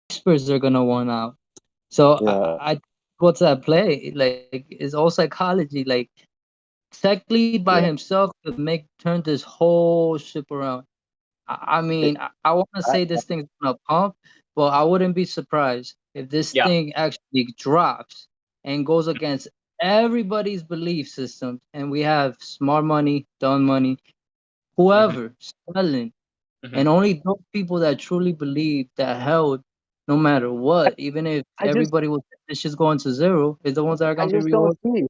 experts are gonna want out. So Yeah, I what's at play? Like it's all psychology. Like technically by yeah. himself could make turn this whole ship around. I It, mean, I want to I, say this thing's gonna pump, but I wouldn't be surprised if this Yeah. thing actually drops and goes against everybody's belief systems, and we have smart money, dumb money, Hmm. whoever selling, Hmm. and only those people that truly believe that held, no matter what, even if I just, everybody was this just going to zero, is the ones that are I gonna be just don't rewarded. see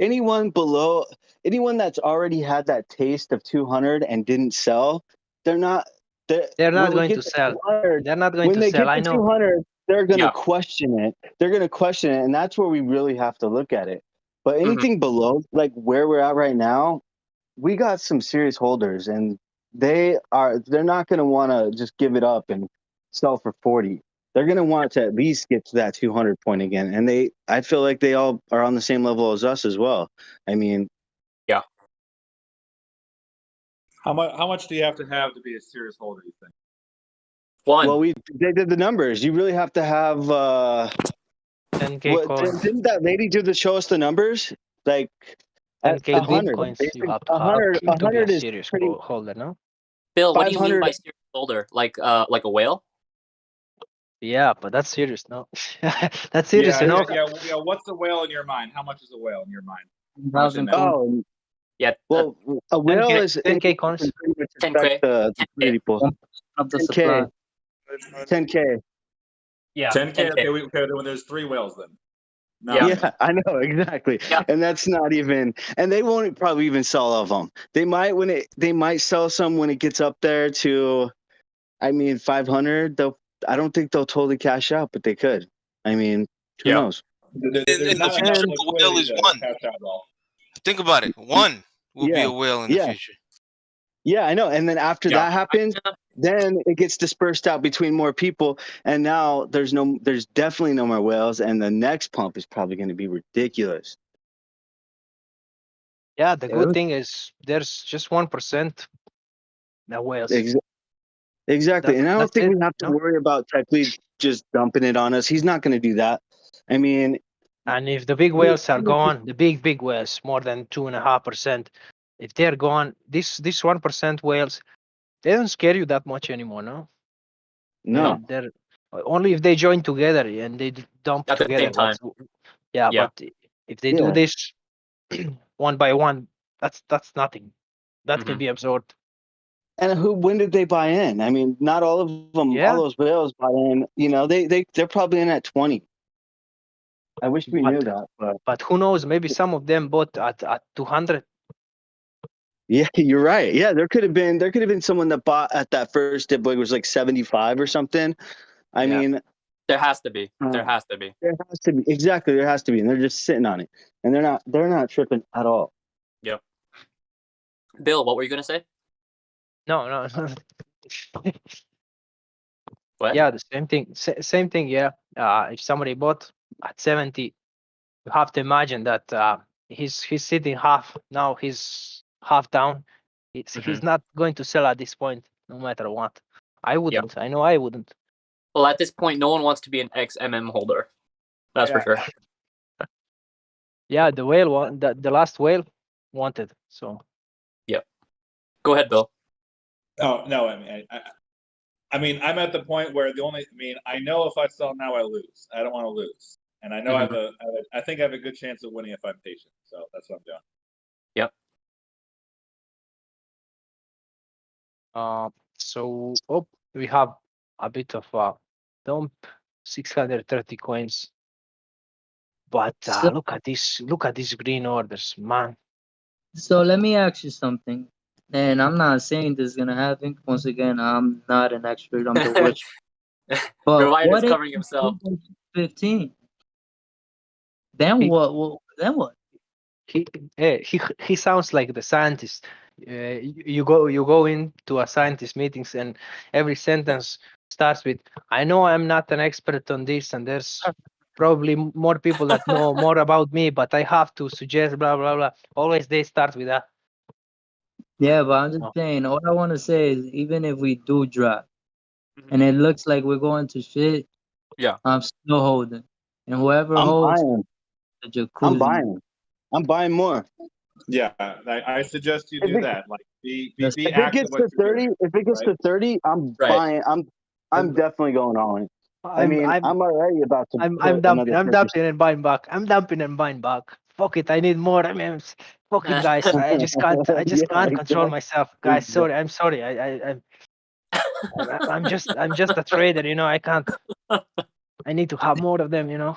anyone below, anyone that's already had that taste of 200 and didn't sell. They're not. They're, They're not when we going get to to sell. 200, They're not going when to they sell. get I to know. 200, they're gonna Yeah. question it. They're gonna question it, and that's where we really have to look at it. But Hmm. anything below, like where we're at right now, we got some serious holders, and they're not going to want to just give it up and sell for 40. They're going to want to at least get to that 200 point again, and I feel like they all are on the same level as us as well. I mean, Yeah. How much do you have to be a serious holder, you think? well, One. they did the numbers. You really have to have 10K what coins, didn't that lady do to show us the numbers? Like at 10K The big coins you basically have to have 100 to be a 100 is serious pretty holder, no? Bill, what do you mean 500. by serious holder? Like a whale? Yeah, but that's serious, no? That's serious Yeah, Yeah. enough. yeah. What's a whale in your mind? How much is a whale in your mind? How much it 1,000 net? coins Oh, Yeah. well, a whale 10K, is 10K can coins. pretty much affect 10K. the 10K. liquidity pool. 1% of the 10K. supply. 10K. Yeah. 10K. 10K. Okay, then there's three whales then. Not Yeah. many. Yeah, I know exactly, Yeah. and that's not even. And they won't probably even sell all of them. They might when it. They might sell some when it gets up there to. I mean, 500. They'll. I don't think they'll totally cash out, but they could. I mean, who Yeah. knows? There's In the not future, enough And a whale liquidity is to one. cash out all. Think about it. One will be yeah, a whale in the yeah, future. yeah. I know. And then after Yeah. that happens, then it gets dispersed out between more people, and now there's no. There's definitely no more whales, and the next pump is probably going to be ridiculous. Yeah, the good Yeah, thing is there's just 1% that whales. Ex- Exactly. And I don't That's think it. we have to No? worry about Tech Lead just dumping it on us. He's not going to do that. I mean, And if the big whales are gone, the big whales, more than 2.5%, if they're gone, this 1% whales, they don't scare you that much anymore, no? no, They're only if they join together and they dump At the together. same time. Yeah, Yeah. but if they do yeah. this one by one, that's nothing. That can Hmm. be absorbed. And when did they buy in? I mean, not all of them, all Yeah, those whales buy in. You know, they're probably in at 20. I wish we knew but that, but but who knows? Maybe some of them bought at 200. yeah, you're right. Yeah, there could have been someone that bought at that first dip like it was like 75 or something. I Yeah. mean, There has to be. uh, There has to be. there has to be exactly there has to be, and they're just sitting on it, and they're not tripping at all. Yep. Bill, what were you gonna say? No. What? Yeah, the same thing. Same thing. Yeah. If somebody bought at 70, you have to imagine that he's sitting half now. He's half down. He's Hmm. not going to sell at this point, no matter what. I Yeah. wouldn't. I know I wouldn't. Well, at this point, no one wants to be an XMM holder. That's for Yeah. sure. Yeah, the whale one, the last whale wanted. So Yep. Go ahead, Bill. Oh no, I mean, I'm at the point where I know if I sell now, I lose. I don't want to lose, and I know Mhm. I think I have a good chance of winning if I'm patient. So that's what I'm doing. Yep. so we have a bit of dump, 630 coins. But So, look at this! Look at these green orders, man. so let me ask you something. And I'm not saying this is gonna happen. Once again, I'm not an expert. I'm the witch. But Ryan is what if covering himself. it goes to 15? Then He what? Then what? he sounds like the scientist. You go into a scientist meetings and every sentence starts with, "I know I'm not an expert on this, and there's probably more people that know more about me, but I have to suggest blah blah blah." Always they start with that. Yeah, but I'm Oh, just saying. All I want to say is, even if we do drop, and Mhm. it looks like we're going to shit, Yeah. I'm still holding. And whoever I'm holds buying. the jacuzzi. I'm buying. I'm buying more. Yeah, I suggest you If do it, that. Like, be That's- be if it active gets what to you're 30, doing. if it gets Right. to 30, I'm Right. buying. I'm definitely going all in. I I'm mean, I'm I'm already about to I'm put dumping. another I'm 50. dumping and buying back. I'm dumping and buying back. Fuck it. I need more MMs. Fuck it, guys. I just can't. I just Yeah, can't control exactly. myself, guys. Sorry. I'm sorry. I'm just a trader. You know. I can't. I need to have more of them. You know.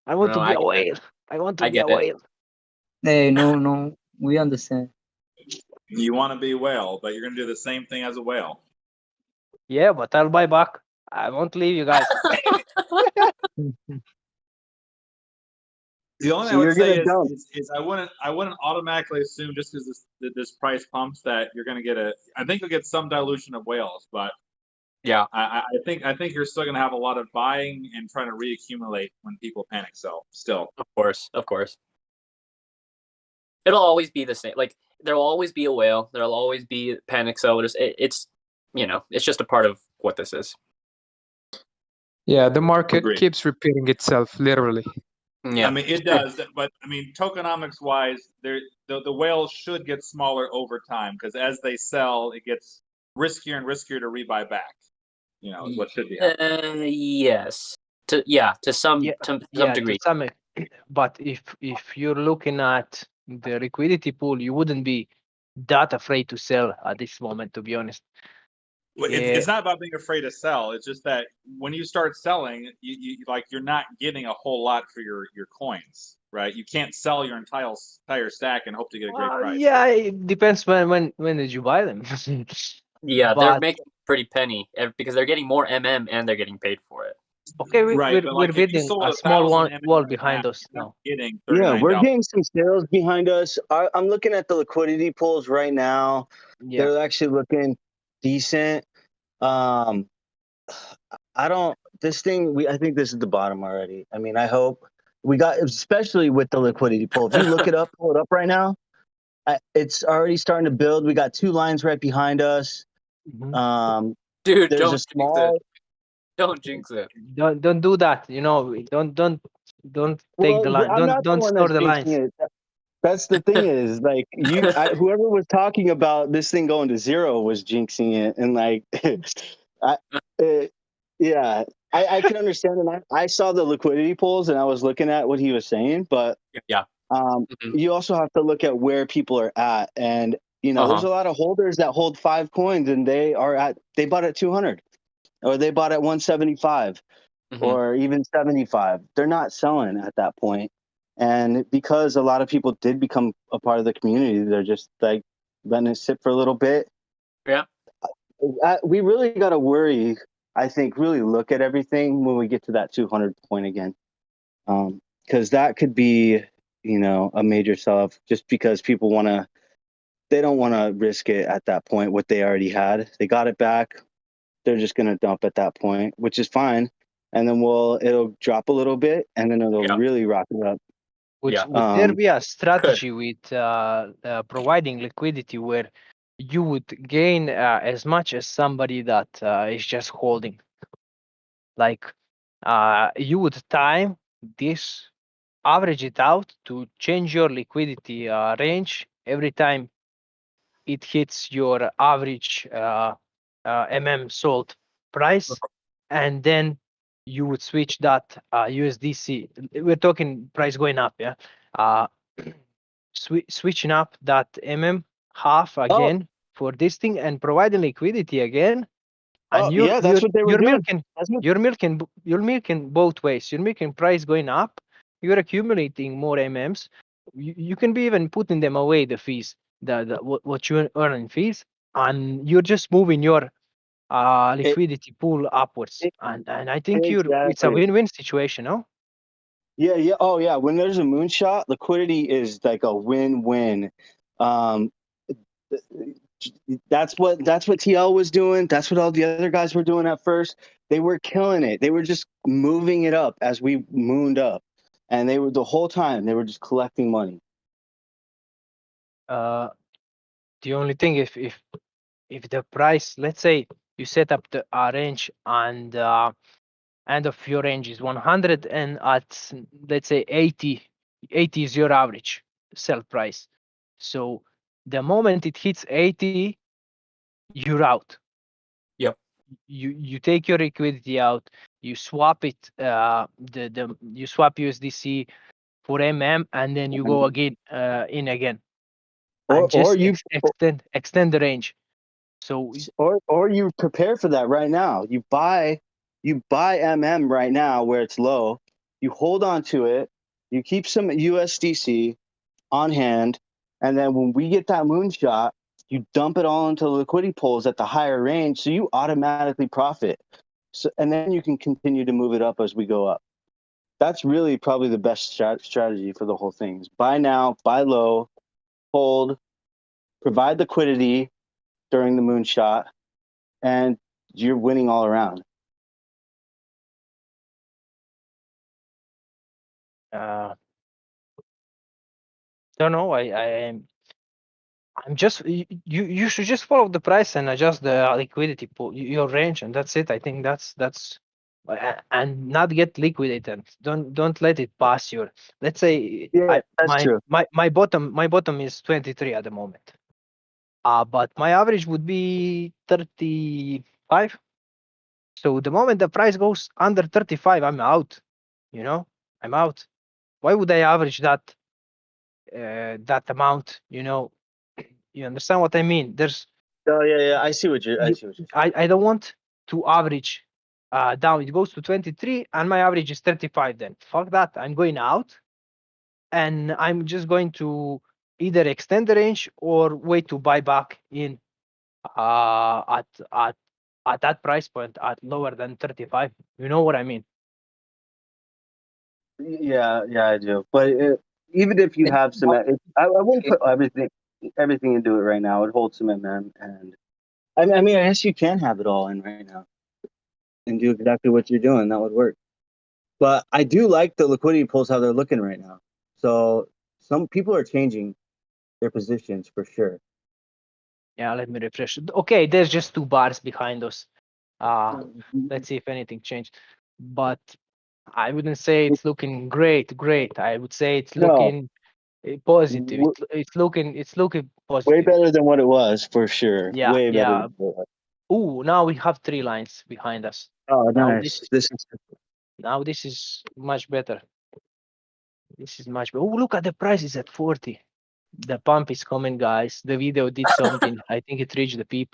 I want No, to be I a get it. whale. I want to I be a get it. whale. Hey, no, we understand. You want to be a whale, but you're going to do the same thing as a whale. Yeah, but I'll buy back. I won't leave you guys. The only So thing I would you're say gonna dump. is I wouldn't automatically assume just because this price pumps that you're going to get I think you'll get some dilution of whales, but Yeah. I think you're still going to have a lot of buying and trying to reaccumulate when people panic sell. Still, Of course. Of course. It'll always be the same. Like there'll always be a whale. There'll always be panic sellers. It's it's just a part of what this is. Yeah, the market Agreed. keeps repeating itself, literally. Yeah. I mean it does, but I mean tokenomics wise, the whales should get smaller over time because as they sell, it gets riskier and riskier to rebuy back. Is what should be happening. Yes. To some Yeah, to some yeah, degree. to some. But if you're looking at the liquidity pool, you wouldn't be that afraid to sell at this moment, to be honest. Well, it's not about being afraid to sell. It's just that when you start selling, you're not getting a whole lot for your coins, right? You can't sell your entire stack and hope to get a great price. Yeah, it depends when did you buy them. Yeah, they're But making a pretty penny because they're getting more MM and they're getting paid for it. okay, Right, but we're like if you building sold a small 1,000 wall right behind now, us you're now. getting Yeah, we're $39. getting some sales behind us. I'm looking at the liquidity pools right now. Yeah. They're actually looking decent. Um, I don't. This thing, I think this is the bottom already. I mean, I hope we got, especially with the liquidity pool. If you look it up, pull it up right now. It's already starting to build. We got two lines right behind us. Mhm. Dude, There's a don't jinx it. small. Don't jinx it. Don't do that. You know, don't take the line. I'm not the Don't one store that's the lines. jinxing it. That's the thing is like whoever was talking about this thing going to zero was jinxing it, and like, I, yeah, I can understand, and I saw the liquidity pools, and I was looking at what he was saying, but Yeah. Mhm. you also have to look at where people are at, and there's a lot of holders that hold 5 coins, and they bought at 200, or they bought at 175. Mhm. Or even 75. They're not selling at that point. And because a lot of people did become a part of the community, they're just like letting it sit for a little bit. Yeah. We really got to worry, I think, really look at everything when we get to that 200 point again. Because that could be, a major sell-off just because people they don't want to risk it at that point, what they already had. They got it back. They're just going to dump at that point, which is fine. And then it'll drop a little bit, and then it'll Yeah. really rock it up. Would there be a strategy with providing liquidity where you would gain as much as somebody that is just holding? Like you would time this, average it out to change your liquidity range every time it hits your average sold price, and then you would switch that USDC. We're talking price going up, yeah. Switching up that half again for this thing and providing liquidity again, and Yeah, that's what they were doing. you're milking both ways. You're milking price going up. You're accumulating more MMs. You can be even putting them away, the fees, what you earn in fees, and you're just moving your liquidity pool upwards. And I think it's a Exactly. win-win situation, no? Yeah. Oh, yeah. When there's a moonshot, liquidity is like a win-win. That's what TL was doing. That's what all the other guys were doing at first. They were killing it. They were just moving it up as we mooned up, and they were the whole time they were just collecting money. The only thing, if the price, let's say you set up the range and end of your range is 100, and at let's say 80 is your average sell price. So the moment it hits 80, you're out. Yep. You take your liquidity out, you swap it, you swap USDC for MM, and then you go again in again, and just extend the range. So or you prepare for that right now. You buy MM right now where it's low. You hold on to it. You keep some USDC on hand, and then when we get that moonshot, you dump it all into liquidity pools at the higher range, so you automatically profit. So, and then you can continue to move it up as we go up. That's really probably the best strategy for the whole thing. Is buy now, buy low, hold, provide liquidity during the moonshot, and you're winning all around. Don't know. I'm just you should just follow the price and adjust the liquidity pool, your range, and that's it. I think that's and not get liquidated. Don't let it pass your. Let's say That's true. my bottom is 23 at the moment. But my average would be 35. So the moment the price goes under 35, I'm out. I'm out. Why would I average that amount? You understand what I mean? There's yeah. I see what you're. I don't want to average down. It goes to 23, and my average is 35. Then fuck that. I'm going out, and I'm just going to either extend the range or wait to buy back in at that price point at lower than 35. You know what I mean? Yeah, I do. But even if you have some, I wouldn't put everything into it right now. I'd hold some MM, and I mean, I guess you can have it all in right now and do exactly what you're doing. That would work. But I do like the liquidity pools how they're looking right now. So some people are changing their positions for sure. Yeah, let me refresh. Okay, there's just 2 bars behind us. Let's see if anything changed. But I wouldn't say it's looking great. I would say it's looking positive. It's looking positive. Way better than what it was for sure. Yeah, Way better. yeah. Ooh, now we have 3 lines behind us. Oh, Now nice. this is much better. This is much better. Oh, look at the price is at 40. The pump is coming, guys. The video did something. I think it reached the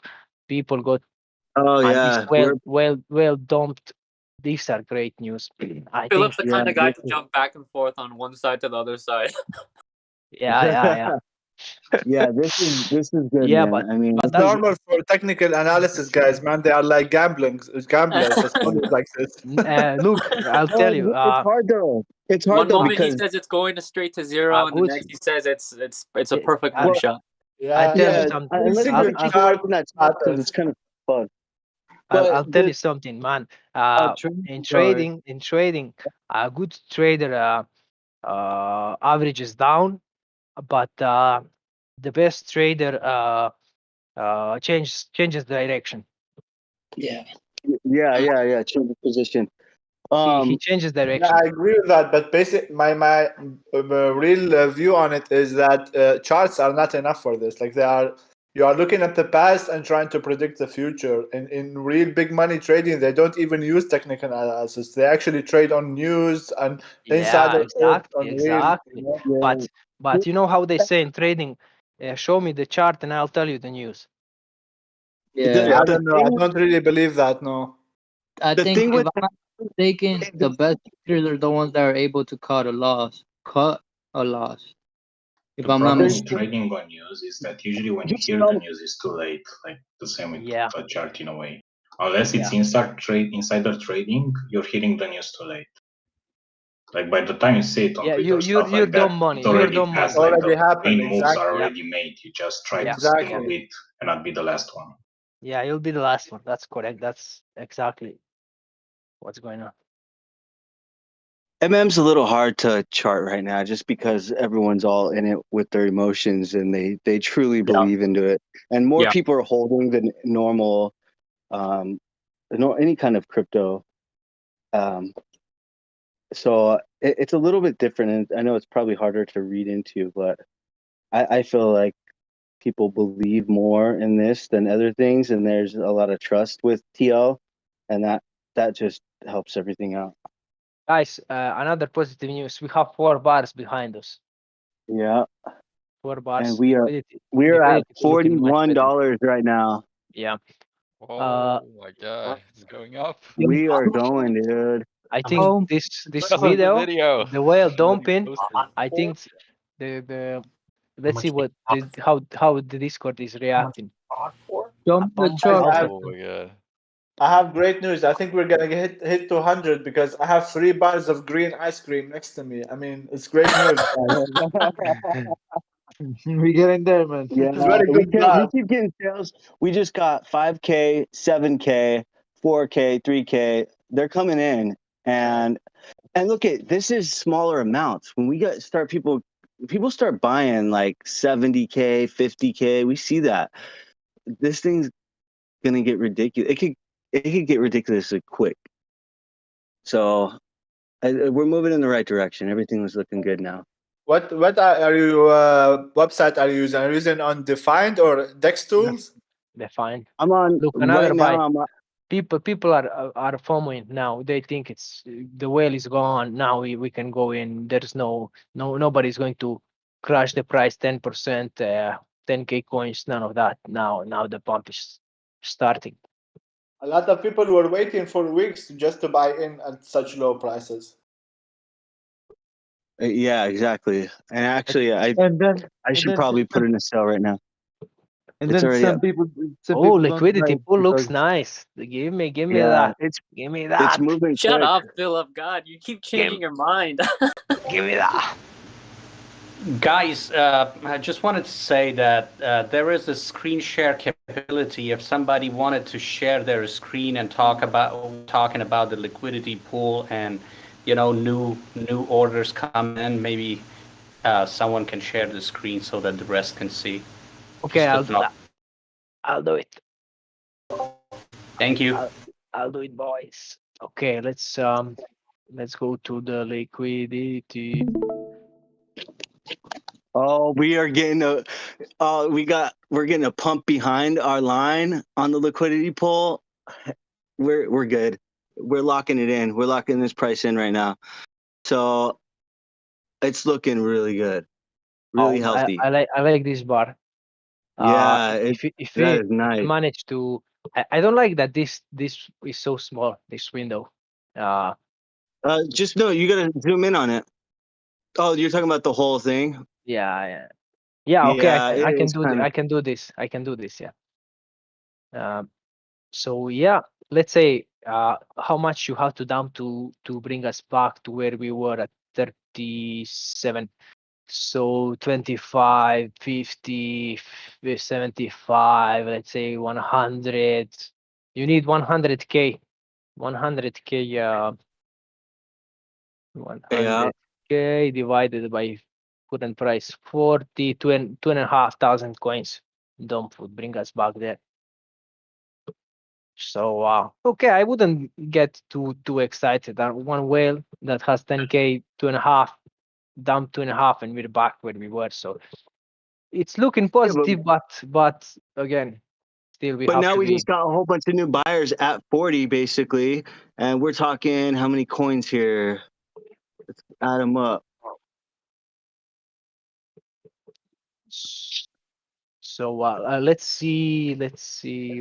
people got. Oh yeah. Well dumped. These are great news. I Philip's think. the kind of guy to jump back and forth on one side to the other side. Yeah. Yeah, this is good. Yeah, man. but I mean, it's normal for technical analysis, guys. Man, they are like gamblers. It's always like this. Look, I'll tell you. It's hard though. It's hard One though moment because he says it's going straight to 0, and the next he says it's a perfect moonshot. I'll tell you something. Unless you're people watching that because it's kind of fun. I'll tell you something, man. In trading, a good trader averages down, but the best trader changes direction. Yeah. Change the position. He changes direction. Yeah, I agree with that. But my real view on it is that charts are not enough for this. Like you are looking at the past and trying to predict the future. In real big money trading, they don't even use technical analysis. They actually trade on news and insider. Exactly. But you know how they say in trading, show me the chart and I'll tell you the news. Yeah, I don't know. I don't really believe that. No. I think if I'm not mistaken, the best traders are the ones that are able to cut a loss. The problem with trading on news is that usually when you hear the news, it's too late. Like the same with a chart in a way. Unless it's insider trading, you're hearing the news too late. Like by the time you see it on Twitter, stuff like that, money. It already passed. Like the happened. main moves are already made. You just try to spin a bit and not be the last one. Yeah, you'll be the last one. That's correct. That's exactly what's going on. MM's a little hard to chart right now just because everyone's all in it with their emotions and they truly believe into it. And more people are holding than normal, any kind of crypto. So it's a little bit different, and I know it's probably harder to read into, but I feel like people believe more in this than other things, and there's a lot of trust with TL, and that just helps everything out. Guys, another positive news. We have 4 bars behind us. Yeah. 4 bars. And we are at $41 right now. Yeah. Oh my god, it's going up. We are going, dude. I think this video, the whale dumping, I think the let's see what how the Discord is reacting. Dump the truck. Oh my god. I have great news. I think we're gonna hit 200 because I have 3 bars of green ice cream next to me. I mean, it's great news. We're getting there, man. Yeah, we keep getting sales. We just got 5K, 7K, 4K, 3K. They're coming in, and look at this is smaller amounts. When we start people start buying like 70K, 50K. We see that this thing's gonna get ridiculous. It could get ridiculously quick. So we're moving in the right direction. Everything was looking good now. What are you website are you using? Are you using on Defined or Dex Tools? Defined. I'm on. Look, another right buy. now, People are FOMOing now. They think it's the whale is gone. Now we can go in. There's nobody's going to crash the price 10%, 10K coins. None of that. Now the pump is starting. A lot of people were waiting for weeks just to buy in at such low prices. Yeah, exactly. And actually, I should probably put in a sale right now. And then some people. Liquidity pool looks nice. Give me that. Give me that. It's moving. Shut quick. up, Philip. God, you keep changing your mind. Give me that. Guys, I just wanted to say that there is a screen share capability. If somebody wanted to share their screen and talking about the liquidity pool and new orders come in, maybe someone can share the screen so that the rest can see. Okay, I'll do that. I'll do it. Thank you. I'll do it, boys. Okay, let's go to the liquidity. Oh, we are getting we're getting a pump behind our line on the liquidity pool. We're good. We're locking it in. We're locking this price in right now. So it's looking really good. Really healthy. I like this bar. Yeah, if that is nice. manage to, I don't like that this is so small. This window. Just no. You gotta zoom in on it. Oh, you're talking about the whole thing. Yeah. Okay, I can do this. Yeah. So yeah, let's say how much you have to dump to bring us back to where we were at 37. So 25, 50, 75, let's say 100. You need 100K. 100K. 100K divided by current price 40, 2,500 coins. Dump would bring us back there. So okay, I wouldn't get too excited. One whale that has 10K, 2.5, dump 2.5, and we're back where we were. So it's looking positive, but again, still we. But now we just got a whole bunch of new buyers at 40 basically, and we're talking how many coins here? Let's add them up. So let's see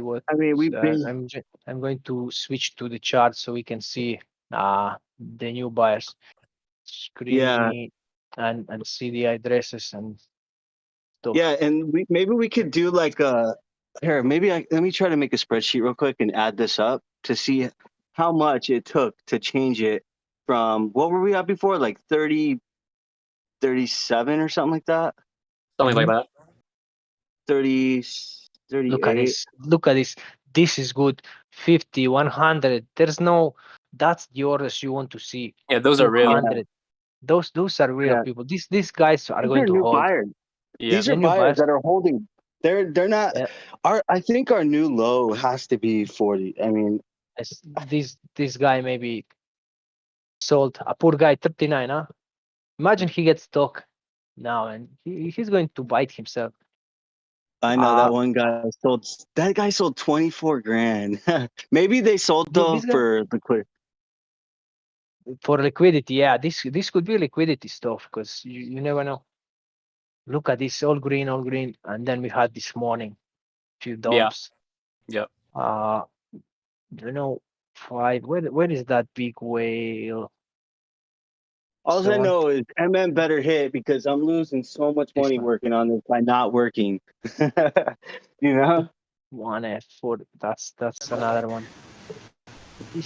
what. I mean, we've been. I'm going to switch to the chart so we can see the new buyers screen and see the addresses and stuff. Yeah, and maybe we could do like a here. Maybe let me try to make a spreadsheet real quick and add this up to see how much it took to change it from what were we at before, like 30, 37 or something like that. Something like that. 30, 38. Look at this. This is good. 50, 100. That's the orders you want to see. Yeah, those are real. Those are real people. These guys are going to hold. Buyers. Yeah. These are buyers that are holding. They're not. Yeah. I think our new low has to be 40. I mean, this guy maybe sold. A poor guy, 39, huh? Imagine he gets stuck now, and he's going to bite himself. I know that one guy sold. That guy sold 24 grand. Maybe they sold though for liquidity. For liquidity, yeah. This could be liquidity stuff because you never know. Look at this, all green, and then we had this morning few dumps. Yeah. You know, 5. Where is that big whale? All I know is MM better hit because I'm losing so much money working on this by not working. You know? 1F4. That's another one.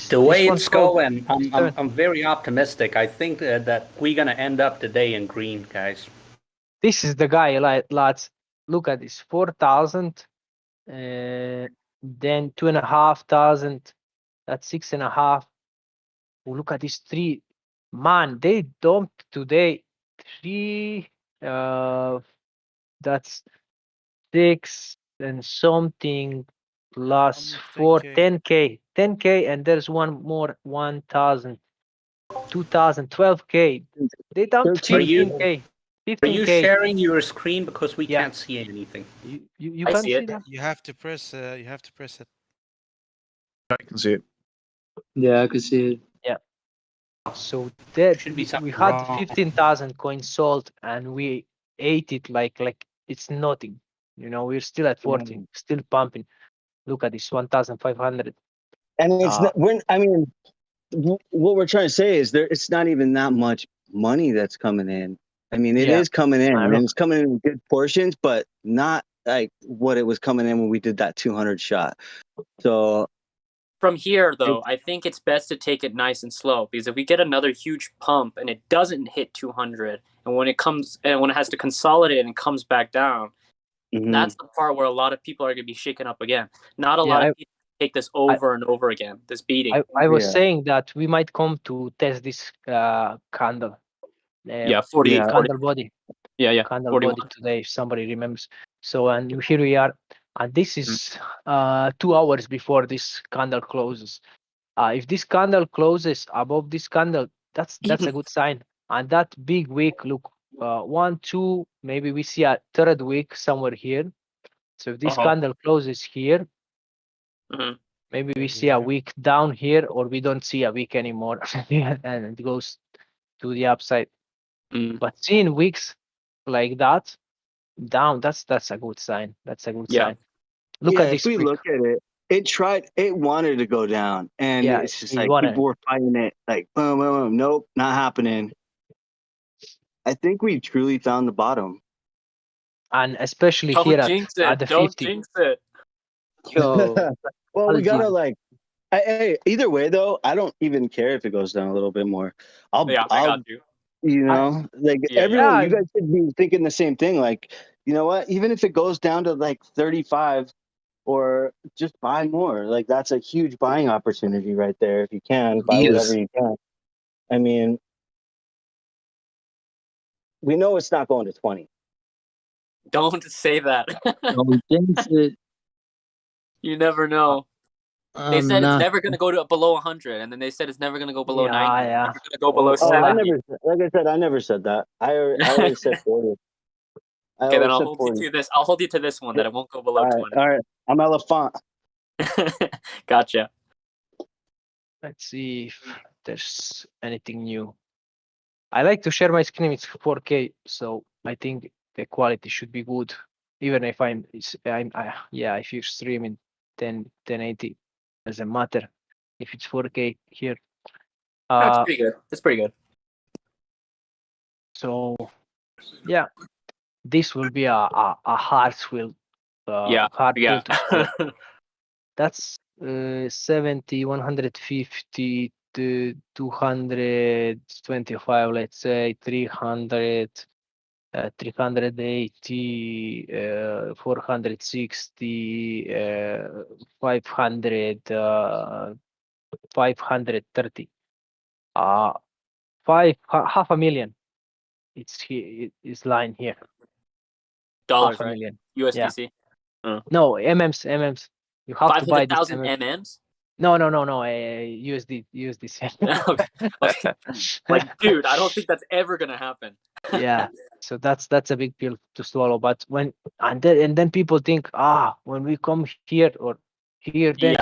The way it's going, I'm very optimistic. I think that we're gonna end up the day in green, guys. This is the guy, lads. Look at this, 4,000, then 2,500. That's 6.5. Oh, look at these 3. Man, they dumped today 3. That's 6 and something plus 4, 10K, and there's one more 1,000, 2,000, 12K. They dumped 15K. Are you sharing your screen because we can't see anything? You can't see that? You have to press. You have to press it. I can see it. Yeah, I can see it. Yeah. So that we had 15,000 coins sold, and we ate it like it's nothing. You know, we're still at 14, still pumping. Look at this, 1,500. And it's not, I mean, what we're trying to say is it's not even that much money that's coming in. I mean, it is coming in, and it's coming in good portions, but not like what it was coming in when we did that 200 shot. So from here, though, I think it's best to take it nice and slow, because if we get another huge pump and it doesn't hit 200, and when it has to consolidate and comes back down, that's the part where a lot of people are going to be shaken up again. Not a lot of people take this over and over again, this beating. I was saying that we might come to test this candle. 40 candle body. Yeah, candle 41. body today, if somebody remembers. So, and here we are, and this is 2 hours before this candle closes. If this candle closes above this candle, that's a good sign. And that big wick, look, 1, 2, maybe we see a third wick somewhere here. So if this candle closes here, maybe we see a wick down here, or we don't see a wick anymore, and it goes to the upside. But seeing wicks like that down, that's a good sign. That's a good sign. Look at this. If we look at it, it wanted to go down, and it's just like people were fighting it, like boom, boom, boom. Nope, not happening. I think we truly found the bottom, and especially here at the 50. Don't jinx it. Yo, well, we gotta hey, either way though, I don't even care if it goes down a little bit more. I got you. You know, everyone, you guys should be thinking the same thing. Like, you know what? Even if it goes down to like 35, or just buy more. Like, that's a huge buying opportunity right there. If you can buy whatever you can. I mean, we know it's not going to 20. Don't say that. Don't jinx it. You never know. They said it's never going to go to below 100, and then they said it's never going to go below 90. It's never going to go below 70. I never said that. I already said 40. Okay, then I'll hold you to this. I'll hold you to this one, that it won't go below 20. All right, I'm elephant. Gotcha. Let's see if there's anything new. I like to share my screen with 4K, so I think the quality should be good, even if if you're streaming 1080, doesn't matter if it's 4K here. That's pretty good. That's pretty good. So, yeah, this will be a hard wheel. Hard wheel to score. That's 70, 150 to 225, let's say 300, 380, 460, 500, 530, half a million. It's here. It's line here. Dollars, half a right? million. USDC. Yeah. No, MMs. You have to buy this 500,000 MMs. No. USD. Okay. Like, dude, I don't think that's ever gonna happen. Yeah. So that's a big pill to swallow. But and then people think, when we come here or here, then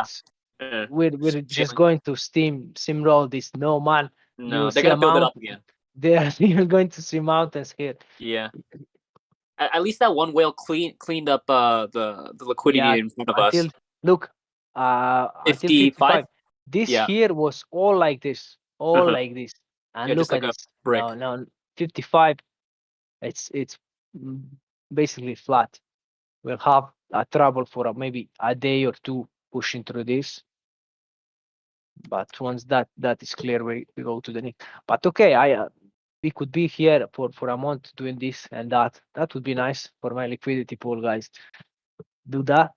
Yeah. we're just going to steamroll this. No, man. No, You they're see a gonna build it up mountain. again. You're going to see mountains here. Yeah. At least that one whale cleaned up the liquidity in front of us. Look, until 55. This Yeah. here was all like this, like this, and Yeah, look just like at a this. brick. Now 55. It's basically flat. We'll have a trouble for maybe a day or two pushing through this. But once that is clear, we go to the next. But okay, we could be here for a month doing this and that. That would be nice for my liquidity pool, guys. Do that.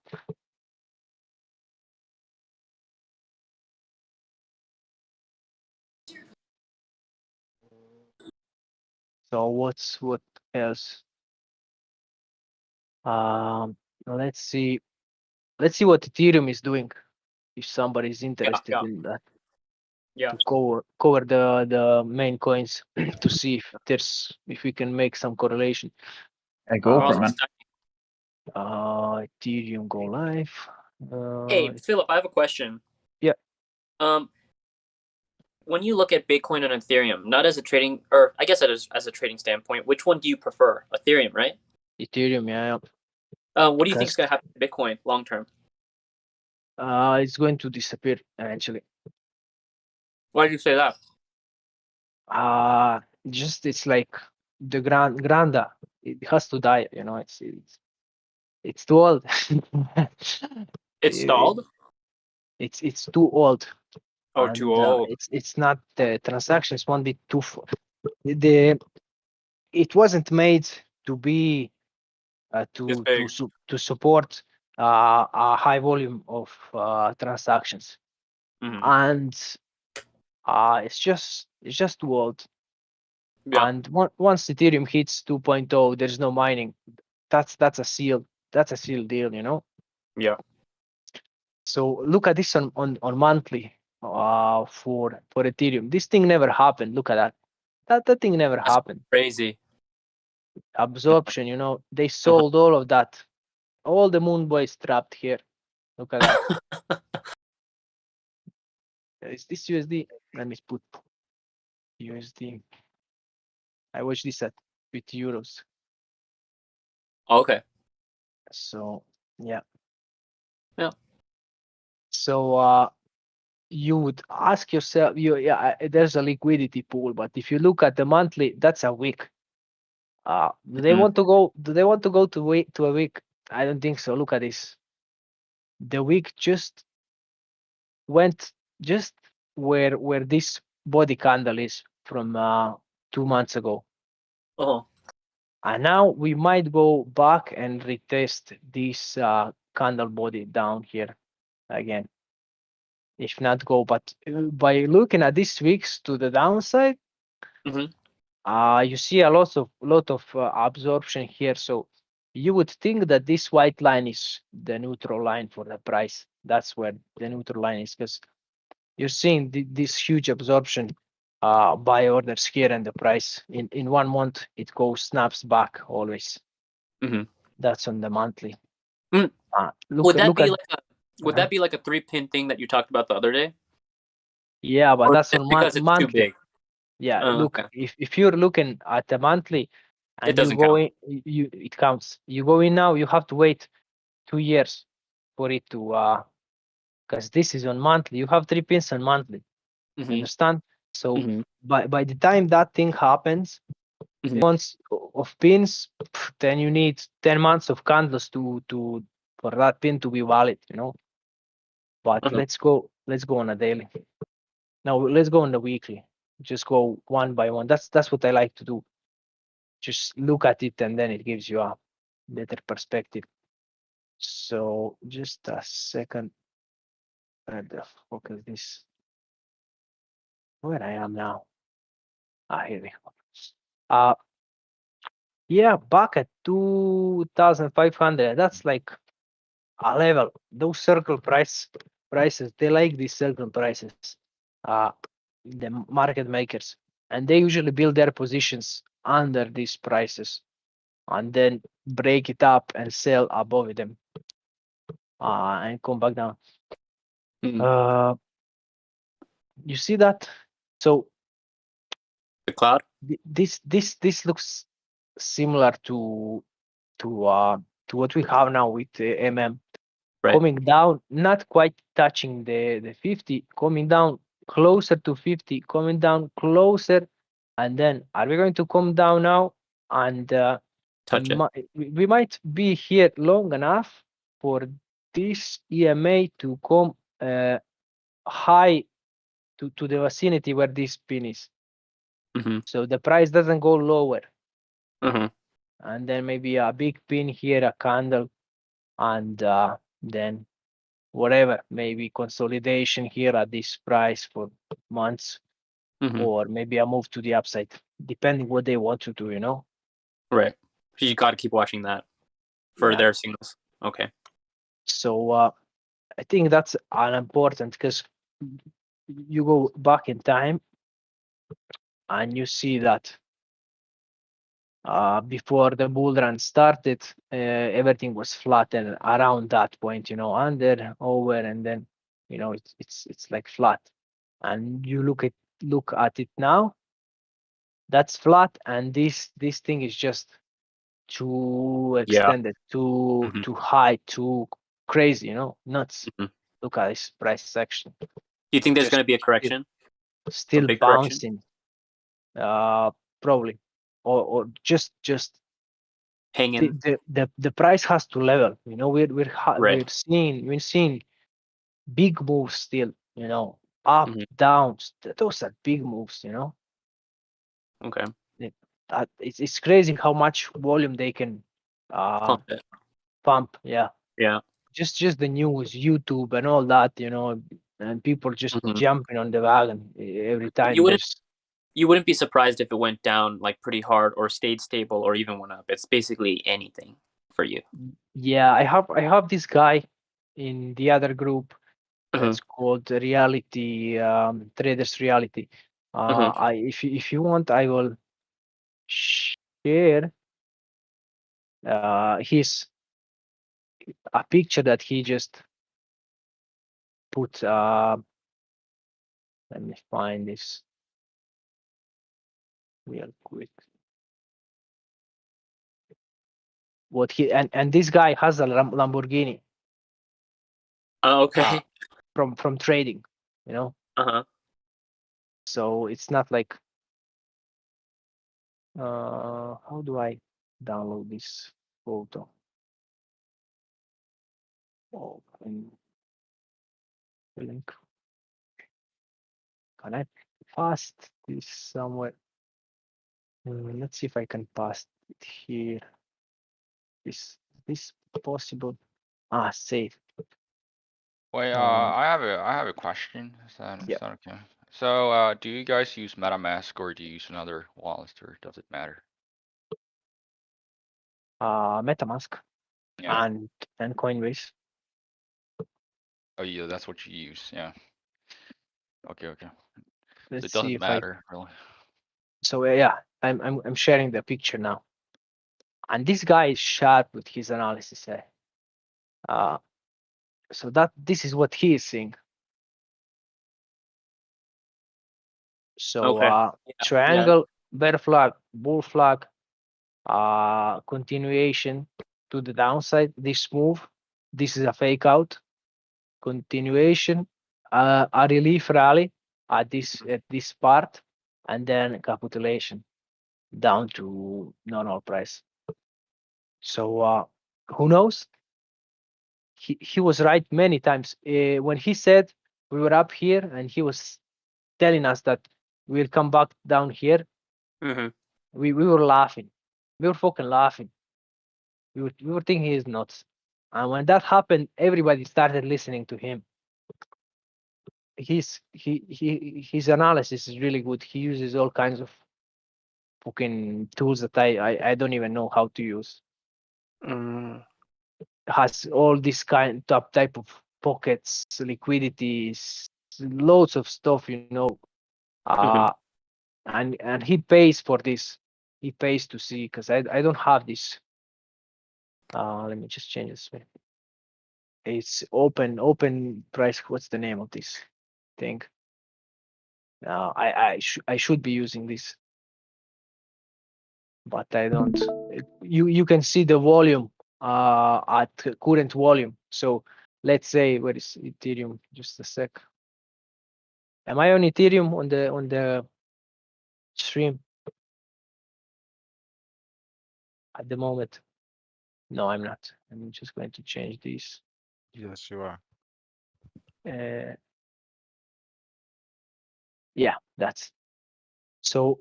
So what else? Let's see what Ethereum is doing. If somebody is interested in that. Yeah. To cover the main coins to see if we can make some correlation. Hey, go for it, man. Ethereum go live. Hey, Philip, I have a question. Yeah. When you look at Bitcoin and Ethereum, not as a trading, or I guess as a trading standpoint, which one do you prefer? Ethereum, right? Ethereum, yeah. What do you think is going to happen to Bitcoin long term? It's going to disappear eventually. Why do you say that? Just it's like the Granda. It has to die. It's too old. It's stalled. It's too old. Oh, too old. It's not the transactions won't be too. It wasn't made to be to support a high volume of transactions, and it's just too old. Yeah. And once Ethereum hits 2.0, there's no mining. That's a seal deal, Yeah. So look at this on monthly for Ethereum. This thing never happened. Look at that. That thing never happened. Crazy. Absorption, they sold all of that. All the moon boys trapped here. Look at that. Is this USD? Let me put USD. I watch this with euros. Okay. So yeah. Yeah. So you would ask yourself, there's a liquidity pool, but if you look at the monthly, that's a week. Do they want to go? Do they want to go to a week? I don't think so. Look at this. The week just went just where this body candle is from 2 months ago. And now we might go back and retest this candle body down here again. If not go, but by looking at these weeks to the downside, you see a lot of absorption here. So you would think that this white line is the neutral line for the price. That's where the neutral line is, because you're seeing this huge absorption buy orders here, and the price in 1 month it snaps back always. That's on the monthly. Would that be like a 3-pin thing that you talked about the other day? Yeah, but that's on because it's monthly. too big. Yeah, look, if you're looking at the monthly and it doesn't you go count. it counts. You go in now, you have to wait 2 years for it to because this is on monthly. You have 3 pins on monthly. Understand? So by the time that thing happens, months of pins, then you need 10 months of candles to for that pin to be valid, But let's go on a daily. Now let's go on the weekly. Just go one by one. That's what I like to do. Just look at it, and then it gives you a better perspective. So just a second. Where the fuck is this? Where I am now? Here we go. Yeah, back at 2,500. That's like a level. Those circle price prices, they like these certain prices, the market makers, and they usually build their positions under these prices and then break it up and sell above them and come back down. You see that? So the cloud. This looks similar to what we have now with MM. Right. Coming down, not quite touching the 50, coming down closer to 50, coming down closer, and then are we going to come down now and touch it? We might be here long enough for this EMA to come high to the vicinity where this pin is. So the price doesn't go lower. And then maybe a big pin here, a candle, and then whatever, maybe consolidation here at this price for months, or maybe a move to the upside, depending what they want to do, you know? Right. So you got to keep watching that for their signals. Okay. So I think that's unimportant because you go back in time and you see that before the bull run started, everything was flat and around that point, you know, under, over, and then, you know, it's like flat. And you look at it now, that's flat, and this thing is just too extended, too high, too crazy, you know, nuts. Look at this price action. Do you think there's going to be a correction? Still bouncing. Probably, or just hanging. The price has to level. You know, we're seeing big moves still. You know, up, down. Those are big moves. You know. Okay. It's crazy how much volume they can pump. Yeah. Yeah. Just the news, YouTube, and all that. You know, and people just jumping on the wagon every time. You wouldn't be surprised if it went down like pretty hard or stayed stable or even went up. It's basically anything for you. Yeah, I have this guy in the other group that's called Reality Traders Reality. If you want, I will share his a picture that he just put. Let me find this real quick. What he and this guy has a Lamborghini. Oh, okay. From trading, you know. So it's not like how do I download this photo? Link. Can I paste this somewhere? Let's see if I can paste it here. Is this possible? Save. Wait, I have a question. Is that okay? So, do you guys use MetaMask or do you use another wallet, or does it matter? MetaMask and Coinbase. Oh yeah, that's what you use. Yeah. Okay. Let's it doesn't see if matter really. So yeah, I'm sharing the picture now, and this guy is sharp with his analysis. So this is what he is seeing. So triangle, bear flag, bull flag, continuation to the downside. This move, this is a fake out. Continuation, a relief rally at this part, and then capitulation down to normal price. So who knows? He was right many times when he said we were up here, and he was telling us that we'll come back down here. We were laughing. We were fucking laughing. We were thinking he's nuts. And when that happened, everybody started listening to him. His analysis is really good. He uses all kinds of fucking tools that I don't even know how to use. Has all this type of pockets, liquidities, loads of stuff, you know. And he pays for this. He pays to see, because I don't have this. Let me just change this. It's open price. What's the name of this thing? I should be using this, but I don't. You can see the volume at current volume. So let's say, where is Ethereum? Just a sec. Am I on Ethereum on the stream at the moment? No, I'm not. I'm just going to change this. Yes, you are. Yeah, that's so.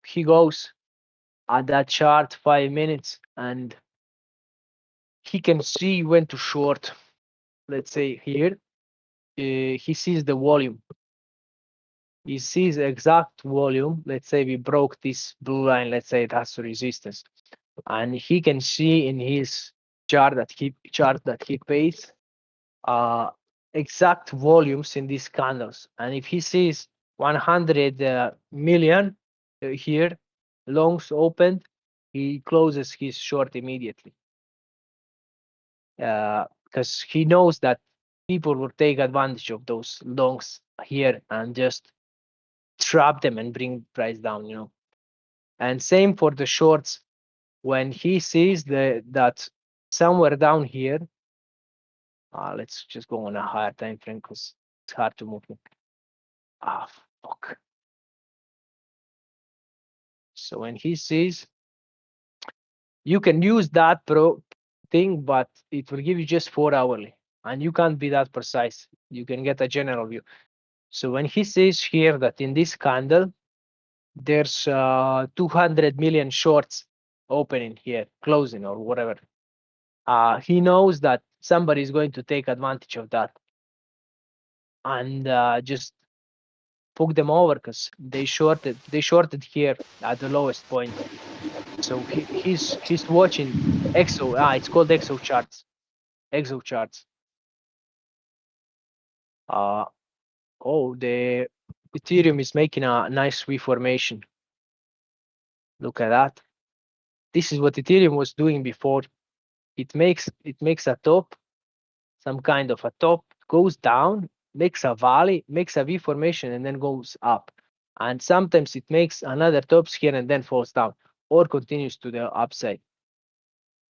He goes at that chart 5 minutes, and he can see when to short. Let's say here, he sees the volume. He sees exact volume. Let's say we broke this blue line. Let's say it has resistance, and he can see in his chart that he pays exact volumes in these candles. And if he sees 100 million here, longs opened, he closes his short immediately, because he knows that people will take advantage of those longs here and just trap them and bring price down, you know. And same for the shorts. When he sees that somewhere down here, let's just go on a higher time frame because it's hard to move. Fuck. So when he sees, you can use that pro thing, but it will give you just 4 hourly, and you can't be that precise. You can get a general view. So when he says here that in this candle, there's 200 million shorts opening here, closing or whatever, he knows that somebody is going to take advantage of that and just poke them over, because they shorted here at the lowest point. So he's watching EXO. It's called EXO charts. EXO charts. The Ethereum is making a nice V formation. Look at that. This is what Ethereum was doing before. It makes a top, some kind of a top, goes down, makes a valley, makes a V formation, and then goes up. And sometimes it makes another tops here and then falls down, or continues to the upside.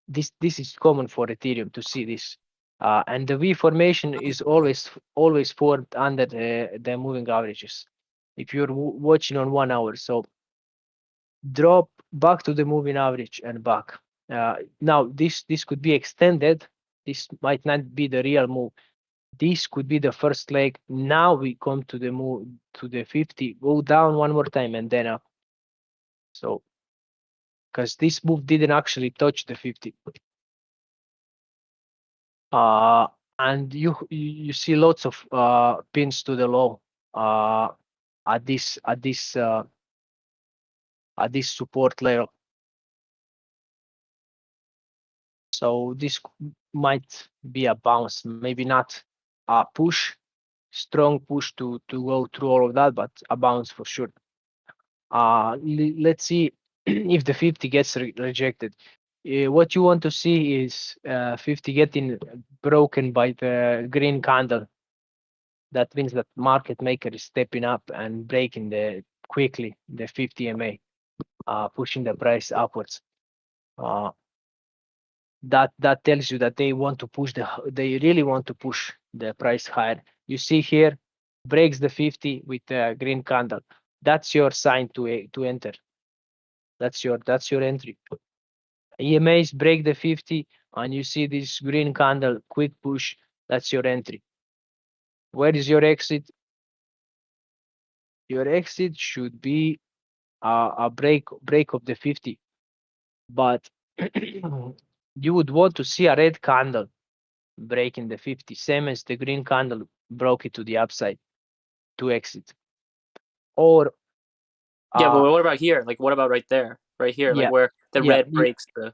This is common for Ethereum to see this. And the V formation is always formed under the moving averages. If you're watching on 1 hour, so drop back to the moving average and back. Now this could be extended. This might not be the real move. This could be the first leg. Now we come to the move to the 50, go down one more time and then up. So because this move didn't actually touch the 50. And you see lots of pins to the low at this support level. So this might be a bounce, maybe not a push, strong push to go through all of that, but a bounce for sure. Let's see if the 50 gets rejected. What you want to see is 50 getting broken by the green candle. That means that market maker is stepping up and breaking quickly the 50 MA, pushing the price upwards. That tells you that they want to push they really want to push the price higher. You see here, breaks the 50 with the green candle. That's your sign to enter. That's your entry. EMAs break the 50 and you see this green candle, quick push. That's your entry. Where is your exit? Your exit should be a break of the 50, but you would want to see a red candle breaking the 50, same as the green candle broke it to the upside to exit. Or but what about here? Like, what about right there, right here, like where the red breaks the?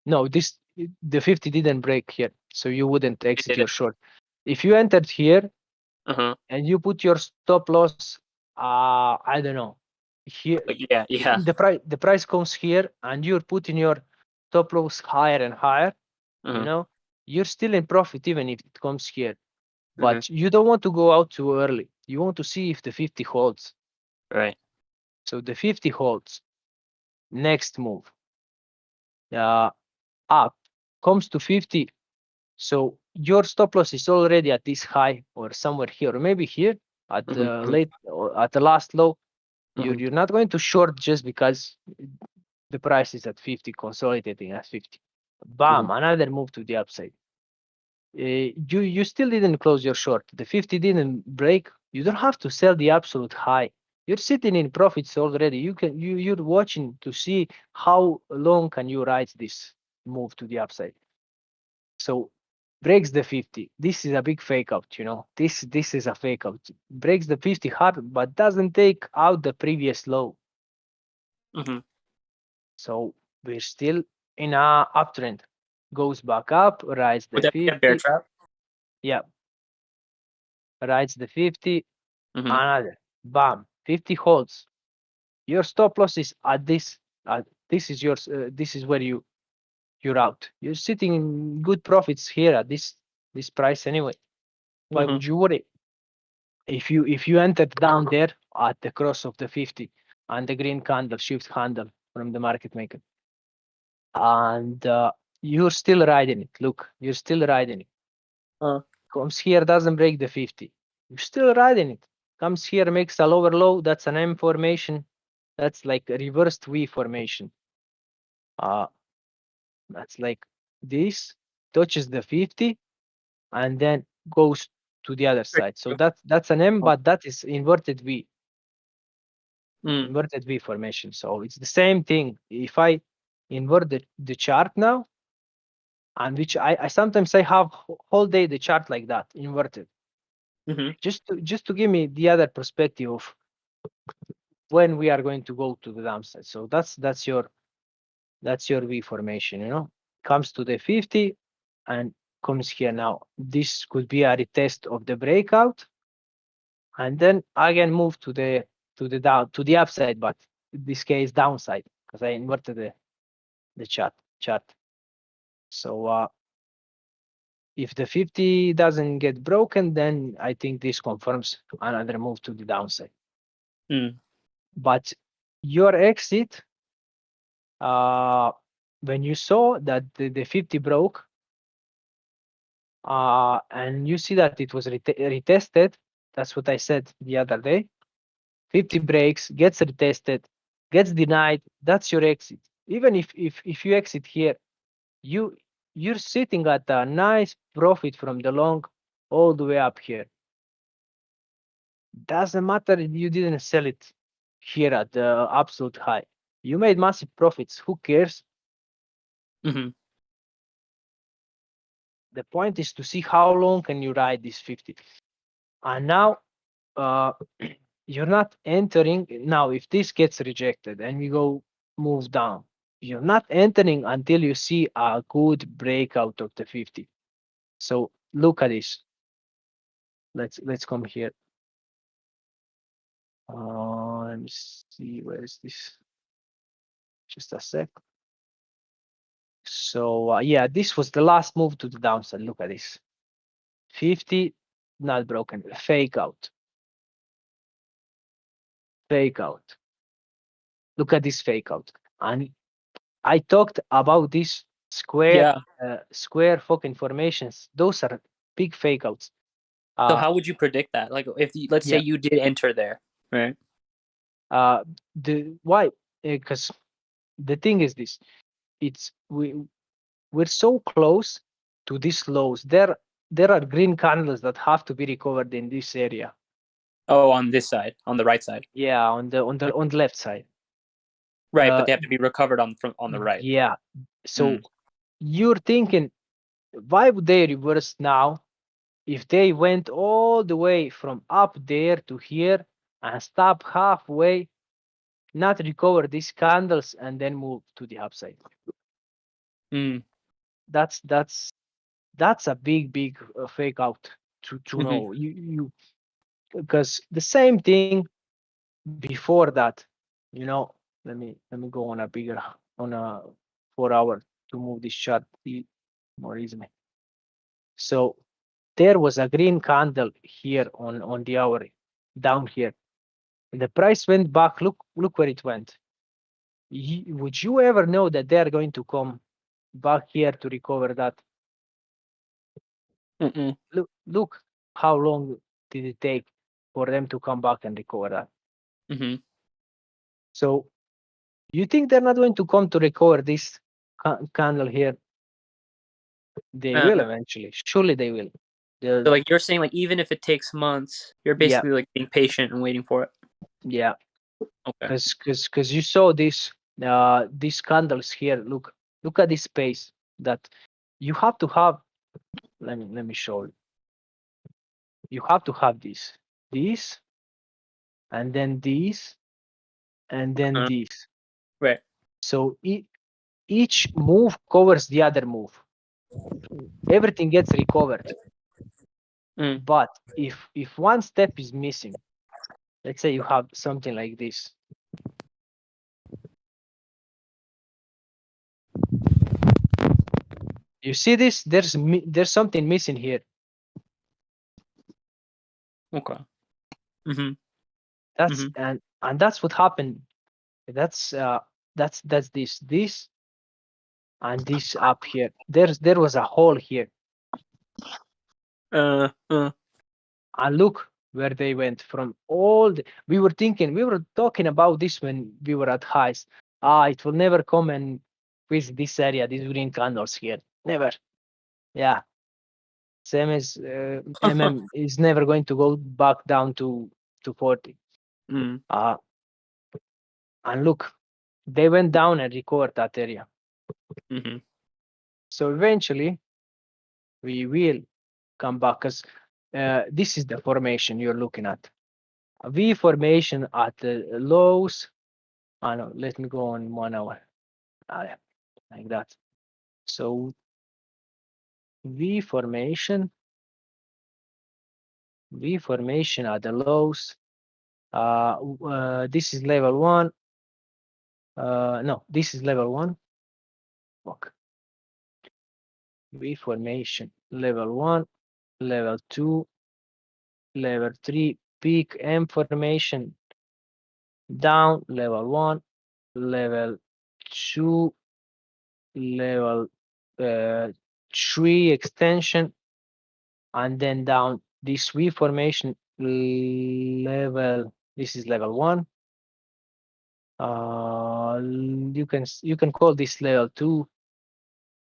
No, this the 50 didn't break here, so you wouldn't exit your short. If you entered here and you put your stop loss, I don't know, here, the price comes here and you're putting your stop loss higher and higher, you know, you're still in profit even if it comes here, but you don't want to go out too early. You want to see if the 50 holds. Right. So the 50 holds. Next move. Up comes to 50. So your stop loss is already at this high or somewhere here, or maybe here at the late or at the last low. You're not going to short just because the price is at 50, consolidating at 50. Bam, another move to the upside. You still didn't close your short. The 50 didn't break. You don't have to sell the absolute high. You're sitting in profits already. You're watching to see how long can you ride this move to the upside. So breaks the 50. This is a big fake out, you know. This is a fake out. Breaks the 50 hard, but doesn't take out the previous low. So we're still in a uptrend. Goes back up, rides the 50. Bear trap? Yeah. Rides the 50. Another. Bam. 50 holds. Your stop loss is at this. This is yours. This is where you're out. You're sitting in good profits here at this price anyway. Why would you worry? If you entered down there at the cross of the 50 and the green candle, shift handle from the market maker, and you're still riding it. Look, you're still riding it. Comes here, doesn't break the 50. You're still riding it. Comes here, makes a lower low. That's an M formation. That's like a reversed V formation. That's like this, touches the 50 and then goes to the other side. So that's an M, but that is inverted V. Inverted V formation. So it's the same thing. If I invert the chart now, and which I sometimes I have whole day the chart like that, inverted. Just to give me the other perspective of when we are going to go to the downside. So that's your V formation, you know. Comes to the 50 and comes here now. This could be a retest of the breakout, and then again move to the upside, but in this case downside because I inverted the chart. So if the 50 doesn't get broken, then I think this confirms another move to the downside. But your exit, when you saw that the 50 broke, and you see that it was retested, that's what I said the other day. 50 breaks, gets retested, gets denied. That's your exit. Even if you exit here, you're sitting at a nice profit from the long all the way up here. Doesn't matter if you didn't sell it here at the absolute high. You made massive profits. Who cares? The point is to see how long can you ride this 50. And now you're not entering. Now, if this gets rejected and we go move down, you're not entering until you see a good breakout of the 50. So look at this. Let's come here. Let me see, where is this? Just a sec. So yeah, this was the last move to the downside. Look at this. 50, not broken. Fake out. Fake out. Look at this fake out. And I talked about these square fucking formations. Those are big fake outs. So how would you predict that? Like if let's say you did enter there, right? Why? Because the thing is this. It's we're so close to these lows. There are green candles that have to be recovered in this area. Oh, on this side, on the right side. Yeah, on the left side. Right, but they have to be recovered on the right. Yeah. So you're thinking, why would they reverse now if they went all the way from up there to here and stop halfway, not recover these candles and then move to the upside? that's a big fake out to know. You because the same thing before that, let me go on a 4 hour to move this chart more easily. So there was a green candle here on the hour down here. The price went back. Look where it went. Would you ever know that they are going to come back here to recover that? Look how long did it take for them to come back and recover that. So you think they're not going to come to recover this candle here? They will eventually. Surely they will. So like you're saying, like even if it takes months, you're basically like being patient and waiting for it. Yeah. Okay. Because you saw these candles here. Look at this space that you have to have. Let me show you. You have to have these, and then these, and then these. Right. So each move covers the other move. Everything gets recovered. But if one step is missing, let's say you have something like this. You see this? There's something missing here. Okay. That's and that's what happened. That's this and this up here. There was a hole here. And look where they went from all we were talking about this when we were at highs. It will never come and visit this area, these green candles here. Never. Yeah. Same as is never going to go back down to 40. And look, they went down and recovered that area. So eventually we will come back, because this is the formation you're looking at. A V formation at the lows. No, let me go on 1 hour. Like that. So V formation at the lows. This is level 1. No, this is level 1. Fuck. V formation level 1, level 2, level 3, peak M formation down, level 1, level 2, level 3 extension, and then down this V formation level. This is level 1. You can call this level 2,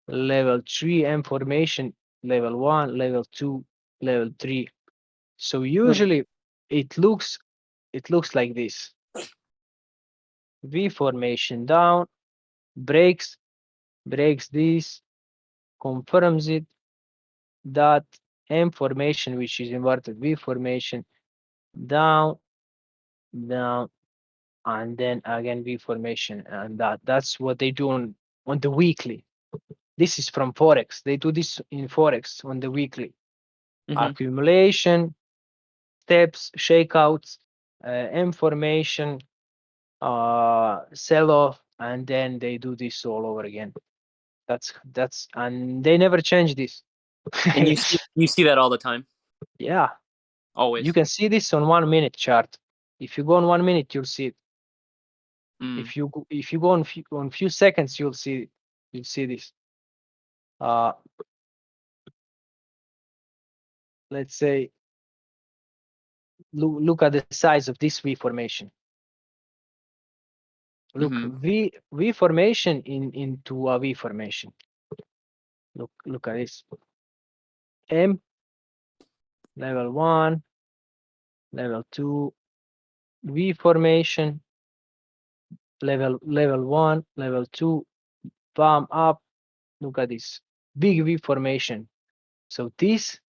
level 3 M formation, level 1, level 2, level 3. So usually it looks like this. V formation down, breaks this, confirms it, that M formation, which is inverted V formation, down, and then again V formation, and that's what they do on the weekly. This is from Forex. They do this in Forex on the weekly. Accumulation, steps, shakeouts, M formation, sell off, and then they do this all over again. That's and they never change this. And you see that all the time. Yeah. Always. You can see this on 1 minute chart. If you go on 1 minute, you'll see it. If you go on few seconds, you'll see this. Let's say look at the size of this V formation. Look, V formation into a V formation. Look at this. M level 1, level 2, V formation, level 1, level 2, bam up. Look at this big V formation. So this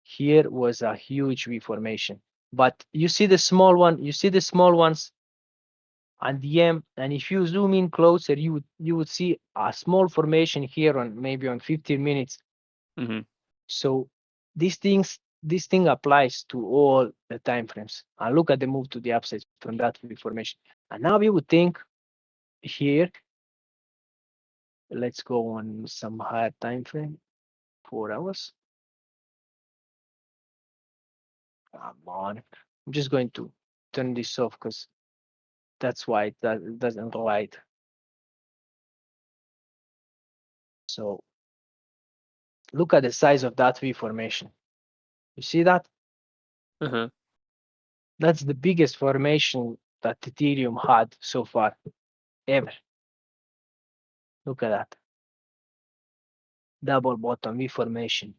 here was a huge V formation. But you see the small one. You see the small ones. and the M. And if you zoom in closer, you would see a small formation here on maybe on 15 minutes. Mm-hmm. So this thing applies to all the time frames. And look at the move to the upside from that formation. And now you would think here, let's go on some higher time frame, 4 hours. Come on, I'm just going to turn this off because that's why it doesn't light. So look at the size of that V formation. You see that? Mm-hmm. That's the biggest formation that Ethereum had so far, ever. Look at that. Double bottom V formation.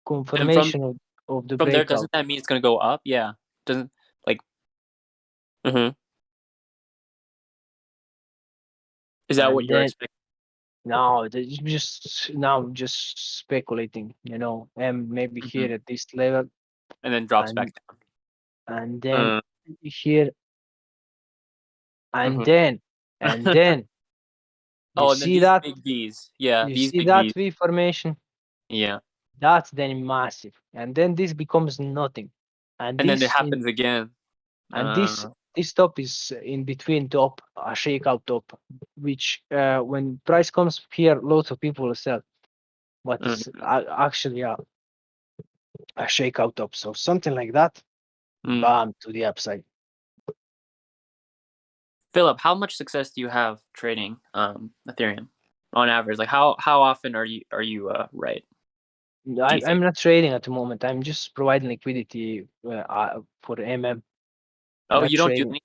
Confirmation of the from there, breakout. doesn't that mean it's going to go up? Yeah. Doesn't like. Mm-hmm. Is that what you're expecting? No, just speculating. Maybe here at this level, and then drops back down, and then here, and then oh, and then see these that big V's, yeah, you these see big that V's. V formation, yeah, that's then massive, and then this becomes nothing, and then it happens again, and this top is in between top, a shakeout top, which when price comes here, lots of people will sell, but it's actually a shakeout top. So something like that, bam, to the upside. Philip, how much success do you have trading Ethereum on average? Like how often are you right? I'm not trading at the moment. I'm just providing liquidity for MM. Oh, you don't do any?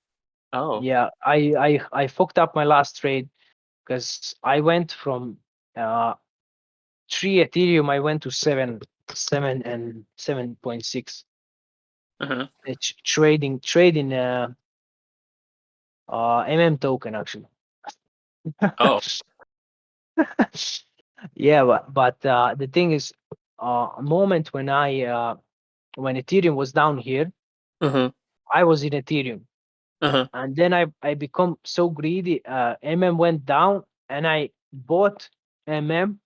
Oh, yeah. I fucked up my last trade because I went from 3 Ethereum. I went to 7 and 7.6. It's trading MM token actually. Oh. Yeah, but the thing is, a moment when when Ethereum was down here, I was in Ethereum, and then I become so greedy. MM went down, and I bought MM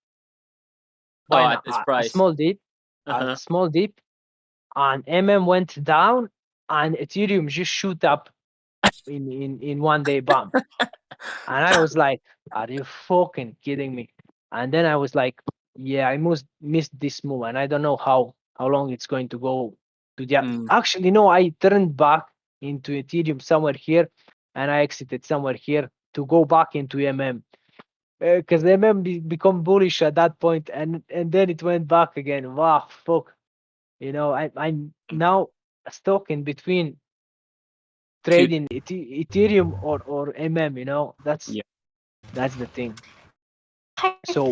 by at this a price. small dip, and MM went down, and Ethereum just shoot up in one day, bam. And I was like, are you fucking kidding me? And then I was like, yeah, I must miss this move, and I don't know how long it's going to go to the actually no, I turned back into Ethereum somewhere here, and I exited somewhere here to go back into MM because MM become bullish at that point, and then it went back again. Wow, fuck. I'm now stuck in between trading Ethereum or MM. That's the thing. So,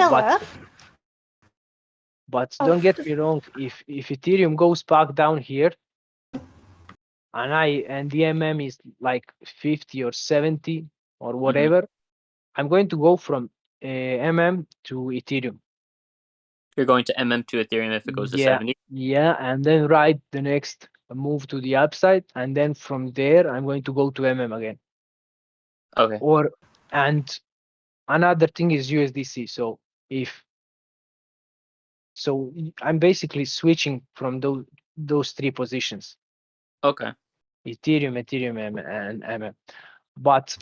but don't get me wrong. If Ethereum goes back down here, and the MM is like 50 or 70 or whatever, I'm going to go from MM to Ethereum. You're going to MM to Ethereum if it goes to 70. Yeah, and then ride the next move to the upside, and then from there I'm going to go to MM again. Okay. And another thing is USDC. So I'm basically switching from those three positions. Okay. Ethereum, and MM. But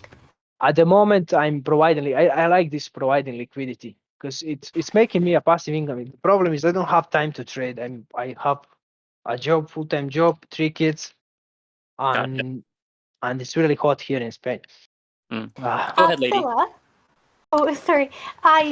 at the moment, I'm providing. I like this providing liquidity because it's making me a passive income. The problem is I don't have time to trade. I have a job, full-time job, 3 kids, and it's really hot here in Spain. Go ahead, lady. Philip? Oh, sorry.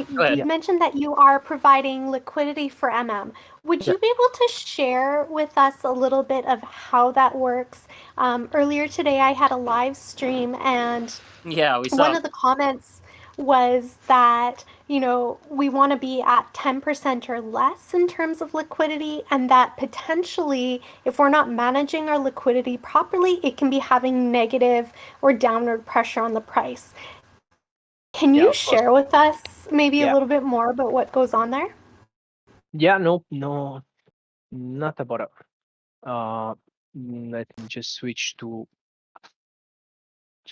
You mentioned that you are providing liquidity for MM. Would you be able to share with us a little bit of how that works? Earlier today, I had a live stream, and one of the comments was that, we want to be at 10% or less in terms of liquidity, and that potentially, if we're not managing our liquidity properly, it can be having negative or downward pressure on the price. Can you share with us maybe a little bit more about what goes on there? Yeah, no, not about it. Let me just switch to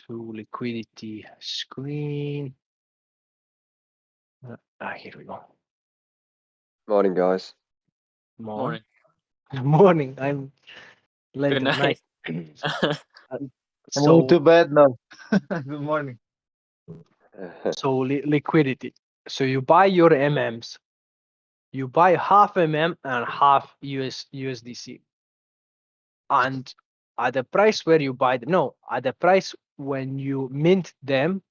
to liquidity screen. Here we go. Morning, guys. Morning. Morning. I'm late Good at night. night. I'm going to bed now. Good morning. So liquidity. So you buy your MMs. You buy half MM and half USDC. And at the price where you buy them, no, at the price when you mint them,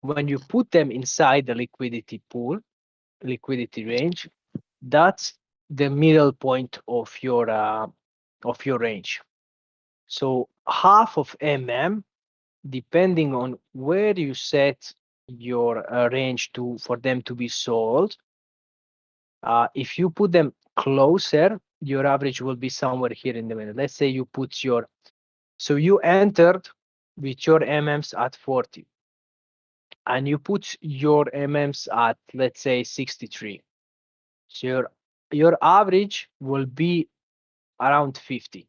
when you put them inside the liquidity pool, liquidity range, that's the middle point of your range. So half of MM, depending on where you set your range to for them to be sold, if you put them closer, your average will be somewhere here in the middle. Let's say you put so you entered with your MMs at 40 and you put your MMs at, let's say, 63. So your average will be around 50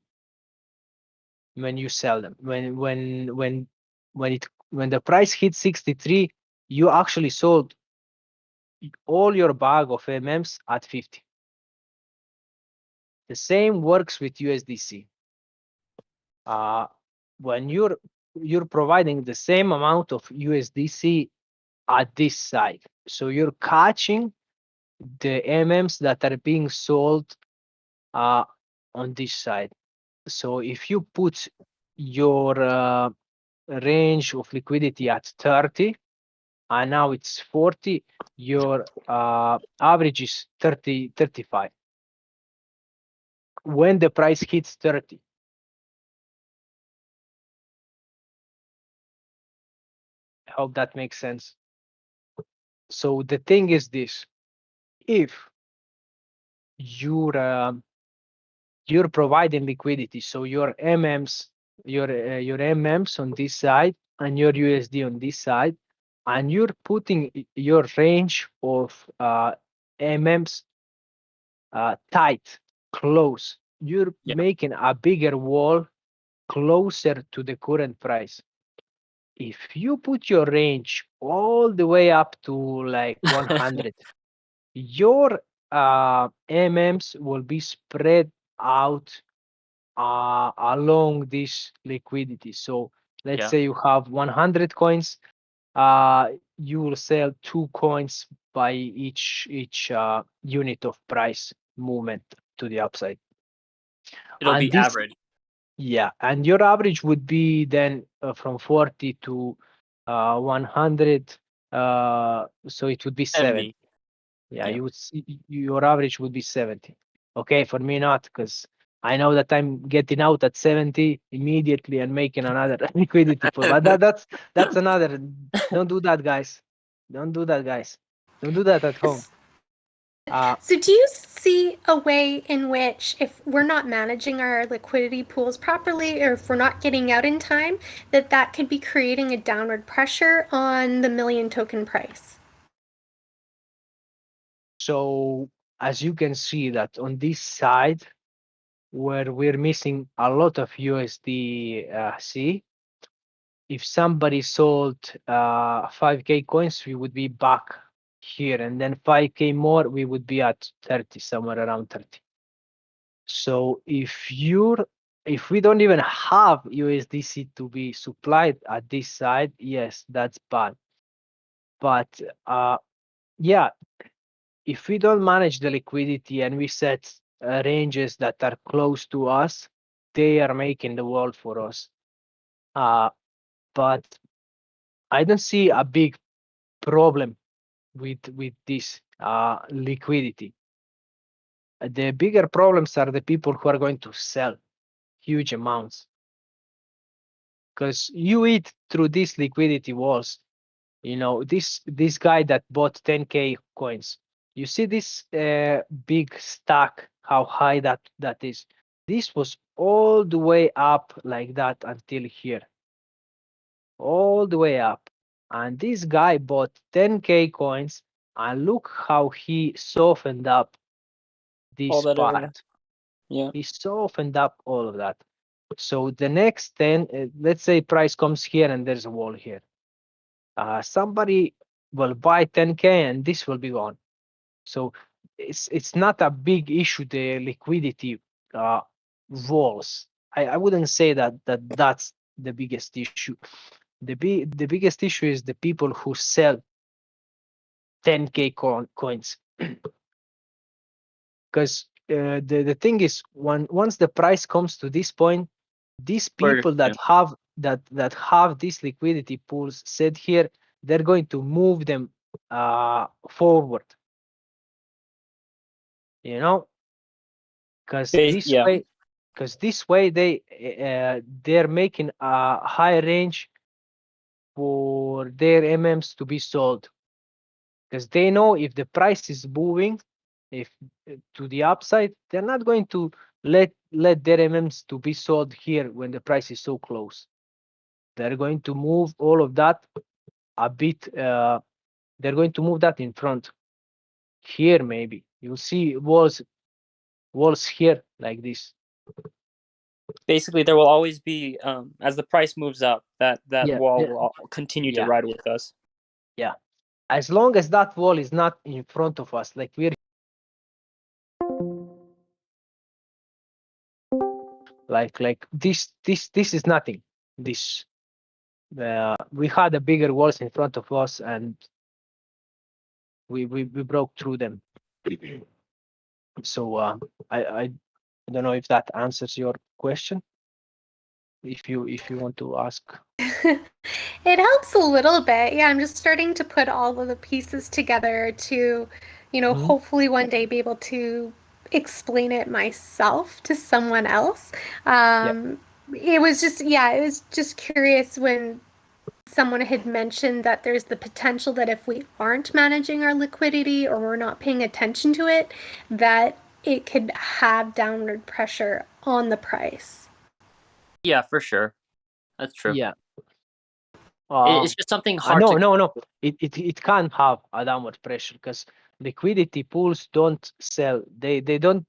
when you sell them. When the price hits 63, you actually sold all your bag of MMs at 50. The same works with USDC. When you're providing the same amount of USDC at this side, so you're catching the MMs that are being sold on this side. So if you put your range of liquidity at 30 and now it's 40, your average is 35 when the price hits 30. I hope that makes sense. So the thing is this: if you're providing liquidity, so your MMs, your MMs on this side and your USD on this side, and you're putting your range of MMs tight, close, you're making a bigger wall closer to the current price. If you put your range all the way up to like 100, your MMs will be spread out along this liquidity. So let's say you have 100 coins, you will sell 2 coins by each unit of price movement to the upside. It'll be average. Yeah, and your average would be then from 40 to 100. So it would be 70. Yeah, you would see your average would be 70. Okay, for me not, because I know that I'm getting out at 70 immediately and making another liquidity pool. But that's another. Don't do that, guys. Don't do that, guys. Don't do that at home. So do you see a way in which, if we're not managing our liquidity pools properly, or if we're not getting out in time, that could be creating a downward pressure on the million token price? So as you can see that on this side, where we're missing a lot of USDC, if somebody sold 5k coins, we would be back here, and then 5k more, we would be at 30, somewhere around 30. So if we don't even have USDC to be supplied at this side, yes, that's bad. But yeah, if we don't manage the liquidity and we set ranges that are close to us, they are making the world for us. But I don't see a big problem with this liquidity. The bigger problems are the people who are going to sell huge amounts, because you eat through these liquidity walls. You know, this guy that bought 10k coins, you see this big stack, how high that is. This was all the way up like that until here, all the way up. And this guy bought 10k coins, and look how he softened up this part. Yeah, he softened up all of that. So the next 10, let's say price comes here and there's a wall here. Somebody will buy 10K and this will be gone. So it's not a big issue, the liquidity walls. I wouldn't say that's the biggest issue. The biggest issue is the people who sell 10K coins. Because the thing is, once the price comes to this point, these people that have these liquidity pools set here, they're going to move them forward. You know, because this way they're making a high range for their MMs to be sold, because they know if the price is moving to the upside, they're not going to let their MMs to be sold here when the price is so close. They're going to move all of that a bit. They're going to move that in front. Here, maybe you'll see walls here like this. Basically, there will always be, as the price moves up, that wall will continue to ride with us. Yeah, as long as that wall is not in front of us, like we're like this is nothing. This we had a bigger walls in front of us and we broke through them. So I don't know if that answers your question. If you want to ask. It helps a little bit. Yeah, I'm just starting to put all of the pieces together to, hopefully one day be able to explain it myself to someone else. It was just curious when someone had mentioned that there's the potential that if we aren't managing our liquidity or we're not paying attention to it, that it could have downward pressure on the price. Yeah, for sure. That's true. Yeah. It's just something hard No. It can't have a downward pressure because liquidity pools don't sell. They don't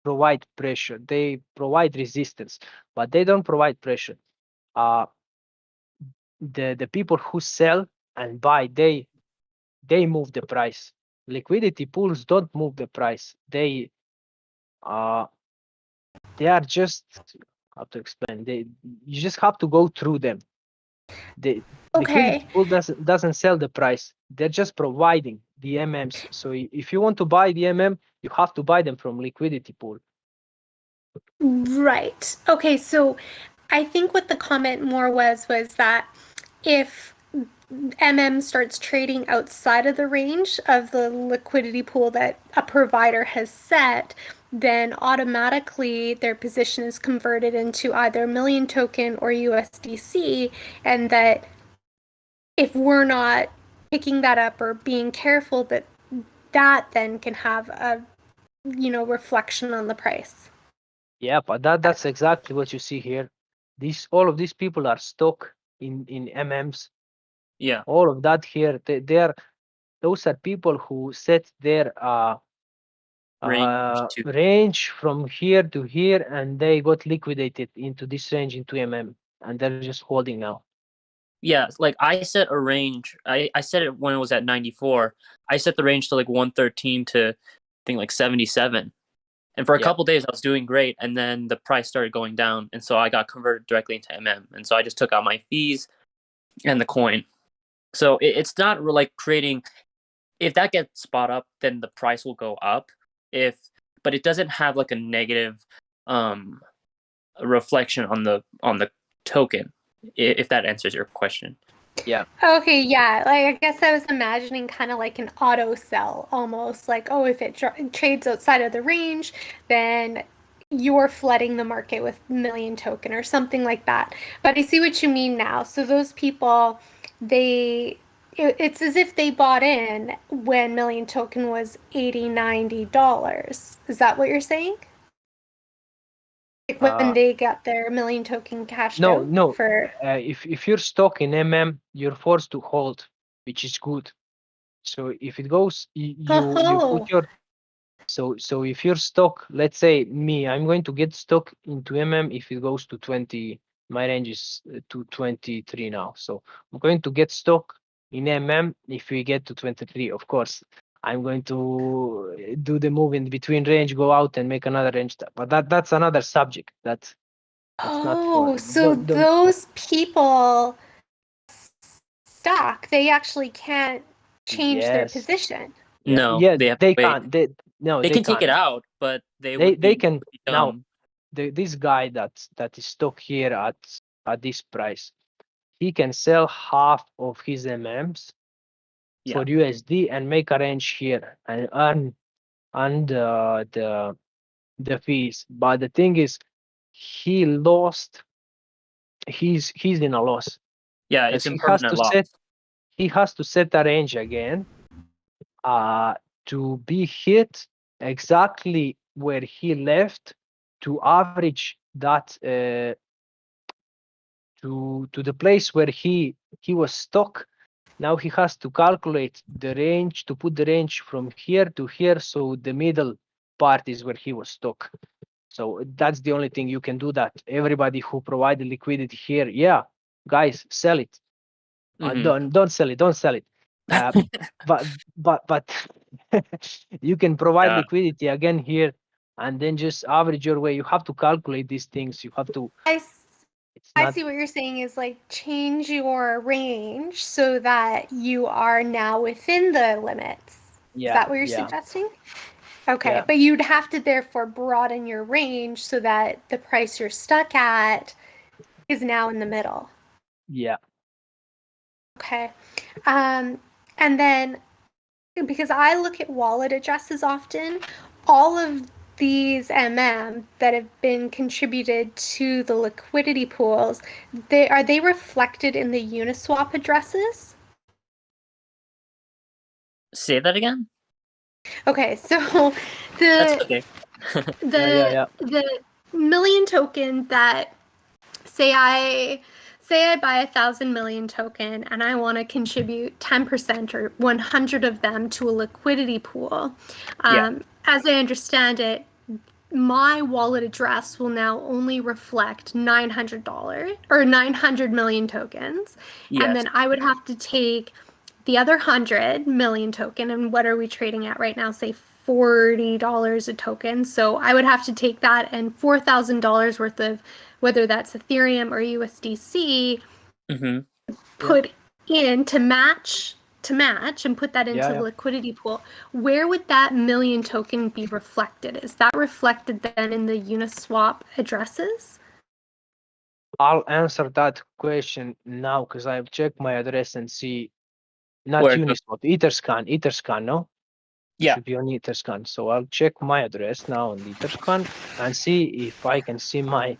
provide pressure. They provide resistance, but they don't provide pressure. The people who sell and buy, they move the price. Liquidity pools don't move the price. They are just, how to explain, you just have to go through them. The liquidity pool doesn't sell the price. They're just providing the MMs. So if you want to buy the MM, you have to buy them from liquidity pool. Right. Okay, so I think what the comment more was that if MM starts trading outside of the range of the liquidity pool that a provider has set, then automatically their position is converted into either million token or USDC, and that if we're not picking that up or being careful, that then can have a reflection on the price. Yeah, but that's exactly what you see here. All of these people are stuck in MMs. Yeah. All of that here, those are people who set their range from here to here, and they got liquidated into this range into MM, and they're just holding now. Yeah, like I set a range. I set it when it was at 94. I set the range to like 113 to I think like 77. And for a couple days, I was doing great, and then the price started going down, and so I got converted directly into MM, and so I just took out my fees and the coin. So it's not like creating. If that gets spot up, then the price will go up. But it doesn't have like a negative reflection on the token. If that answers your question. Yeah. Okay, yeah. Like I guess I was imagining kind of like an auto sell almost. Like, oh, if it trades outside of the range, then you're flooding the market with million token or something like that. But I see what you mean now. So those people, it's as if they bought in when million token was $80-$90. Is that what you're saying? Like when they got their million token cashed out? No. If you're stuck in MM, you're forced to hold, which is good. So if it goes, you put your. So if your stock, let's say me, I'm going to get stock into if it goes to 20. My range is to 23 now. So I'm going to get stock in if we get to 23. Of course, I'm going to do the move in between range, go out and make another range. But that's another subject. That's not for. So those people stuck, they actually can't change their Yes. position. No, Yeah, they have they to wait. can't. They can take can't. it out, but they can be now. dumb. This guy that is stock here at this price, he can sell half of his for USD and make a range here and earn the fees. But the thing is, he lost. He's in a loss. Yeah, because it's impermanent loss. He has to set a range again, to be hit exactly where he left, to average that to the place where he was stuck. Now he has to calculate the range, to put the range from here to here, so the middle part is where he was stuck. So that's the only thing you can do. That everybody who provided liquidity here, yeah, guys, sell it. Don't sell it. Don't sell it. But you can provide liquidity again here, and then just average your way. You have to calculate these things. You have to. I see what you're saying is like change your range so that you are now within the limits. Yeah. Is that what you're suggesting? Okay, but you'd have to therefore broaden your range so that the price you're stuck at is now in the middle. Yeah. Okay. And then because I look at wallet addresses often, all of these that have been contributed to the liquidity pools, are they reflected in the Uniswap addresses? Say that again? Okay, so That's okay. the million token that say I buy 1,000 million token and I want to contribute 10% or 100 of them to a liquidity pool. As I understand it, my wallet address will now only reflect $900 or 900 million tokens. And then I would have to take the other 100 million token, and what are we trading at right now? Say $40 a token. So I would have to take that and $4,000 worth of, whether that's Ethereum or USDC, put in to match and put that into the liquidity pool. Where would that million token be reflected? Is that reflected then in the Uniswap addresses? I'll answer that question now because I've checked my address and see not Where Uniswap, Etherscan, no? Yeah. Should be on Etherscan. So I'll check my address now on Etherscan and see if I can see my.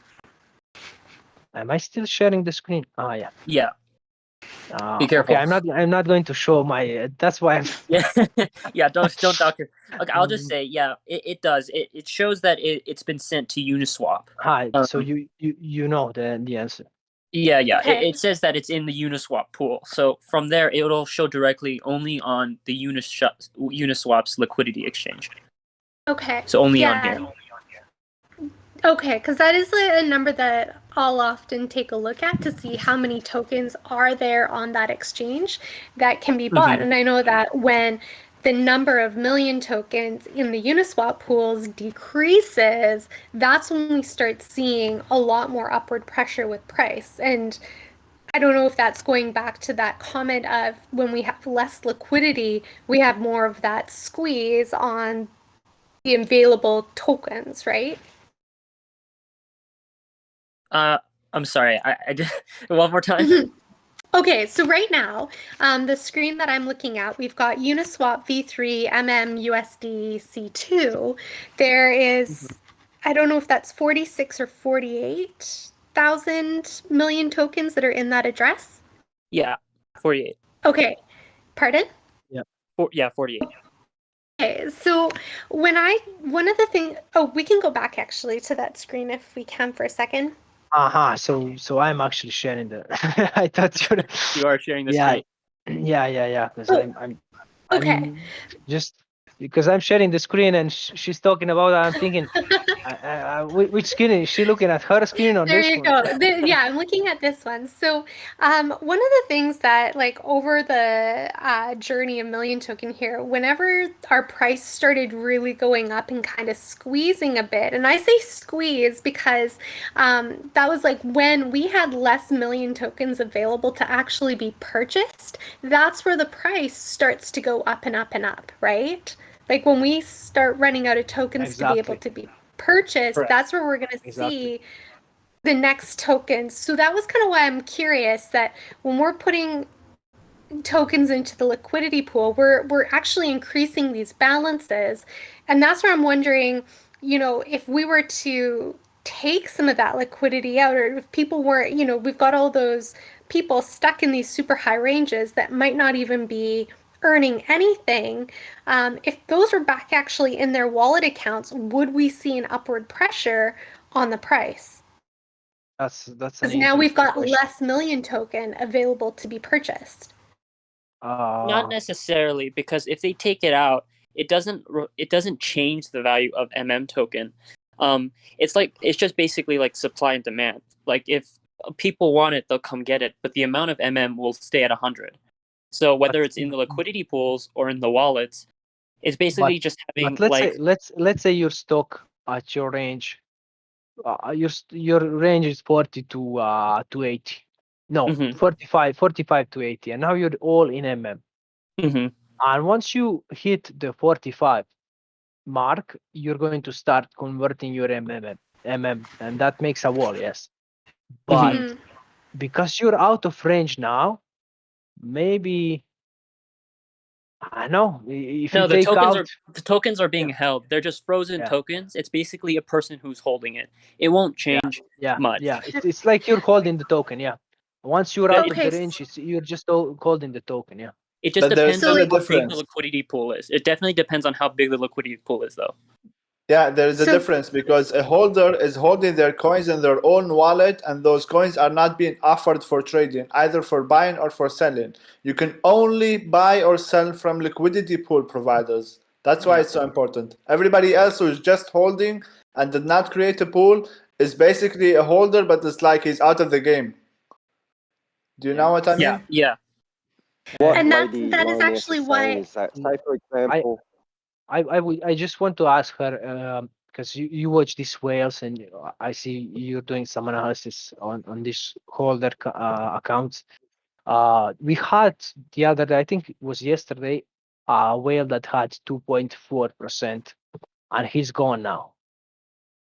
Am I still sharing the screen? Yeah. Yeah. Be careful. Okay, I'm not going to show my. That's why I'm. Yeah. Don't doctor. Okay, I'll just say it does. It shows that it's been sent to Uniswap. Hi. So you know the answer. Yeah. Okay. It says that it's in the Uniswap pool. So from there, it'll show directly only on the Uniswap's liquidity exchange. Okay. So only on here. Okay, because that is a number that I'll often take a look at to see how many tokens are there on that exchange that can be bought. And I know that when the number of million tokens in the Uniswap pools decreases, that's when we start seeing a lot more upward pressure with price. And I don't know if that's going back to that comment of when we have less liquidity, we have more of that squeeze on the available tokens, right? I'm sorry. I did one more time. Okay, so right now, the screen that I'm looking at, we've got Uniswap V3 USD C2. There is, I don't know if that's 46 or 48,000 million tokens that are in that address. Yeah, 48. Okay, pardon? Yeah. 48. Okay, so one of the things, we can go back actually to that screen if we can for a second. So I'm actually sharing the. I thought you are sharing the screen. Yeah. Because I'm okay. just because I'm sharing the screen and she's talking about it. I'm thinking, which screen is she looking at? Her screen or There this you one? go. Yeah, I'm looking at this one. So, one of the things that, like, over the journey of Million Token here, whenever our price started really going up and kind of squeezing a bit, and I say squeeze because that was like when we had less Million Tokens available to actually be purchased, that's where the price starts to go up and up and up, right? Like when we start running out of tokens to be able to be purchased, that's where we're going to see the next tokens. So that was kind of why I'm curious that when we're putting tokens into the liquidity pool, we're actually increasing these balances. And that's where I'm wondering, if we were to take some of that liquidity out, or if people weren't, we've got all those people stuck in these super high ranges that might not even be earning anything. If those were back actually in their wallet accounts, would we see an upward pressure on the price? That's Because now we've got less Million Token available to be purchased. Not necessarily, because if they take it out, it doesn't change the value of token. It's just basically like supply and demand. Like if people want it, they'll come get it, but the amount of will stay at 100. So whether it's in the liquidity pools or in the wallets, it's basically just having let's say your stock at your range, your range is 40 to 80. No, 45 to 80, and now you're all in Mm-hmm. And once you hit the 45 mark, you're going to start converting your and that makes a wall, yes. But because you're out of range now, maybe I know if you take out the tokens are being held. They're just frozen tokens. It's basically a person who's holding it. It won't change much. Yeah, it's like you're holding the token. Yeah, once you're out of the range, you're just holding the token. Yeah. It just depends on how big the liquidity pool is. It definitely depends on how big the liquidity pool is, though. Yeah, there is a difference because a holder is holding their coins in their own wallet, and those coins are not being offered for trading, either for buying or for selling. You can only buy or sell from liquidity pool providers. That's why it's so important. Everybody else who is just holding and did not create a pool is basically a holder, but it's like he's out of the game. Do you know what I mean? Yeah. And that is actually why. Say for example, I just want to ask her because you watch these whales and I see you're doing some analysis on this holder accounts. We had the other day, I think it was yesterday, a whale that had 2.4%, and he's gone now.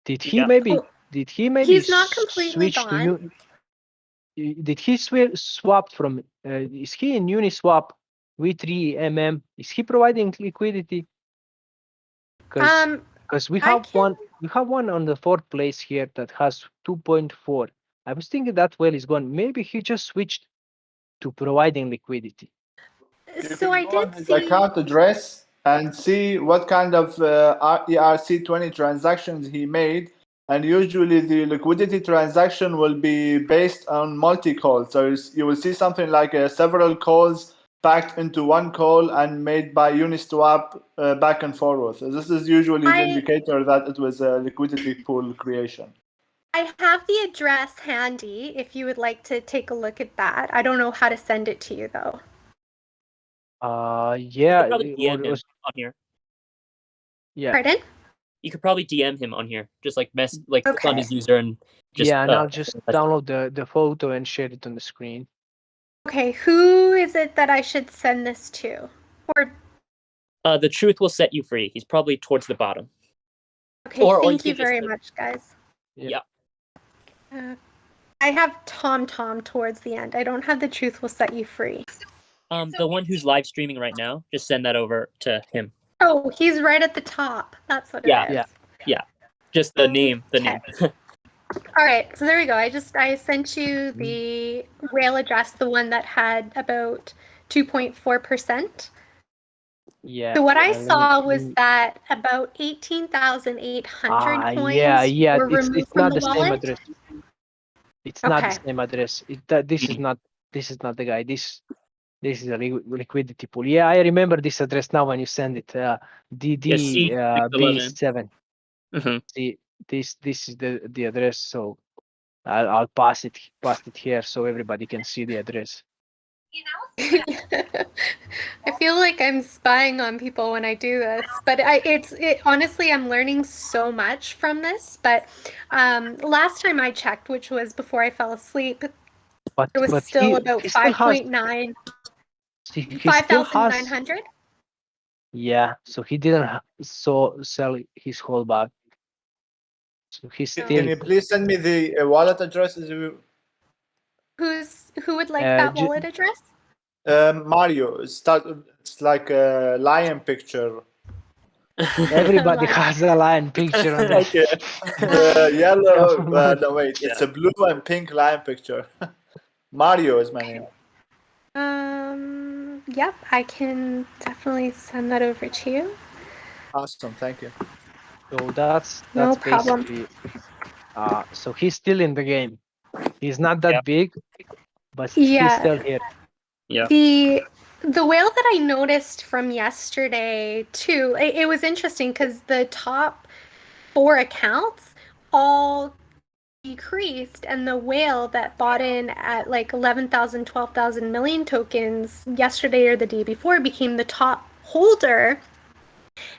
Did he maybe He's not completely switch gone. to did he swap from is he in Uniswap V3 Is he providing liquidity? Because we have one on the fourth place here that has 2.4. I was thinking that whale is gone. Maybe he just switched to providing liquidity. So I did see account address and see what kind of ERC20 transactions he made, and usually the liquidity transaction will be based on multi-call. So you will see something like several calls packed into one call and made by Uniswap back and forth. So this is usually the indicator that it was a liquidity pool creation. I have the address handy if you would like to take a look at that. I don't know how to send it to you though. Yeah. You could probably DM him on here. Yeah. Pardon? You could probably DM him on here, just like on his user and just. And I'll just download the photo and share it on the screen. Okay, who is it that I should send this to? Or the truth will set you free. He's probably towards the bottom. Okay, thank you very much, guys. Yeah. I have Tom towards the end. I don't have the truth will set you free. The one who's live streaming right now, just send that over to him. Oh, he's right at the top. That's what it is. Yeah. Just the name. All right, so there we go. I sent you the whale address, the one that had about 2.4%. Yeah. So what I saw was that about 18,800 coins were removed it's from not the the same wallet. address. It's not the same address. This is not the guy. This is a liquidity pool. Yeah, I remember this address now when you send it. DDB7. See, this is the address. So I'll pass it here so everybody can see the address. I feel like I'm spying on people when I do this, but honestly, I'm learning so much from this. But last time I checked, which was before I fell asleep, it was still about 5.9. 5,900. Yeah, so he didn't sell his whole bag. So he's still. Can you please send me the wallet address? Who would like that wallet address? Mario. It's like a lion picture. Everybody has a lion picture on it. Okay. Yellow. No, wait. It's a blue and pink lion picture. Mario is my name. Yep, I can definitely send that over to you. Awesome, thank you. So that's no problem. Basically. So he's still in the game. He's not that big, but he's still here. Yeah. The whale that I noticed from yesterday too, it was interesting because the top 4 accounts all decreased, and the whale that bought in at like 11,000, 12,000 million tokens yesterday or the day before became the top holder.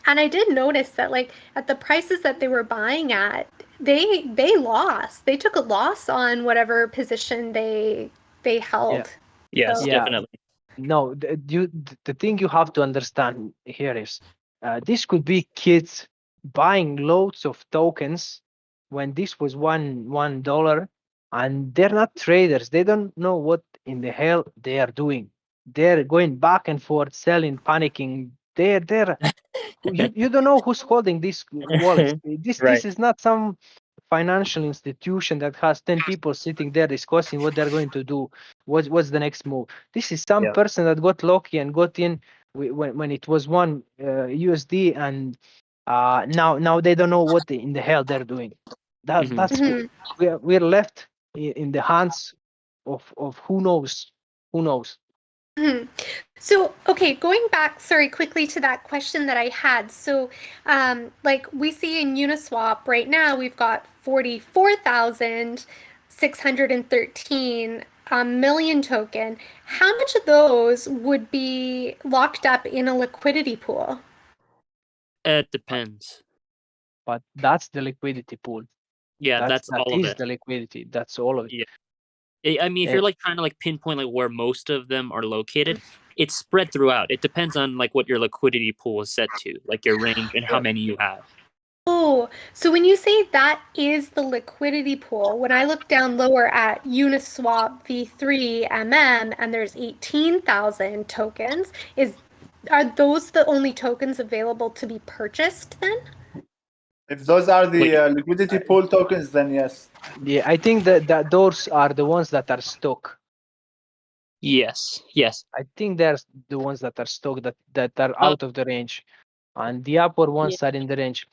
And I did notice that like at the prices that they were buying at, they lost. They took a loss on whatever position they held. Yes, So, definitely. No, the thing you have to understand here is this could be kids buying loads of tokens when this was $1, and they're not traders. They don't know what in the hell they are doing. They're going back and forth, selling, panicking. They're you don't know who's holding these wallets. This is not some financial institution that has 10 people sitting there discussing what they're going to do. What's the next move? This is some person that got lucky and got in when it was one USD, and now they don't know what in the hell they're doing. That's we're left in the hands of who knows. So, okay, going back, quickly to that question that I had. So, like we see in Uniswap right now, we've got 44,613 million token. How much of those would be locked up in a liquidity pool? It depends. But that's the liquidity pool. Yeah, that's all of it. The liquidity. That's all of it. Yeah. I mean, if you're like trying to like pinpoint like where most of them are located, it's spread throughout. It depends on like what your liquidity pool is set to, like your range and how many you have. Oh, so when you say that is the liquidity pool, when I look down lower at Uniswap v3 and there's 18,000 tokens, are those the only tokens available to be purchased then? If those are the liquidity pool tokens, then yes. Yeah, I think that those are the ones that are stuck. Yes. I think there's the ones that are stuck that are out of the range, and the upper ones are in the range.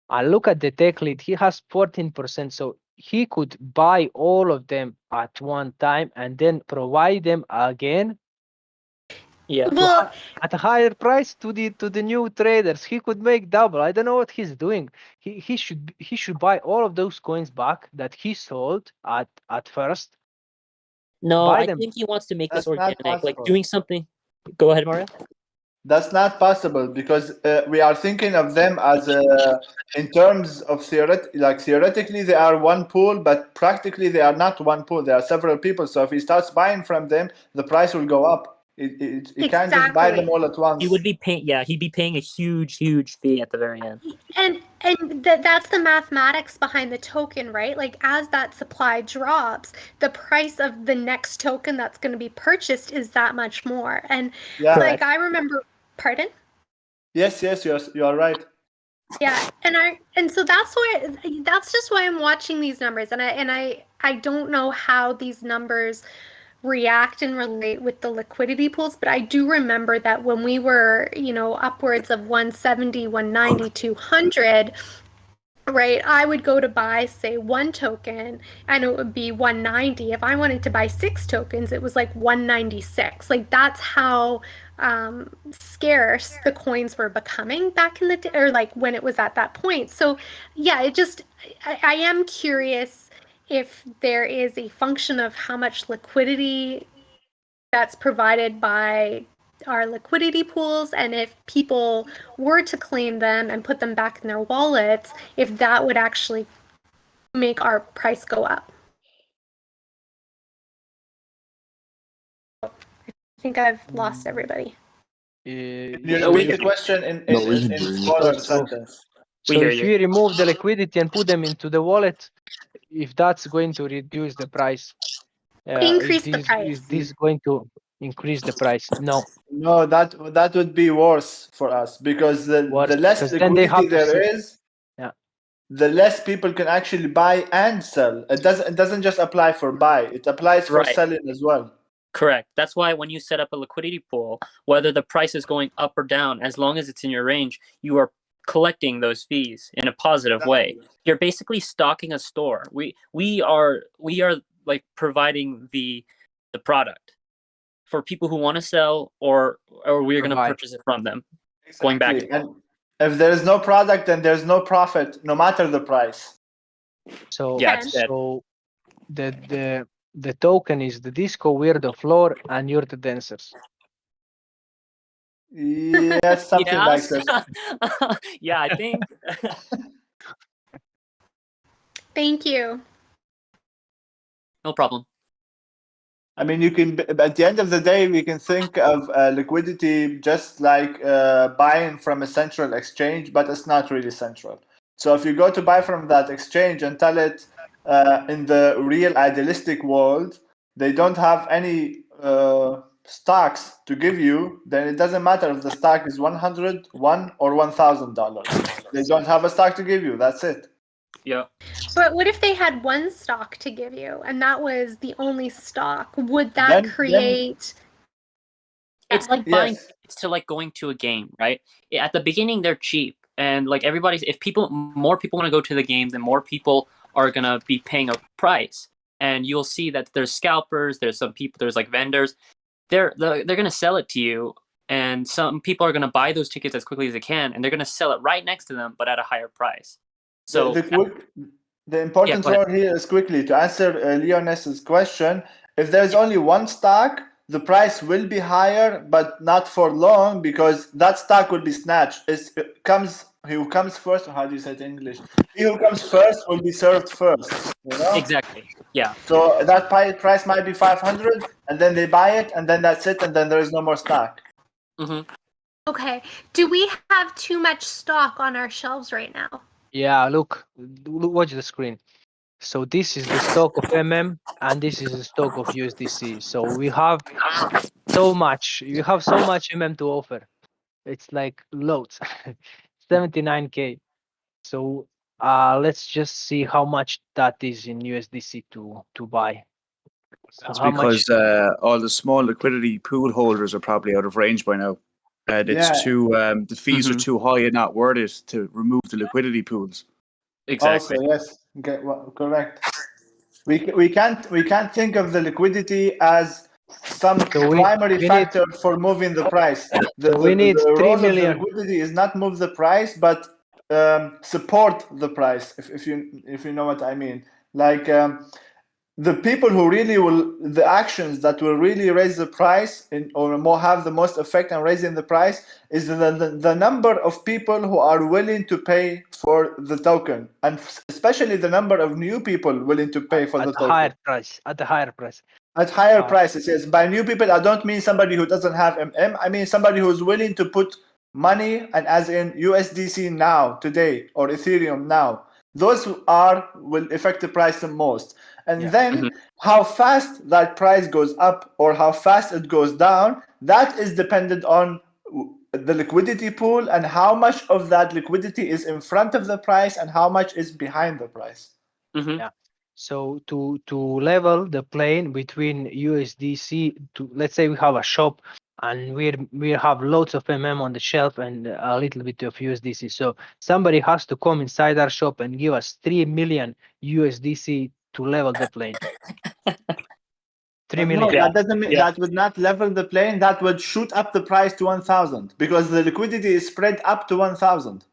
I look at the tech lead. He has 14%, so he could buy all of them at one time and then provide them again. Yeah. At a higher price to the new traders. He could make double. I don't know what he's doing. He should buy all of those coins back that he sold at first. No, I think he wants to make this organic, like doing something. Go ahead, Mario. That's not possible because we are thinking of them as in terms of theoretically they are one pool, but practically they are not one pool. There are several people. So if he starts buying from them, the price will go up. He can't just buy them all at once. He would be paying. Yeah, he'd be paying a huge fee at the very end. And that's the mathematics behind the token, right? Like as that supply drops, the price of the next token that's going to be purchased is that much more. And like I remember, pardon? Yes, you are right. Yeah, and so that's just why I'm watching these numbers, and I don't know how these numbers react and relate with the liquidity pools, but I do remember that when we were, upwards of 170, 190, 200, right? I would go to buy, say, 1 token, and it would be 190. If I wanted to buy 6 tokens, it was like 196. Like that's how scarce the coins were becoming back in the day, or like when it was at that point. So yeah, I am curious if there is a function of how much liquidity that's provided by our liquidity pools, and if people were to claim them and put them back in their wallets, if that would actually make our price go up. I think I've lost everybody. You repeat the question in smaller sentence. So if we remove the liquidity and put them into the wallet, if that's going to reduce the price, increase the price. Is this going to increase the price? No. No, that would be worse for us because the less liquidity there is, the less people can actually buy and sell. It doesn't just apply for buy; it applies for selling as well. Correct. That's why when you set up a liquidity pool, whether the price is going up or down, as long as it's in your range, you are collecting those fees in a positive way. You're basically stocking a store. We are like providing the product for people who want to sell or we're going to purchase it from them. Exactly. Going back to and if there is no product, then there's no profit, no matter the price. So so the token is the disco, we're the floor, and you're the dancers. Yes, something like this. Yeah, I think. Thank you. No problem. I mean, you can. At the end of the day, we can think of liquidity just like buying from a central exchange, but it's not really central. So if you go to buy from that exchange and tell it in the real idealistic world, they don't have any stocks to give you, then it doesn't matter if the stock is $100, $1, or $1,000. They don't have a stock to give you. That's it. Yeah. But what if they had one stock to give you, and that was the only stock? Would that create? It's like buying tickets to like going to a game, right? At the beginning, they're cheap, and like everybody's. If more people want to go to the game, then more people are gonna be paying a price, and you'll see that there's scalpers, there's some people, there's like vendors. They're gonna sell it to you, and some people are gonna buy those tickets as quickly as they can, and they're gonna sell it right next to them, but at a higher price. So the important word here is quickly to answer Leonis's question. If there's only one stock, the price will be higher, but not for long because that stock will be snatched. Who comes first, or how do you say it in English? He who comes first will be served first. You know? Exactly. Yeah. So that price might be 500, and then they buy it, and then that's it, and then there is no more stock. Mm-hmm. Okay. Do we have too much stock on our shelves right now? Yeah, look, watch the screen. So this is the stock of MM, and this is the stock of USDC. So we have so much. You have so much MM to offer. It's like loads, 79K. So let's just see how much that is in USDC to buy. That's because all the small liquidity pool holders are probably out of range by now. It's too the fees are too high and not worth it to remove the liquidity pools. Exactly. Also, yes, correct. We can't think of the liquidity as some primary factor for moving the price. The role of the liquidity is not move the price, but support the price. If you know what I mean, like. The people who really the actions that will really raise the price or more have the most effect on raising the price is the number of people who are willing to pay for the token, and especially the number of new people willing to pay for the token. At the higher price. At higher prices, yes. By new people, I don't mean somebody who doesn't have MM. I mean somebody who's willing to put money, and as in USDC now, today, or Ethereum now. Those will affect the price the most. And then how fast that price goes up or how fast it goes down, that is dependent on the liquidity pool and how much of that liquidity is in front of the price and how much is behind the price. Yeah. So to level the plane between USDC, let's say we have a shop and we have loads of MM on the shelf and a little bit of USDC. So somebody has to come inside our shop and give us 3 million USDC to level the plane. 3 million. No, that doesn't mean that would not level the plane. That would shoot up the price to 1,000 because the liquidity is spread up to 1,000.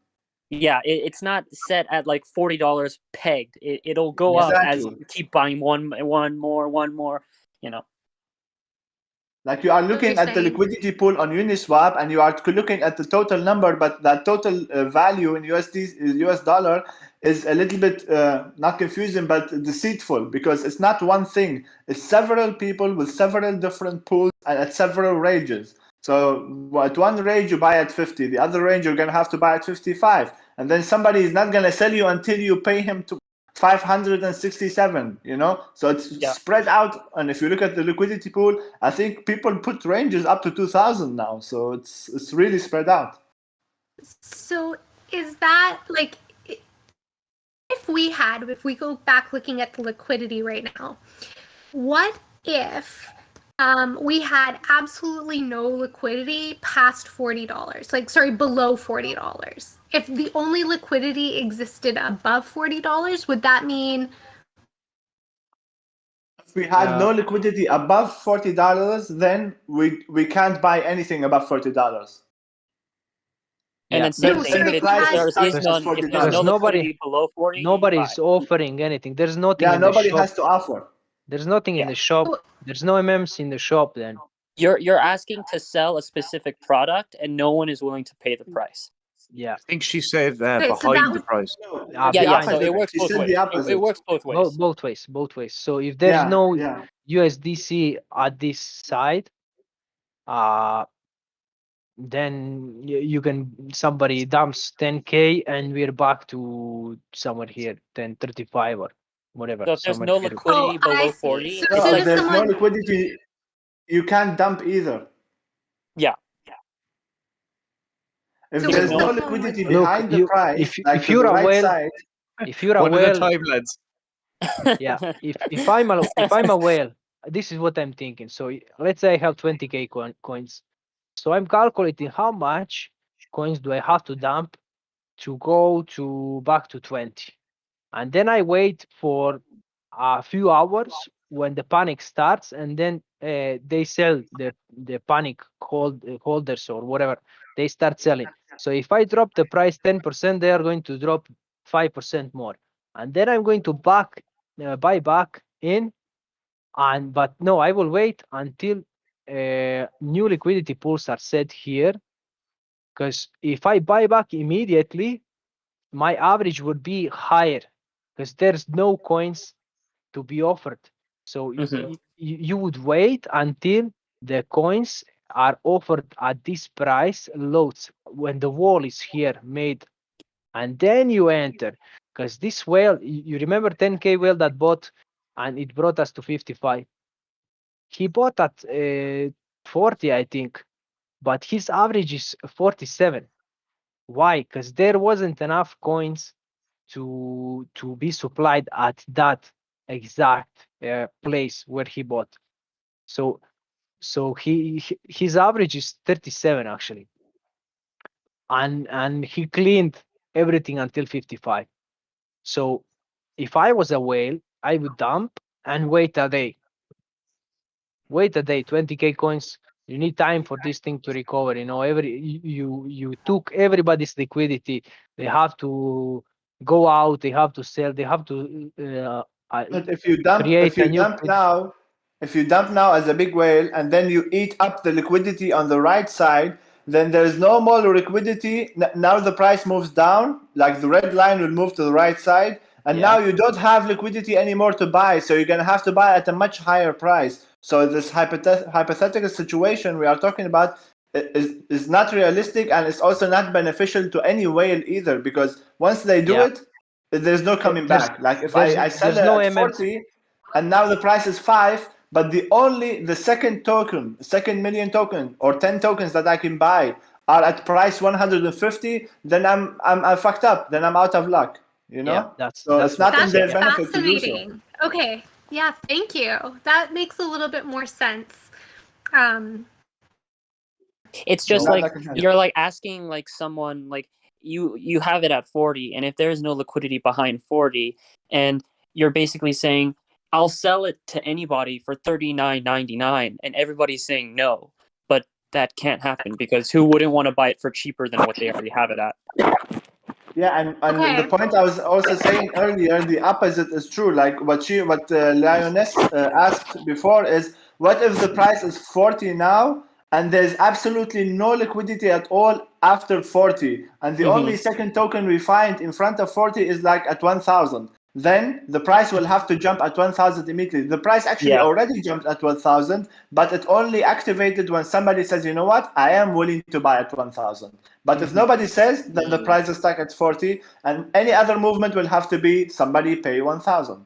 Yeah, it's not set at like $40 pegged. It'll go up as you keep buying one more. You know. Like you are looking at the liquidity pool on Uniswap, and you are looking at the total number, but that total value in US dollar is a little bit not confusing, but deceitful, because it's not one thing. It's several people with several different pools and at several ranges. So at one range you buy at 50, the other range you're gonna have to buy at 55, and then somebody is not gonna sell you until you pay him to 567, you know, so it's spread out. And if you look at the liquidity pool, I think people put ranges up to 2,000 now, so it's really spread out. So is that like, if we go back looking at the liquidity right now, what if we had absolutely no liquidity past $40, like, sorry, below $40? If the only liquidity existed above $40, would that mean? If we had no liquidity above $40, then we can't buy anything above $40. And then same thing. If there's no liquidity below 40, nobody's offering anything. There's nothing in the shop. Nobody has to offer. There's nothing in the shop. There's no MMs in the shop then. You're asking to sell a specific product and no one is willing to pay the price. Yeah. I think she said behind the price. So it works both ways. It works both ways. Both ways. So if there's no USDC at this side, then you can, somebody dumps 10K and we're back to somewhere here, 1035 or whatever. So if there's no liquidity below 40, if there's no liquidity, you can't dump either. Yeah. If there's no liquidity behind the price, if you're a whale, if you're a whale, yeah. If I'm a whale, this is what I'm thinking. So let's say I have 20K coins. So I'm calculating how much coins do I have to dump to go back to 20, and then I wait for a few hours when the panic starts, and then they sell the panic holders or whatever. They start selling. So if I drop the price 10%, they are going to drop 5% more, and then I'm going to buy back in. But no, I will wait until new liquidity pools are set here, because if I buy back immediately, my average would be higher because there's no coins to be offered. So you would wait until the coins are offered at this price loads when the wall is here made, and then you enter. Because this whale, you remember 10K whale that bought and it brought us to 55. He bought at 40, I think, but his average is 47. Why? Because there wasn't enough coins to be supplied at that exact place where he bought. So his average is 37 actually, and he cleaned everything until 55. So if I was a whale, I would dump and wait a day. 20K coins. You need time for this thing to recover. You know, you took everybody's liquidity. They have to go out. They have to sell. They have to. But if you dump now as a big whale, and then you eat up the liquidity on the right side, then there's no more liquidity. Now the price moves down, like the red line will move to the right side, and now you don't have liquidity anymore to buy. So you're gonna have to buy at a much higher price. So this hypothetical situation we are talking about is not realistic, and it's also not beneficial to any whale either, because once they do it, there's no coming back. Like if I sell it at 40 and now the price is 5, but the second million token or 10 tokens that I can buy are at price 150, then I'm fucked up. Then I'm out of luck. You know? Yeah, so it's not in their benefit to do so. Fascinating. Okay. Yeah, thank you. That makes a little bit more sense. It's just like you're like asking like someone like you have it at 40, and if there's no liquidity behind 40, and you're basically saying I'll sell it to anybody for $39.99, and everybody's saying no, but that can't happen because who wouldn't want to buy it for cheaper than what they already have it at? Yeah, and the point I was also saying earlier, the opposite is true. Like what Lioness asked before is, what if the price is 40 now and there's absolutely no liquidity at all after 40, and the only second token we find in front of 40 is like at 1,000? Then the price will have to jump at 1,000 immediately. The price actually already jumped at 1,000, but it only activated when somebody says, you know what, I am willing to buy at 1,000. But if nobody says, then the price is stuck at 40, and any other movement will have to be somebody pay 1,000.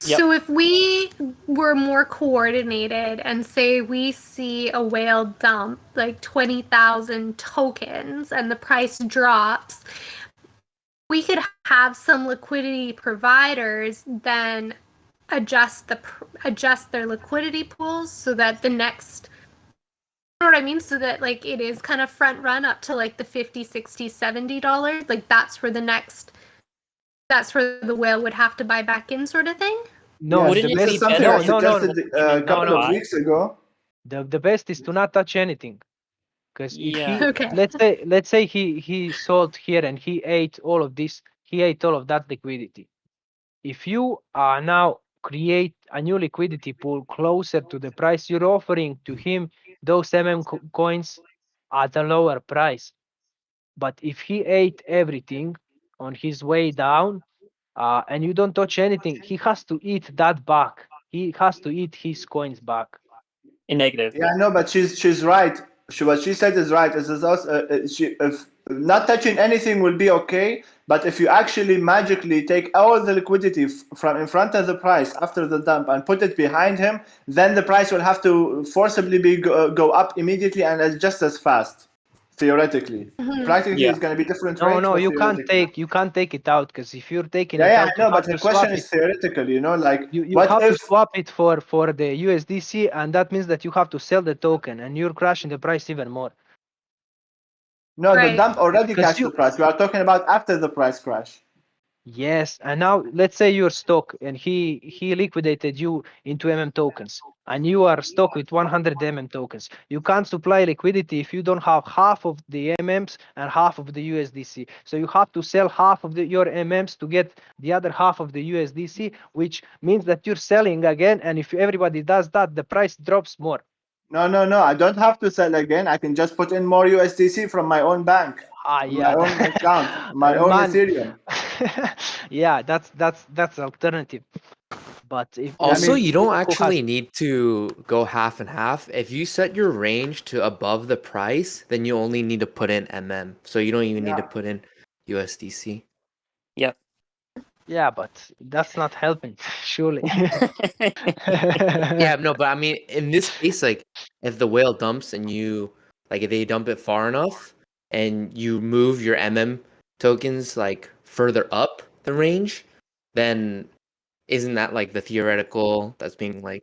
So if we were more coordinated and say we see a whale dump like 20,000 tokens and the price drops, we could have some liquidity providers then adjust their liquidity pools so that the next, you know what I mean, so that like it is kind of front run up to like the $50, $60, $70, like that's where the whale would have to buy back in, sort of thing. No, yes, this is something I suggested a couple of weeks ago. The best is to not touch anything, because if he, Okay. let's say he sold here and he ate all of this, he ate all of that liquidity. If you now create a new liquidity pool closer to the price, you're offering to him those coins at a lower price. But if he ate everything on his way down, and you don't touch anything, he has to eat that back. He has to eat his coins back. In negative. Yeah, no, but she's right. What she said is right. This is also, if not touching anything will be okay, but if you actually magically take all the liquidity from in front of the price after the dump and put it behind him, then the price will have to forcibly go up immediately and just as fast. Theoretically, practically it's going to be different rates. No, you can't take it out, because if you're taking it out, I know, but the question is theoretical. You know, like you have to swap it for the USDC, and that means that you have to sell the token, and you're crashing the price even more. No, the dump already crashed the price. We are talking about after the price crash. Yes, and now let's say you're stuck and he liquidated you into tokens, and you are stuck with 100 tokens. You can't supply liquidity if you don't have half of the and half of the USDC. So you have to sell half of your to get the other half of the USDC, which means that you're selling again. And if everybody does that, the price drops more. No. I don't have to sell again. I can just put in more USDC from my own bank. Yeah, my own account, my own Ethereum. Yeah, that's alternative. But if also, you don't actually need to go half and half. If you set your range to above the price, then you only need to put in so you don't even need to put in USDC. Yep. Yeah, but that's not helping, surely. Yeah, no, but I mean, in this case, like, if the whale dumps and if they dump it far enough and you move your tokens, like, further up the range, then isn't that, like, the theoretical that's being, like,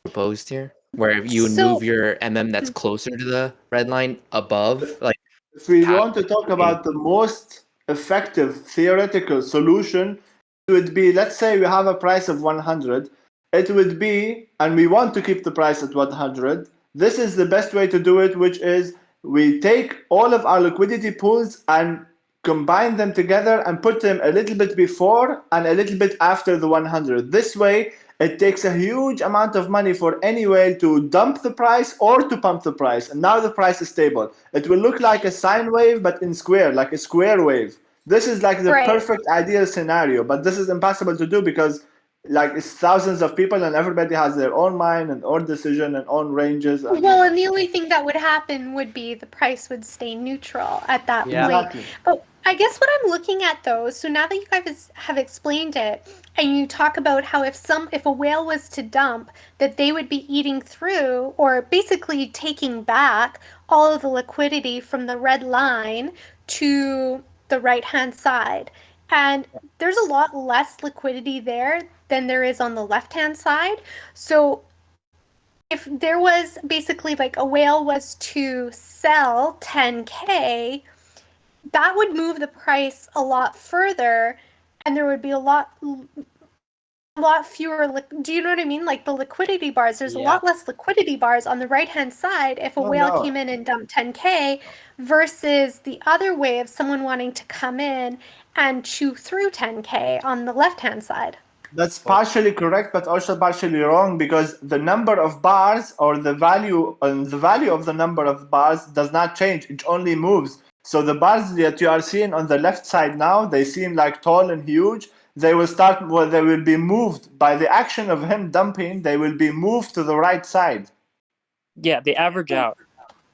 proposed here? Where you would move your that's closer to the red line above, like... If we want to talk about the most effective theoretical solution, it would be, let's say we have a price of 100. It would be, and we want to keep the price at 100. This is the best way to do it, which is we take all of our liquidity pools and combine them together and put them a little bit before and a little bit after the 100. This way, it takes a huge amount of money for any whale to dump the price or to pump the price. And now the price is stable. It will look like a sine wave, but in square, like a square wave. This is like the perfect ideal scenario, but this is impossible to do because like it's thousands of people and everybody has their own mind and own decision and own ranges. Well, and the only thing that would happen would be the price would stay neutral at that point. Exactly. But I guess what I'm looking at though, so now that you guys have explained it, and you talk about how if a whale was to dump, that they would be eating through or basically taking back all of the liquidity from the red line to the right-hand side. And there's a lot less liquidity there than there is on the left-hand side. So if there was basically like a whale was to sell 10K, that would move the price a lot further, and there would be a lot fewer. Do you know what I mean? Like the liquidity bars. There's a lot less liquidity bars on the right-hand side if a whale came in and dumped 10K, versus the other way of someone wanting to come in and chew through 10K on the left-hand side. That's partially correct, but also partially wrong, because the number of bars or the value of the number of bars does not change. It only moves. So the bars that you are seeing on the left side now, they seem like tall and huge. They will be moved by the action of him dumping. They will be moved to the right side. Yeah, they average out.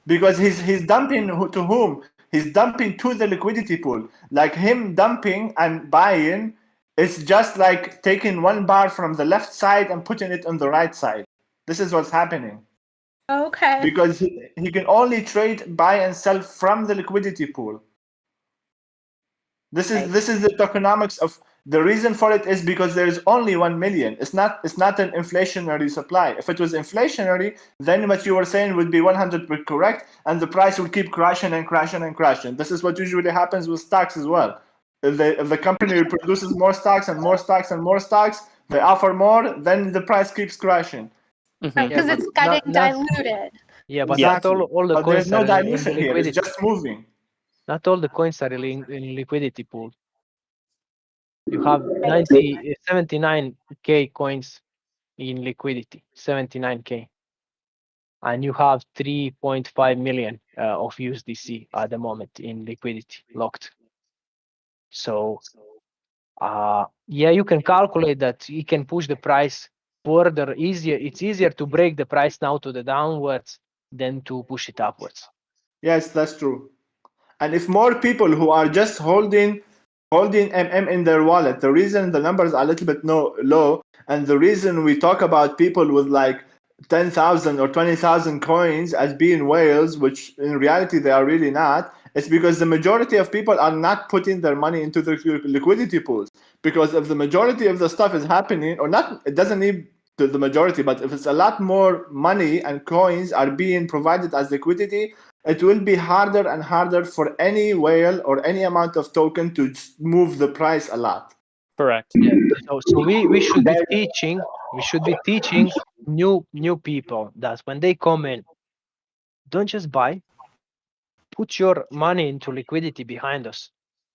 Because he's dumping to whom? He's dumping to the liquidity pool. Like him dumping and buying, it's just like taking one bar from the left side and putting it on the right side. This is what's happening. Okay. Because he can only trade, buy and sell from the liquidity pool. This is the tokenomics of the reason for it is because there is only 1 million. It's not an inflationary supply. If it was inflationary, then what you were saying would be 100% correct, and the price would keep crashing and crashing and crashing. This is what usually happens with stocks as well. If the company produces more stocks and more stocks and more stocks, they offer more, then the price keeps crashing. Because it's getting diluted. Yeah, but Exactly. not all the But coins there's no are in dilution the here. It's liquidity. just moving. Not all the coins are in liquidity pool. You have 79K coins in liquidity, 79K. And you have 3.5 million of USDC at the moment in liquidity locked. So, yeah, you can calculate that you can push the price further easier. It's easier to break the price now to the downwards than to push it upwards. Yes, that's true. And if more people who are just holding MM in their wallet, the reason the numbers are a little bit low, and the reason we talk about people with like 10,000 or 20,000 coins as being whales, which in reality they are really not, it's because the majority of people are not putting their money into the liquidity pools. Because if the majority of the stuff is happening, or not, it doesn't need the majority, but if it's a lot more money and coins are being provided as liquidity, it will be harder and harder for any whale or any amount of token to move the price a lot. Correct. Yeah. So we should be teaching. We should be teaching new people that when they come in, don't just buy. Put your money into liquidity behind us.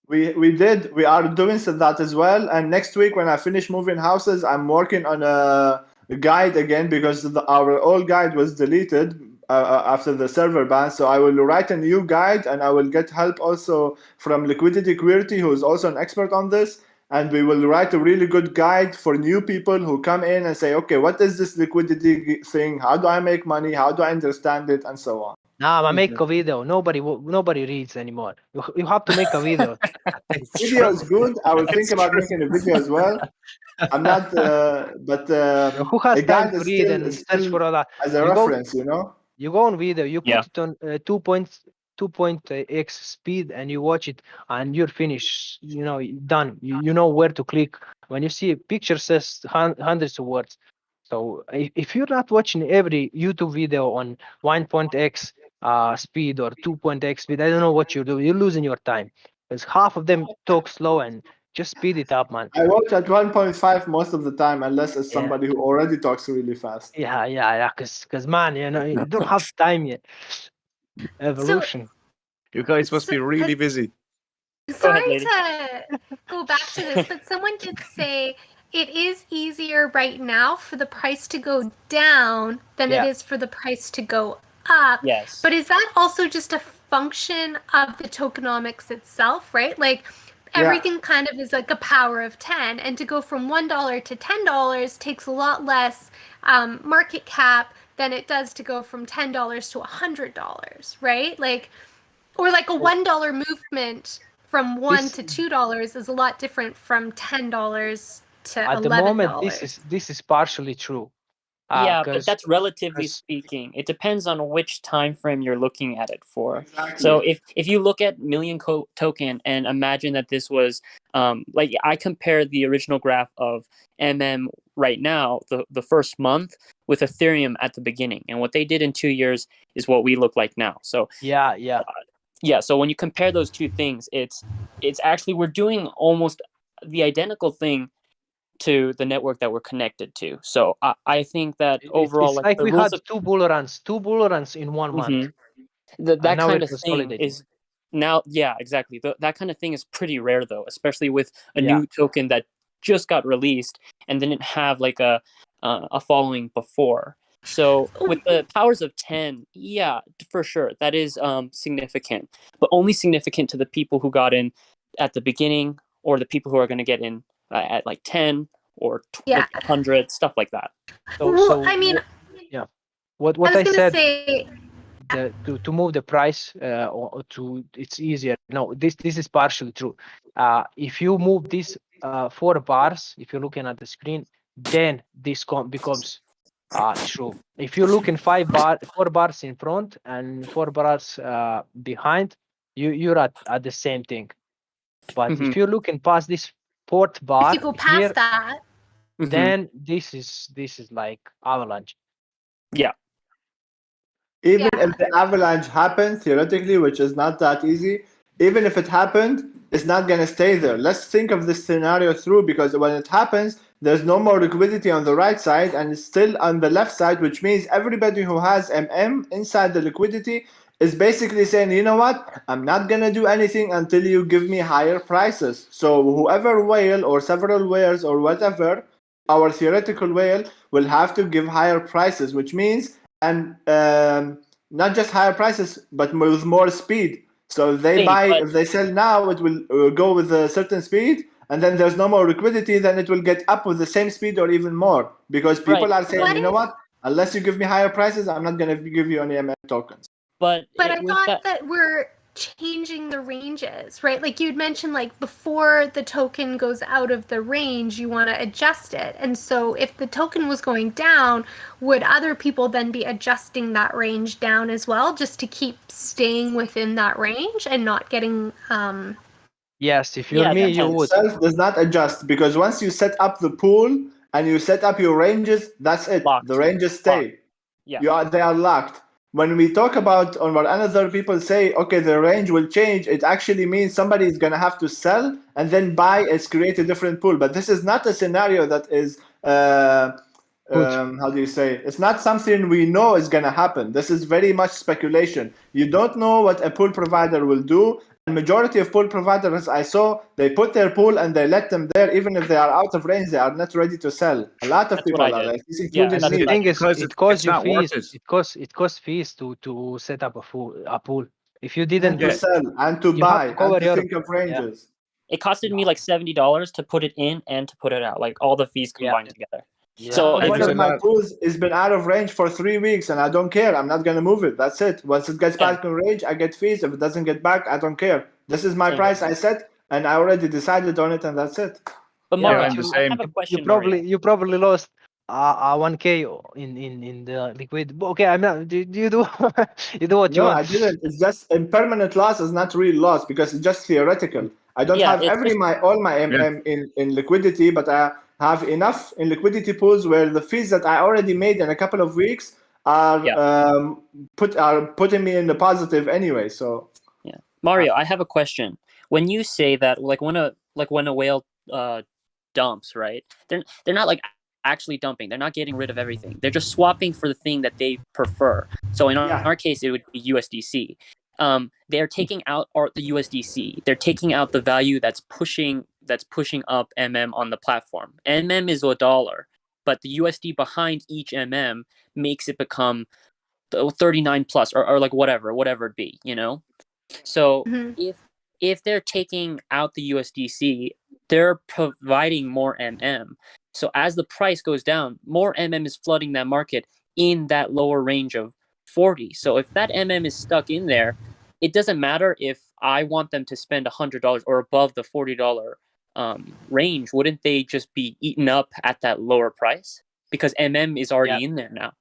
We are doing that as well. And next week when I finish moving houses, I'm working on a guide again, because our old guide was deleted after the server ban. So I will write a new guide, and I will get help also from Liquidity Query, who is also an expert on this. And we will write a really good guide for new people who come in and say, okay, what is this liquidity thing? How do I make money? How do I understand it? And so on. Nah, I make a video. Nobody reads anymore. You have to make a video. Video is good. I will think about making a video as well. I'm not, but who has time to read and search for all that? As a reference, you know. You go on video. You put it on 2.x speed, and you watch it, and you're finished. You know, done. You know where to click. When you see a picture says hundreds of words. So if you're not watching every YouTube video on 1.x speed or 2.x speed, I don't know what you're doing. You're losing your time, because half of them talk slow, and just speed it up, man. I watch at 1.5 most of the time, unless it's somebody who already talks really fast. Yeah. Because man, you know, you don't have time yet. Evolution. You guys must be really busy. Sorry to go back to this, but someone did say it is easier right now for the price to go down than it is for the price to go up. Yes. But is that also just a function of the tokenomics itself, right? Like everything kind of is like a power of 10, and to go from $1 to $10 takes a lot less market cap than it does to go from $10 to $100, right? Like, or like a $1 movement from $1 to $2 is a lot different from $10 to $11. At the moment, this is partially true. Yeah, but that's relatively speaking. It depends on which time frame you're looking at it for. Exactly. So if you look at million token and imagine that this was like I compare the original graph of right now, the first month, with Ethereum at the beginning, and what they did in 2 years is what we look like now. So yeah. So when you compare those two things, it's actually we're doing almost the identical thing to the network that we're connected to. So I think that overall, it's like we had two bull runs in 1 month. That kind of thing is now, yeah, exactly. That kind of thing is pretty rare, though, especially with a new token that just got released and didn't have like a following before. So with the powers of 10, yeah, for sure, that is significant, but only significant to the people who got in at the beginning, or the people who are going to get in at like 10 or like 100, stuff like that. So I mean, what I I said. Say, to move the price or to it's easier. No, this is partially true. If you move these 4 bars, if you're looking at the screen, then this becomes true. If you look in 4 bars in front and 4 bars behind, you're at the same thing. But if you're looking past this 4th bar, if you go past here, that, then this is like avalanche. Yeah. Even if the avalanche happens, theoretically, which is not that easy, even if it happened, it's not going to stay there. Let's think of this scenario through, because when it happens, there's no more liquidity on the right side, and it's still on the left side, which means everybody who has inside the liquidity is basically saying, you know what, I'm not going to do anything until you give me higher prices. So whoever whale or several whales or whatever, our theoretical whale will have to give higher prices, which means and not just higher prices, but with more speed. So if they sell now, it will go with a certain speed, and then there's no more liquidity, then it will get up with the same speed or even more, because people are saying, you know what, unless you give me higher prices, I'm not going to give you any MM tokens. But I thought that we're changing the ranges, right? Like you'd mentioned, like before the token goes out of the range, you want to adjust it. And so if the token was going down, would other people then be adjusting that range down as well, just to keep staying within that range and not getting Yes, if you're me, you would. Itself does not adjust, because once you set up the pool and you set up your ranges, that's it. Locked. The ranges stay. Yeah. They are locked. When we talk about, or what other people say, okay, the range will change, it actually means somebody is going to have to sell and then buy and create a different pool. But this is not a scenario that is, how do you say? It's not something we know is going to happen. This is very much speculation. You don't know what a pool provider will do. The majority of pool providers I saw, they put their pool and they let them there, even if they are out of range, they are not ready to sell. A lot of people are like this, including me. The thing is, it costs you fees. It costs fees to set up a pool. If you didn't to sell and to buy and to think of ranges. It costed me like $70 to put it in and to put it out, like all the fees combined together. So one of my pools has been out of range for 3 weeks, and I don't care. I'm not going to move it. That's it. Once it gets back in range, I get fees. If it doesn't get back, I don't care. This is my price I set, and I already decided on it, and that's it. But Mario, I have a question. You probably lost 1K in the liquid. Okay, I'm not. Do you do you do what you want? No, I didn't. It's just impermanent loss is not real loss, because it's just theoretical. I don't have all my MM in liquidity, but I have enough in liquidity pools where the fees that I already made in a couple of weeks are putting me in the positive anyway. So Mario, I have a question. When you say that, like when a whale dumps, right? They're not like actually dumping. They're not getting rid of everything. They're just swapping for the thing that they prefer. So in our case, it would be USDC. They're taking out the USDC. They're taking out the value that's pushing up on the platform. is $1, but the USD behind each makes it become 39 plus or like whatever it be, you know. So if they're taking out the USDC, they're providing more So as the price goes down, more is flooding that market in that lower range of 40. So if that is stuck in there, it doesn't matter if I want them to spend $100 or above the $40 range. Wouldn't they just be eaten up at that lower price? because MM is already in there now.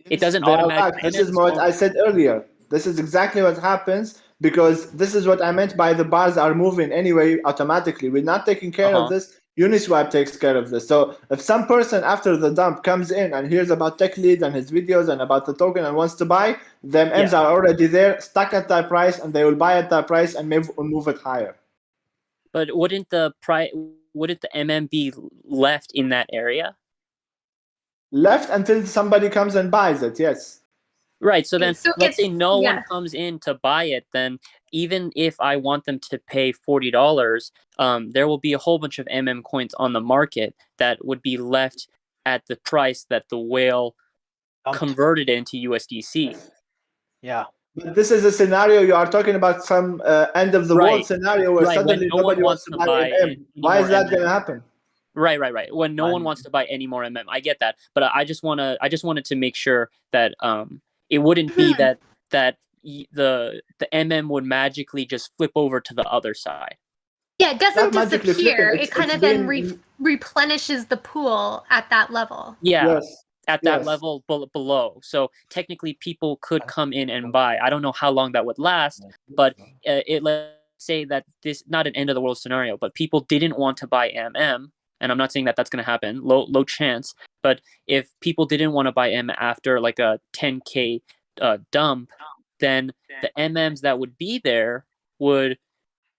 It doesn't All automatically. right, this is what I said earlier. This is exactly what happens because this is what I meant by the bars are moving anyway automatically. We're not taking care of this. Uniswap takes care of this. So if some person after the dump comes in and hears about tech lead and his videos and about the token and wants to buy, the M's are already there, stuck at that price, and they will buy at that price and move it higher. But wouldn't the MM be left in that area? Left until somebody comes and buys it, yes. Right. So then let's say no one comes in to buy it, then even if I want them to pay $40, there will be a whole bunch of MM coins on the market that would be left at the price that the whale converted into USDC. Yeah. But this is a scenario you are talking about, some end of the world scenario where suddenly nobody wants to buy MM. Why is that going to happen? Right. When no one wants to buy any more MM, I get that, but I just wanted to make sure that it wouldn't be that the MM would magically just flip over to the other side. Yeah, it doesn't Not magically disappear. flipping, It kind of then replenishes the pool at that level. Yeah. At that level below. So technically people could come in and buy. I don't know how long that would last, but let's say that this, not an end of the world scenario, but people didn't want to buy MM, and I'm not saying that that's going to happen, low chance, but if people didn't want to buy M after like a 10K dump, then the MMs that would be there would,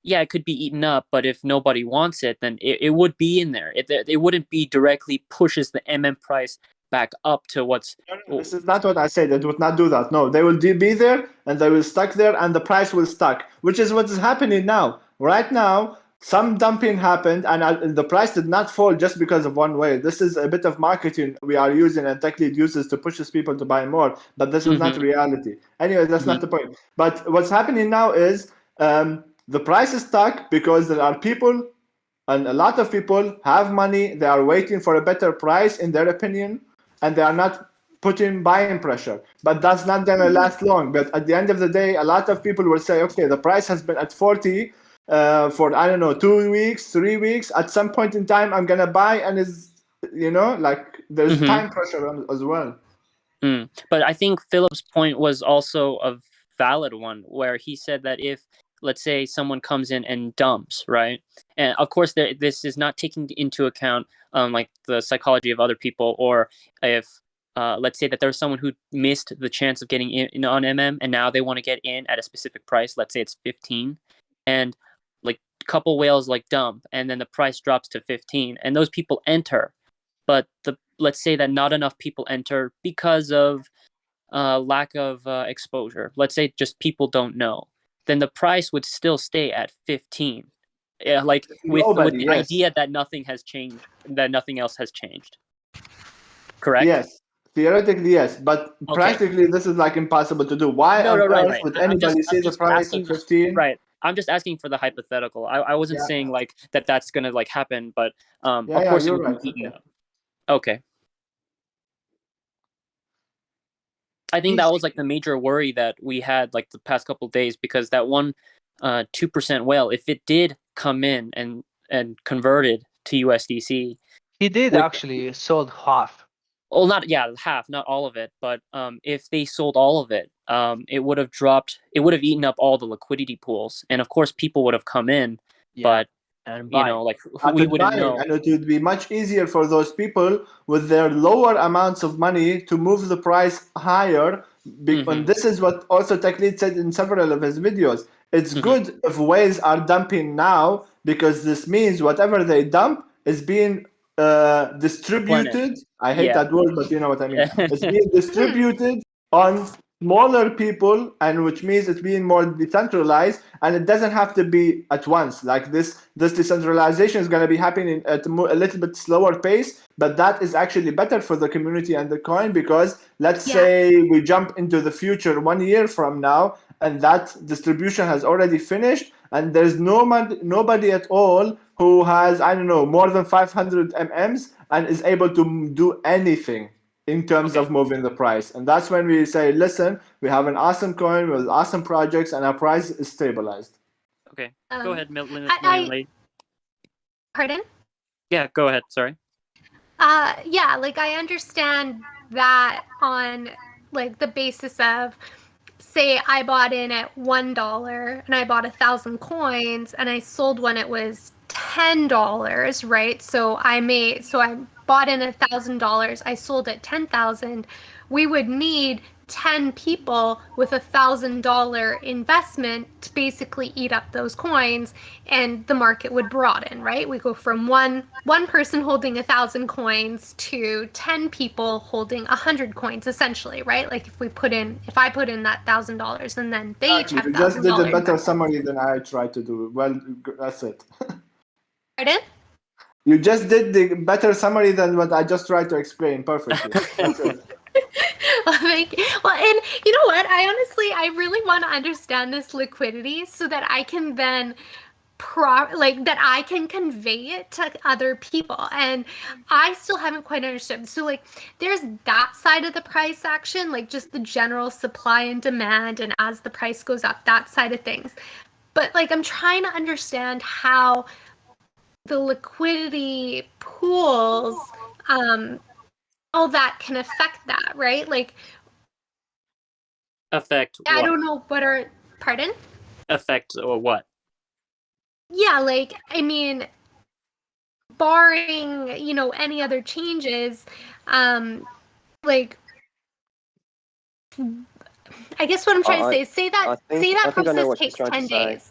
it could be eaten up, but if nobody wants it, then it would be in there. It wouldn't be directly pushes the MM price back up to what's... This is not what I said. It would not do that. No, they will be there and they will stuck there and the price will stuck, which is what is happening now. Right now, some dumping happened and the price did not fall just because of one way. This is a bit of marketing we are using and tech lead uses to push people to buy more, but this is not reality. Anyway, that's not the point. But what's happening now is the price is stuck because there are people, and a lot of people have money. They are waiting for a better price in their opinion, and they are not putting buying pressure. But that's not going to last long. But at the end of the day, a lot of people will say, okay, the price has been at 40 for, I don't know, 2 weeks, 3 weeks. At some point in time, I'm going to buy, and there's time pressure as well. But I think Philip's point was also a valid one, where he said that if, let's say, someone comes in and dumps, right? And of course, this is not taking into account like the psychology of other people, or if let's say that there's someone who missed the chance of getting in on MM, and now they want to get in at a specific price. Let's say it's 15, and like a couple whales like dump, and then the price drops to 15, and those people enter, but let's say that not enough people enter because of lack of exposure. Let's say just people don't know. Then the price would still stay at 15. Like with the idea that nothing has changed, that nothing else has changed. Correct? Yes. Theoretically, yes. But practically, this is like impossible to do. Why on earth would anybody see the price at 15? Right. I'm just asking for the hypothetical. I wasn't saying like that's going to like happen, but of course it would be eaten up. Okay. I think that was like the major worry that we had like the past couple of days, because that 2% whale, if it did come in and converted to USDC, he did actually sold half. Well, half, not all of it, but if they sold all of it, it would have dropped. It would have eaten up all the liquidity pools, and of course, people would have come in, but. And we wouldn't know. And it would be much easier for those people with their lower amounts of money to move the price higher. And this is what also Tech Lead said in several of his videos. It's good if whales are dumping now, because this means whatever they dump is being distributed. I hate that word, but you know what I mean. It's being distributed on smaller people, and which means it's being more decentralized, and it doesn't have to be at once. Like this decentralization is going to be happening at a little bit slower pace, but that is actually better for the community and the coin, because let's say we jump into the future 1 year from now, and that distribution has already finished, and there's nobody at all who has, I don't know, more than 500 MMs and is able to do anything in terms of moving the price. And that's when we say, listen, we have an awesome coin with awesome projects, and our price is stabilized. Okay, go ahead, Milton. Pardon? Yeah, go ahead. Sorry. Yeah, like I understand that on like the basis of, say I bought in at $1 and I bought 1,000 coins and I sold when it was $10, right? So I bought in $1,000, I sold at 10,000. We would need 10 people with $1,000 investment to basically eat up those coins, and the market would broaden, right? We go from one person holding 1,000 coins to 10 people holding 100 coins, essentially, right? Like if I put in that $1,000 and then they each have You just did a $1,000. better summary than I tried to do. Well, that's it. Pardon? You just did the better summary than what I just tried to explain perfectly. That's it. Well, and you know what? I really want to understand this liquidity so that I can then that I can convey it to other people, and I still haven't quite understood. So like there's that side of the price action, like just the general supply and demand, and as the price goes up, that side of things. But like I'm trying to understand how the liquidity pools, how that can affect that, right? Like affect what? I don't know what are, pardon? Affect or what? Yeah, like I mean, barring any other changes, like I guess what I'm trying to say is say that process takes 10 days.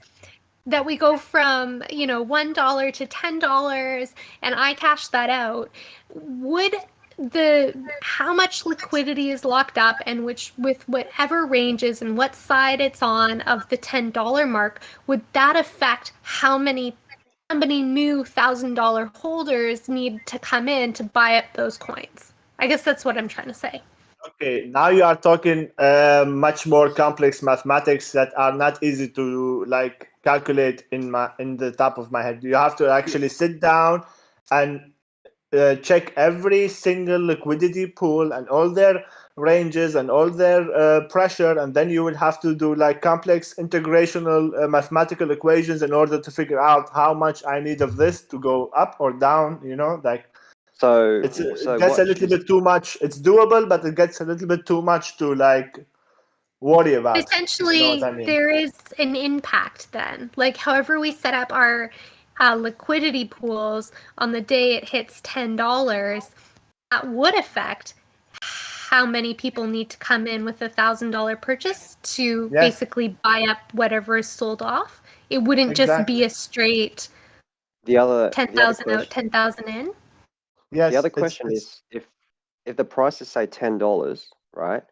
That we go from $1 to $10 and I cash that out. Would how much liquidity is locked up and with whatever ranges and what side it's on of the $10 mark, would that affect how many new $1,000 holders need to come in to buy up those coins? I guess that's what I'm trying to say. Okay, now you are talking much more complex mathematics that are not easy to like calculate in the top of my head. You have to actually sit down and check every single liquidity pool and all their ranges and all their pressure, and then you will have to do like complex integrational mathematical equations in order to figure out how much I need of this to go up or down. Like. So it gets a little bit too much. It's doable, but it gets a little bit too much to like worry about. Essentially, you know what I mean? There is an impact then. Like however we set up our liquidity pools on the day it hits $10, that would affect how many people need to come in with $1,000 purchase to basically buy up whatever is sold off. It wouldn't just be a straight 10,000 out, 10,000 in. Yes. The other question is if the price is say $10, right,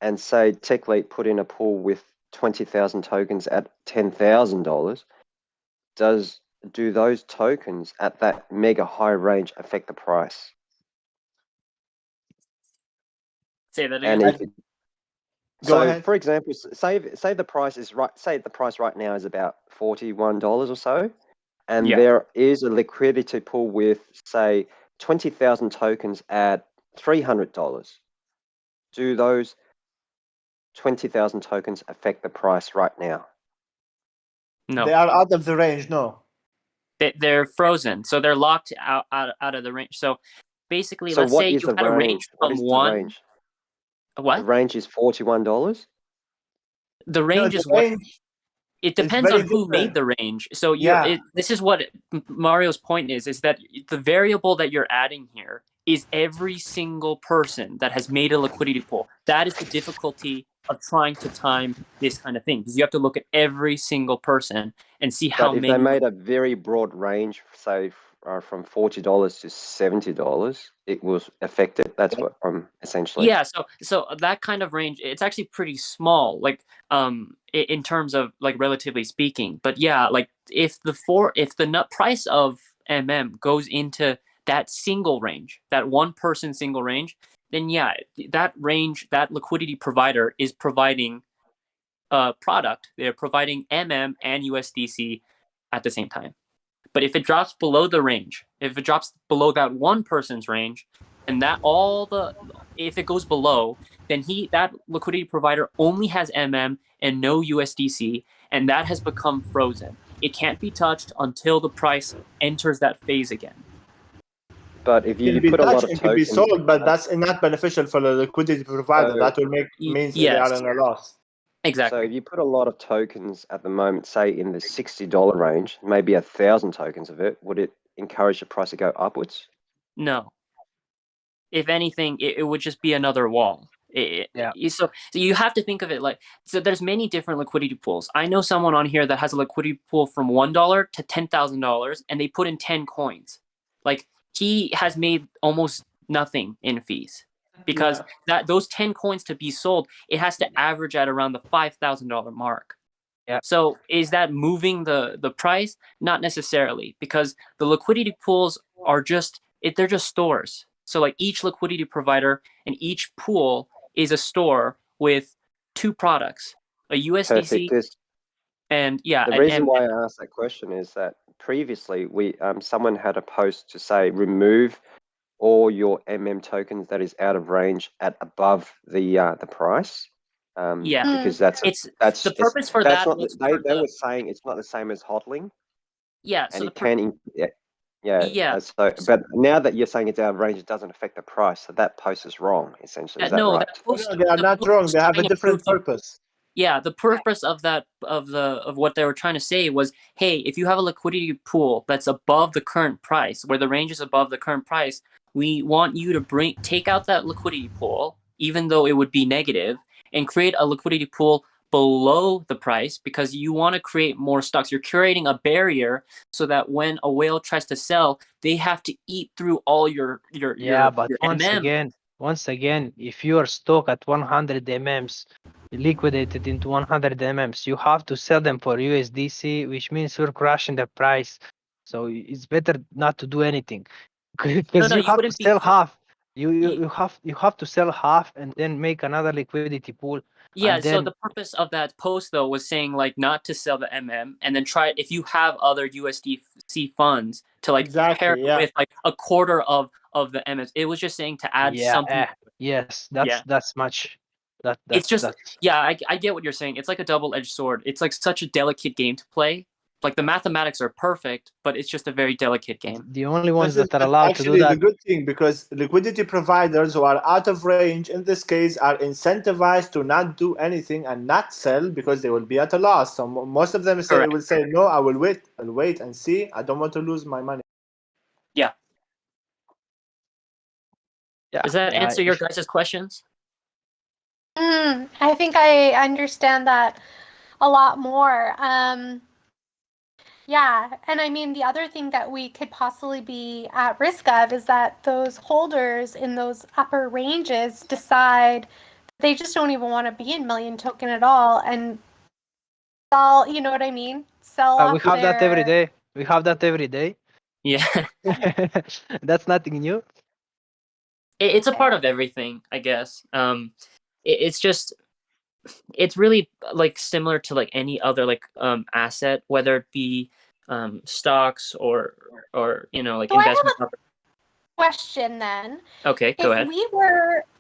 and say TechLeap put in a pool with 20,000 tokens at $10,000, do those tokens at that mega high range affect the price? Say that again. Go ahead. For example, say the price is right. Say the price right now is about $41 or so, and there is a liquidity pool with say 20,000 tokens at $300. Do those 20,000 tokens affect the price right now? No. They are out of the range. No. They're frozen, so they're locked out of the range. So basically, let's say you had a range from one. What? The range is $41. The range is what? It depends on who made the range. So this is what Mario's point is that the variable that you're adding here is every single person that has made a liquidity pool. That is the difficulty of trying to time this kind of thing, because you have to look at every single person and see how many. But if they made a very broad range, say from $40 to $70, it will affect it. That's what I'm essentially. Yeah, so that kind of range, it's actually pretty small, like in terms of like relatively speaking. But yeah, like if the nut price of goes into that single range, that one person single range, then yeah, that range, that liquidity provider is providing a product. They're providing and USDC at the same time. But if it drops below the range, if it drops below that one person's range, and if it goes below, then that liquidity provider only has and no USDC, and that has become frozen. It can't be touched until the price enters that phase again. But if you put a lot of it can be tokens, sold, but that's not beneficial for the liquidity provider. That will means that they are in a loss. So if you put a lot of tokens at the moment, say in the $60 range, maybe 1,000 tokens of it, would it encourage the price to go upwards? No. If anything, it would just be another wall. So you have to think of it like, so there's many different liquidity pools. I know someone on here that has a liquidity pool from $1 to $10,000, and they put in 10 coins. Like, he has made almost nothing in fees because those 10 coins to be sold, it has to average at around the $5,000 mark. Yeah. So is that moving the price? Not necessarily, because the liquidity pools are they're just stores. So like each liquidity provider and each pool is a store with two products, a USDC and the reason why I asked that question is that previously someone had a post to say remove all your tokens that is out of range at above the price. Because that's the purpose for that. They were saying it's not the same as hodling. Yeah, and it can. So, but now that you're saying it's out of range, it doesn't affect the price. So that post is wrong, essentially. Is that right? They are not wrong. They have a different purpose. Yeah, the purpose of that of what they were trying to say was, hey, if you have a liquidity pool that's above the current price, where the range is above the current price, we want you to take out that liquidity pool, even though it would be negative, and create a liquidity pool below the price, because you want to create more stocks. You're creating a barrier so that when a whale tries to sell, they have to eat through all your but once again, if you are stock at 100 MMs, liquidated into 100 MMs, you have to sell them for USDC, which means you're crashing the price. So it's better not to do anything, because you have to sell half. You have to sell half and then make another liquidity pool. Yeah, so the purpose of that post though was saying like not to sell the MM, and then try, if you have other USDC funds, to like pair it with like a quarter of the MMs. It was just saying to add something. Yes, that's much. It's just I get what you're saying. It's like a double-edged sword. It's like such a delicate game to play. Like the mathematics are perfect, but it's just a very delicate game. The only ones that are allowed to do that. Actually, the good thing, because liquidity providers who are out of range in this case are incentivized to not do anything and not sell because they will be at a loss. So most of them will say, no, I will wait. I'll wait and see. I don't want to lose my money. Yeah. Does that answer your guys' questions? I think I understand that a lot more. Yeah, and I mean, the other thing that we could possibly be at risk of is that those holders in those upper ranges decide they just don't even want to be in million token at all and sell, you know what I mean? Sell off We have that every day. We have that every day. Yeah. That's nothing new. It's a part of everything, I guess. It's really like similar to like any other like asset, whether it be stocks or like investment. I have a question then. Okay, go ahead.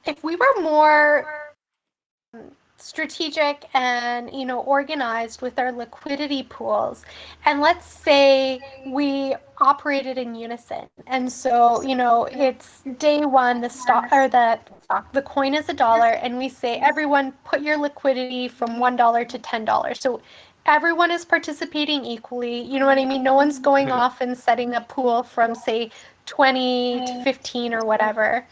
If we were more strategic and organized with our liquidity pools, and let's say we operated in unison, and so it's day one, the stock or the coin is $1, and we say everyone put your liquidity from $1 to $10, so everyone is participating equally, you know what I mean? No one's going off and setting a pool from say 20 to 15 or whatever.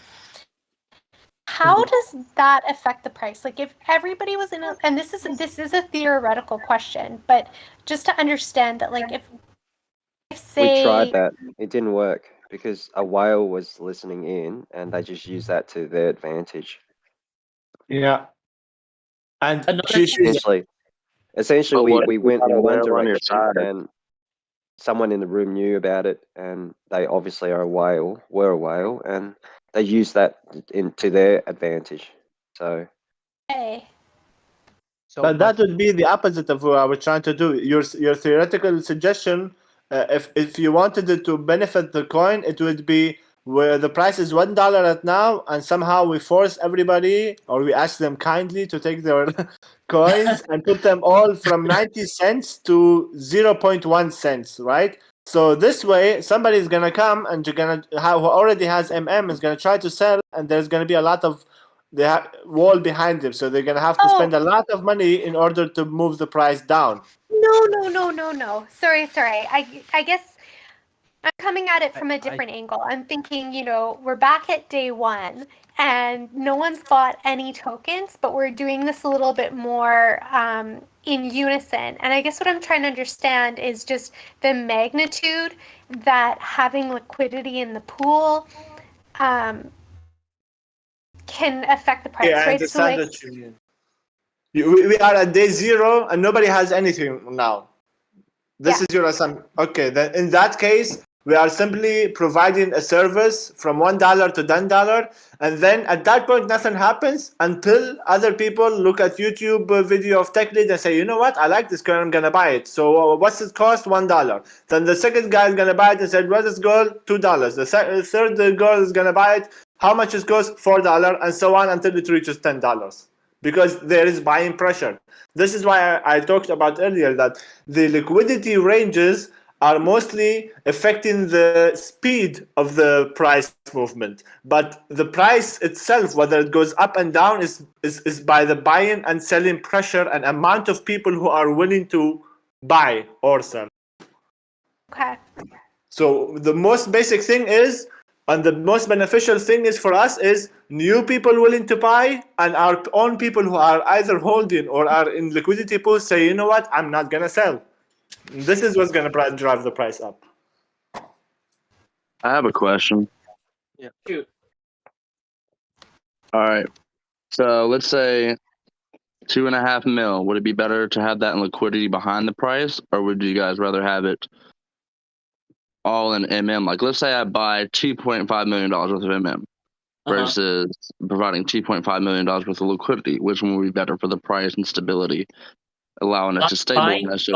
How does that affect the price? Like if everybody was and this is a theoretical question, but just to understand that, like if say we tried that, it didn't work because a whale was listening in, and they just used that to their advantage. Yeah, and essentially, we went in one direction, and someone in the room knew about it, and they obviously were a whale, and they used that to their advantage. So, but that would be the opposite of what I was trying to do. Your theoretical suggestion, if you wanted it to benefit the coin, it would be where the price is $1 at now, and somehow we force everybody, or we ask them kindly to take their coins and put them all from 90 cents to 0.1 cents, right? So this way, somebody is gonna come and who already has is gonna try to sell, and there's gonna be a lot of wall behind them. So they're gonna have to spend a lot of money in order to move the price down. No. Sorry. I guess I'm coming at it from a different angle. I'm thinking, we're back at day one and no one's bought any tokens, but we're doing this a little bit more in unison. And I guess what I'm trying to understand is just the magnitude that having liquidity in the pool can affect the price, Yeah, I right? understand what you mean. We are at day 0 and nobody has anything now. This is your assumption. Okay, then in that case, we are simply providing a service from $1 to $10, and then at that point, nothing happens until other people look at YouTube video of Tech Lead and say, you know what, I like this coin, I'm gonna buy it. So what's it cost? $1. Then the second guy is gonna buy it and said, what's this gold? $2. The third girl is gonna buy it. How much it costs? $4, and so on until it reaches $10. Because there is buying pressure. This is why I talked about earlier that the liquidity ranges are mostly affecting the speed of the price movement. But the price itself, whether it goes up and down, is by the buying and selling pressure and amount of people who are willing to buy or sell. Okay. So the most basic thing is, and the most beneficial thing is for us, is new people willing to buy, and our own people who are either holding or are in liquidity pools say, you know what, I'm not gonna sell. This is what's gonna drive the price up. I have a question. Yeah. Shoot. All right. So let's say 2.5 mil. Would it be better to have that in liquidity behind the price, or would you guys rather have it all in MM? Like, let's say I buy $2.5 million worth of MM versus providing $2.5 million worth of liquidity. Which one would be better for the price and stability, allowing it to stabilize?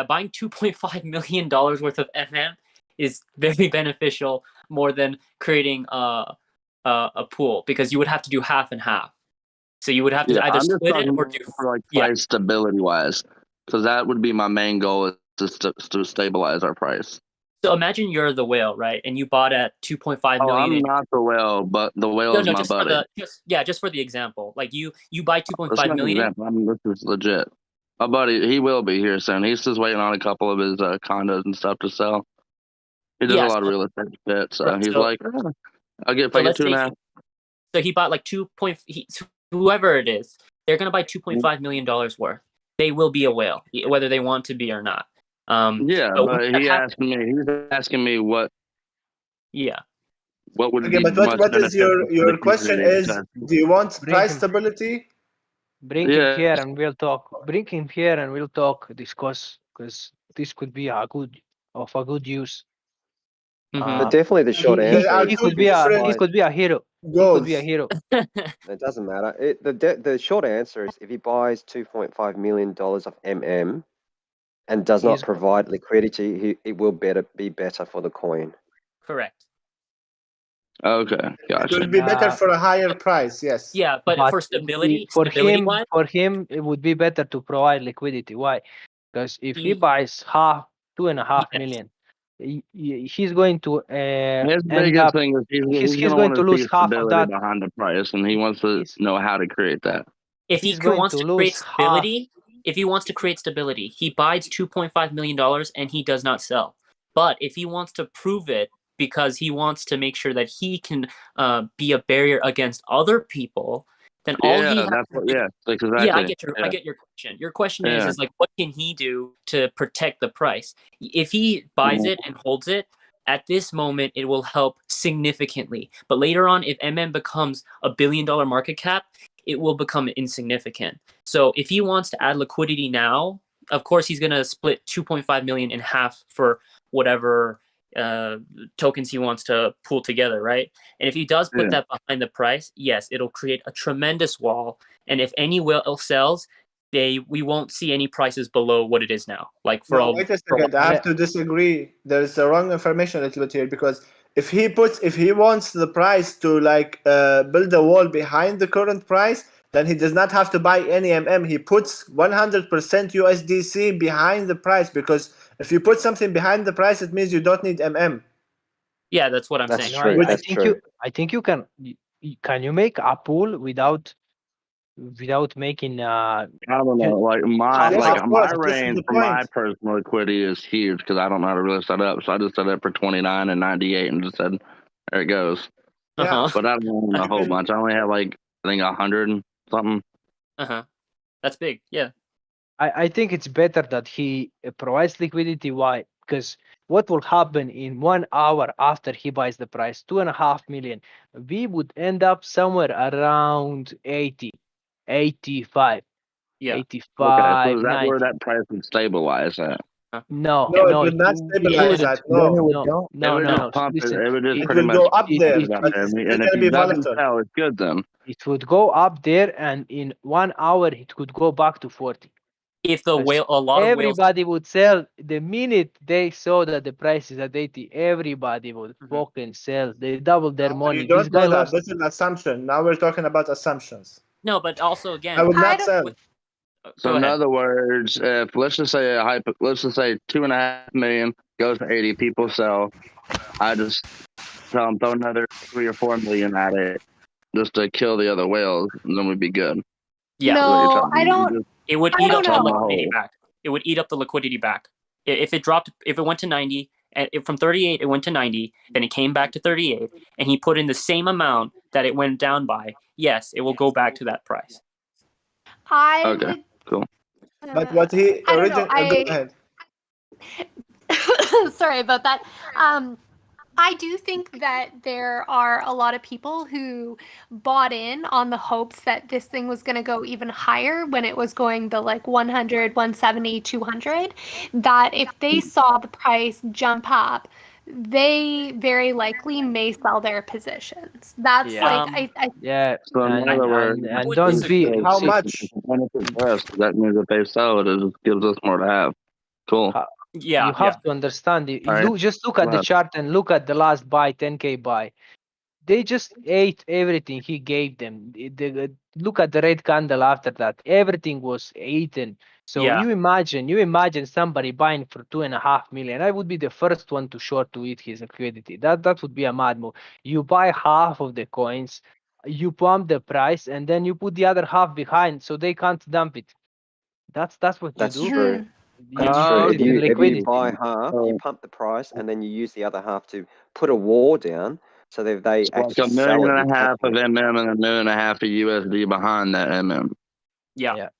Buying $2.5 million worth of MM is very beneficial, more than creating a pool, because you would have to do half and half. So you would have to either split it or do for like price stability wise, because that would be my main goal, is to stabilize our price. So imagine you're the whale, right? And you bought at 2.5 million. I'm not the whale, but the whale is my just buddy. Just for the example, like you buy 2.5 million. This is legit. My buddy, he will be here soon. He's just waiting on a couple of his condos and stuff to sell. He does a lot of real estate shit, so he's like, I'll get 2.5. So he bought like whoever it is, they're gonna buy $2.5 million worth. They will be a whale, whether they want to be or not. But he's asking me what. Yeah. What would okay, but what is your question is, do you want price stability? Bring him here and we'll talk. Discuss, because this could be a good use. But definitely the short answer. He could be a hero. He could be a hero. It doesn't matter. The short answer is, if he buys $2.5 million of MM and does not provide liquidity, it will be better for the coin. Correct. Okay, gotcha. It would be better for a higher price, yes. Yeah, but for stability, for him, it would be better to provide liquidity. Why? Because if he buys 2.5 million, he's going to his biggest thing is he's going to lose half of that behind the price, and he wants to know how to create that. If he wants to create stability, he buys $2.5 million and he does not sell. But if he wants to prove it, because he wants to make sure that he can be a barrier against other people, then all he has exactly. I get your question. Your question is like, what can he do to protect the price? If he buys it and holds it, at this moment, it will help significantly. But later on, if MM becomes a $1 billion market cap, it will become insignificant. So if he wants to add liquidity now, of course, he's going to split 2.5 million in half for whatever tokens he wants to pool together, right? And if he does put that behind the price, yes, it'll create a tremendous wall. And if any whale sells, we won't see any prices below what it is now. Like wait a second, I have to disagree. There's the wrong information a little bit here, because if he wants the price to build a wall behind the current price, then he does not have to buy any MM. He puts 100% USDC behind the price, because If you put something behind the price, it means you don't need MM. Yeah, that's what I'm That's saying. true. That's true. I think you can. Can you make a pool without making? I don't know. Like my range for my personal liquidity is huge because I don't know how to really set up. So I just set it for 29 and 98 and just said, there it goes. Uh-huh. But I don't own a whole bunch. I only have like I think 100 and something. That's big. Yeah. I think it's better that he provides liquidity. Why? Because what will happen in 1 hour after he buys the price, 2.5 million, we would end up somewhere around 80, 85, Yeah. 85, Okay, so is that 90. where that price would stabilize at? No, it would not stabilize that. No. It would pump Listen, it would just it pretty will much go up there. it, But it's and if going to he be doesn't volatile. sell, it's good then. it would go up there, and in 1 hour it could go back to 40. If the whale, a lot of whales. Everybody would sell the minute they saw that the price is at 80. Everybody would fucking sell. They doubled their money. You don't This guy know that. lost. This is an assumption. Now we're talking about assumptions. No, but also again, I would not sell. So in other words, if let's just say let's just say 2.5 million goes to 80, people sell. I just tell them throw another 3 or 4 million at it just to kill the other whales, and then we'd be good. Yeah. No, I don't. It would I eat up don't the know. liquidity back. It would eat up the liquidity back. If it dropped, if it went to 90, and from 38 it went to 90, then it came back to 38, and he put in the same amount that it went down by. Yes, it will go back to that price. I Cool. But what he I don't know. go ahead. Sorry about that. I do think that there are a lot of people who bought in on the hopes that this thing was going to go even higher when it was going the like 100, 170, 200, that if they saw the price jump up, they very likely may sell their positions. That's like yeah. So in other words, and don't be how much? That means if they sell it, it just gives us more to have. Cool. Yeah, you have to understand it. Right. Just look at the chart and look at the last buy, 10K buy. They just ate everything he gave them. Look at the red candle after that. Everything was eaten. So you imagine somebody buying for 2.5 million. I would be the first one to short to eat his liquidity. That would be a mad move. You buy half of the coins, you pump the price, and then you put the other half behind so they can't dump it. That's what you do. True. That's true. If you buy half, you pump the price, and then you use the other half to put a wall down, so that if they actually like sell it, $1.5 million of MM and $1.5 million of USD behind that MM. Yeah.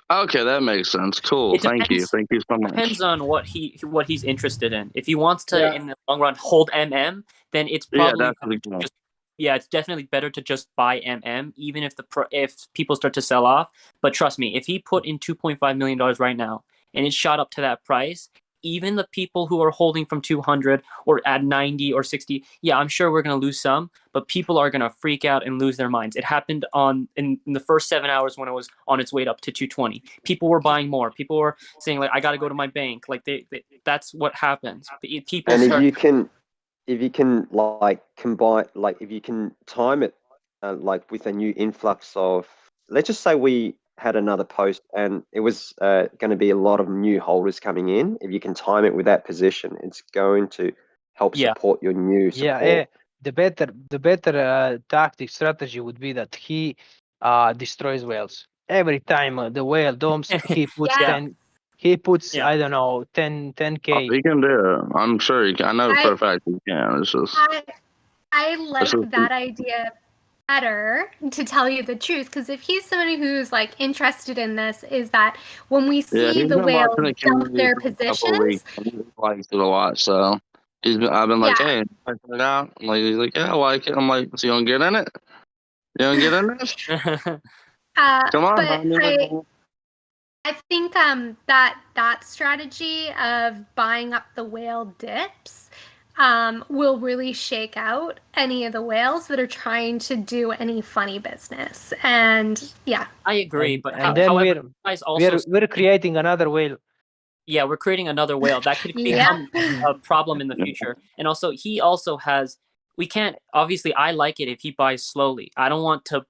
Okay, that makes sense. Cool. Thank you so much. Depends on what he's interested in. If he wants to in the long run hold MM, then it's probably it's definitely better to just buy MM, even if if people start to sell off. But trust me, if he put in $2.5 million right now and it shot up to that price, even the people who are holding from 200 or at 90 or 60, I'm sure we're going to lose some, but people are going to freak out and lose their minds. It happened in the first 7 hours when it was on its way up to 220. People were buying more. People were saying like, I got to go to my bank. Like that's what happens. People and if you can like combine, like if you can time it like with a new influx of, let's just say we had another post and it was going to be a lot of new holders coming in. If you can time it with that position, it's going to help support your new support. Yeah. The better tactic strategy would be that he destroys whales every time the whale dumps. He puts 10. He puts I don't know 10K. He can do it. I'm sure he can. I know for a fact he can. It's just I like that idea better, to tell you the truth, because if he's somebody who's like interested in this, is that when we see the whale dump their positions, he likes it a lot. So I've been like, hey, check it out. I'm like, he's like, yeah, I like it. I'm like, so you gonna get in it? You gonna get in this? Come on, but I think that strategy of buying up the whale dips will really shake out any of the whales that are trying to do any funny business. And I agree, but then we're creating another whale. Yeah, we're creating another whale that could become a problem in the future. And also, he also has. We can't. Obviously, I like it if he buys slowly. I don't want to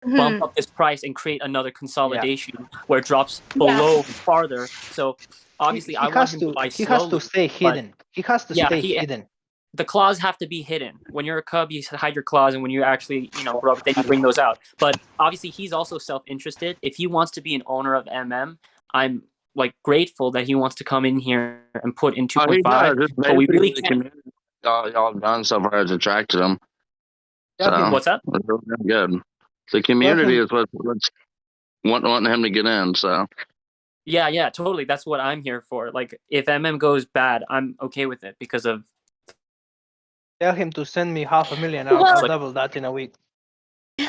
bump up this price and create another consolidation where it drops below farther. So obviously, I want him to buy slowly. He has to stay hidden. He has to stay hidden. The claws have to be hidden. When you're a cub, you hide your claws, and when you actually, grow up, then you bring those out. But obviously, he's also self-interested. If he wants to be an owner of MM, I'm grateful that he wants to come in here and put in 2.5. But we really can't. Y'all done so far has attracted him. So, what's that? It's really good. The community is what's wanting him to get in. So. Yeah, totally. That's what I'm here for. If MM goes bad, I'm okay with it because of. Tell him to send me $500,000. I'll double that in a week. Buy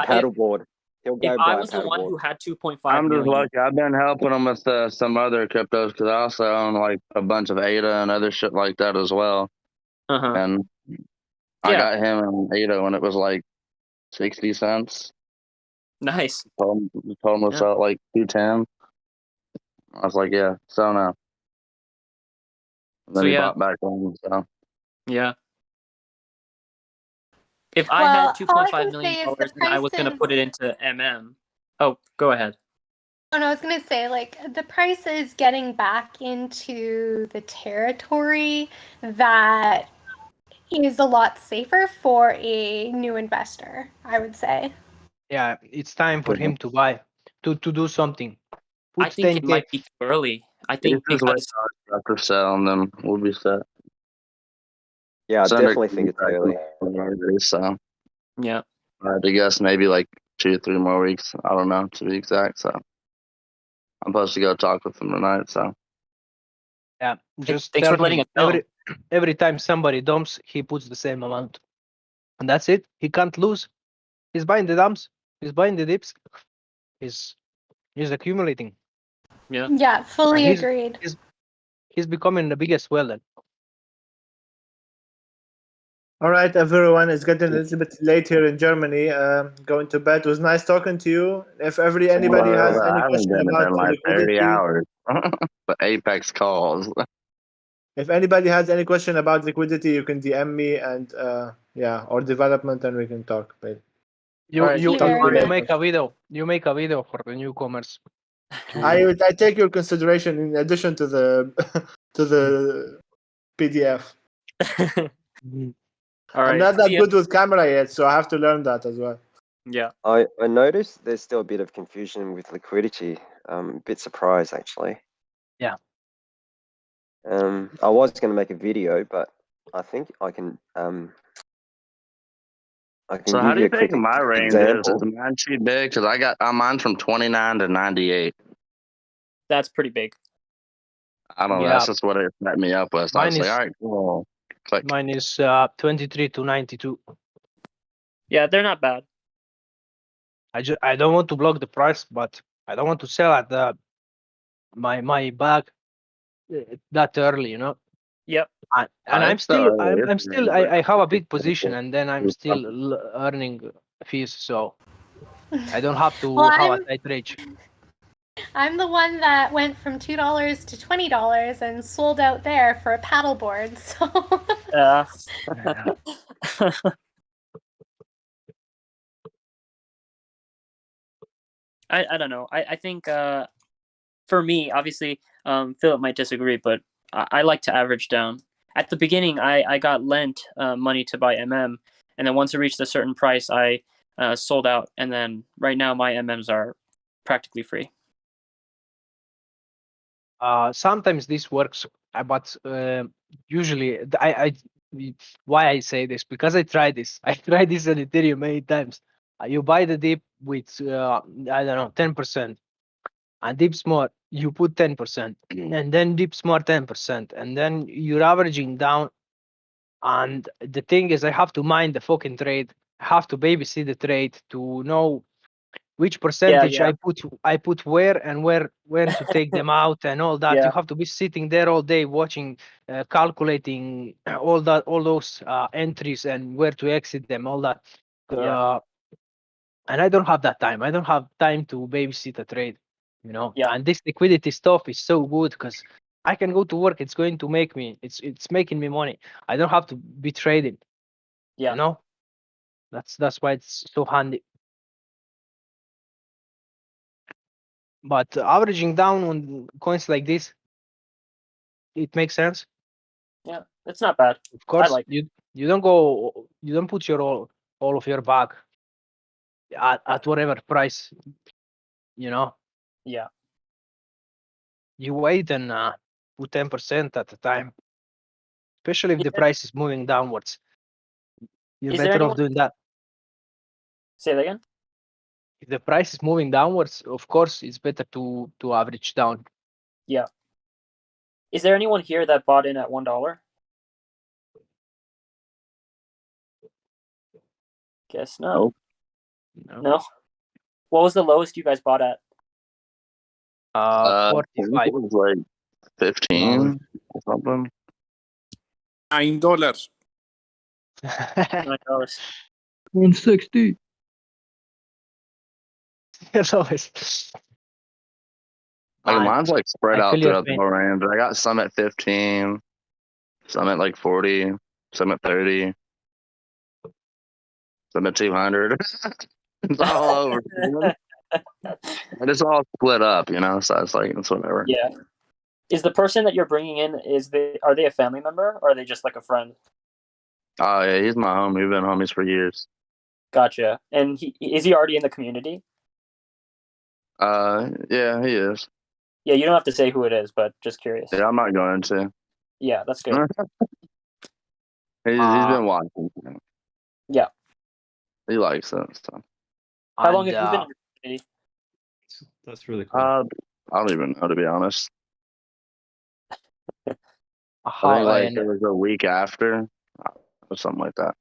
paddleboard. He'll go if buy I was the one who had 2.5 I'm just million, lucky. I've been helping him with some other cryptos because I also own a bunch of ADA and other shit like that as well. And I got him in ADA when it was 60 cents. Nice. Told him to sell it 210. I was like, yeah, sell now. And then he bought back on. So. Yeah. If I had $2.5 million and I was going to put it into MM. Oh, go ahead. Oh, no, I was going to say, the price is getting back into the territory that is a lot safer for a new investor, I would say. Yeah, it's time for him to buy, to do something. I think it might be too early. I think because after sell, and then we'll be set. Yeah, I definitely think it's early. So. Yeah. I guess maybe 2 or 3 more weeks. I don't know, to be exact. So I'm supposed to go talk with him tonight. So yeah, just thanks for letting us know. Every time somebody dumps, he puts the same amount, and that's it. He can't lose. He's buying the dumps. He's buying the dips. He's accumulating. Yeah. Yeah, fully agreed. He's becoming the biggest whale. All right, everyone. It's getting a little bit late here in Germany. Going to bed. It was nice talking to you. If anybody has any question about been 30 liquidity, hours. The Apex calls. If anybody has any question about liquidity, you can DM me and or development, and we can talk. You make a video. You make a video for the newcomers. I take your consideration in addition to the PDF. All right. I'm not that good with camera yet, so I have to learn that as well. Yeah. I noticed there's still a bit of confusion with liquidity. A bit surprised actually. Yeah. I was going to make a video, but I think I can. So how do you think my range is? example. Is mine too big? Because mine's from 29 to 98. That's pretty big. I don't know. That's just what it set me up with. So I was all right, cool. Click. Mine is 23 to 92. Yeah, they're not bad. I don't want to block the price, but I don't want to sell at my bag that early, Yep. And I have a big position, and then I'm still earning fees, so I don't have to have a tight range. I'm the one that went from $2 to $20 and sold out there for a paddleboard. So. I don't know. I think for me, obviously, Philip might disagree, but I like to average down. At the beginning, I got lent money to buy MM, and then once it reached a certain price, I sold out. And then right now, my MMs are practically free. Sometimes this works, but usually why I say this, because I tried this. I tried this on Ethereum many times. You buy the dip with I don't know 10%, and dips more. You put 10%, and then dips more 10%, and then you're averaging down. And the thing is, I have to mind the fucking trade. I have to babysit the trade to know which percentage I put where and when to take them out and all that. You have to be sitting there all day watching, calculating all those entries and where to exit them, all that. And I don't have that time. I don't have time to babysit a trade, And this liquidity stuff is so good because I can go to work. It's going to make me. It's making me money. I don't have to be trading. Yeah. That's why it's so handy. But averaging down on coins like this, it makes sense. Yeah, it's not bad. Of course, I like you don't put your all of your bag at whatever price, you know. Yeah. You wait and put 10% at a time, especially if the price is moving downwards. You're better off doing that. Say that again. If the price is moving downwards, of course, it's better to average down. Yeah. Is there anyone here that bought in at $1? Guess not. No. What was the lowest you guys bought at? 45. It was like 15 or something. $9. $9. 160. Like mine's like spread out throughout the pain. whole range. I got some at 15, some at like 40, some at 30, some at 200. It's all over. And it's all split up, you know. So it's like it's whatever. Yeah. Is the person that you're bringing in are they a family member or are they just like a friend? Oh yeah, he's my homie. We've been homies for years. Gotcha. And is he already in the community? Yeah, he is. Yeah, you don't have to say who it is, but just curious. Yeah, I'm not going to. Yeah, that's good. He's been watching. Yeah. He likes it. So. How long have you been in the community? That's really cool. I don't even know, to be honest. I think like it was a week after or something like that.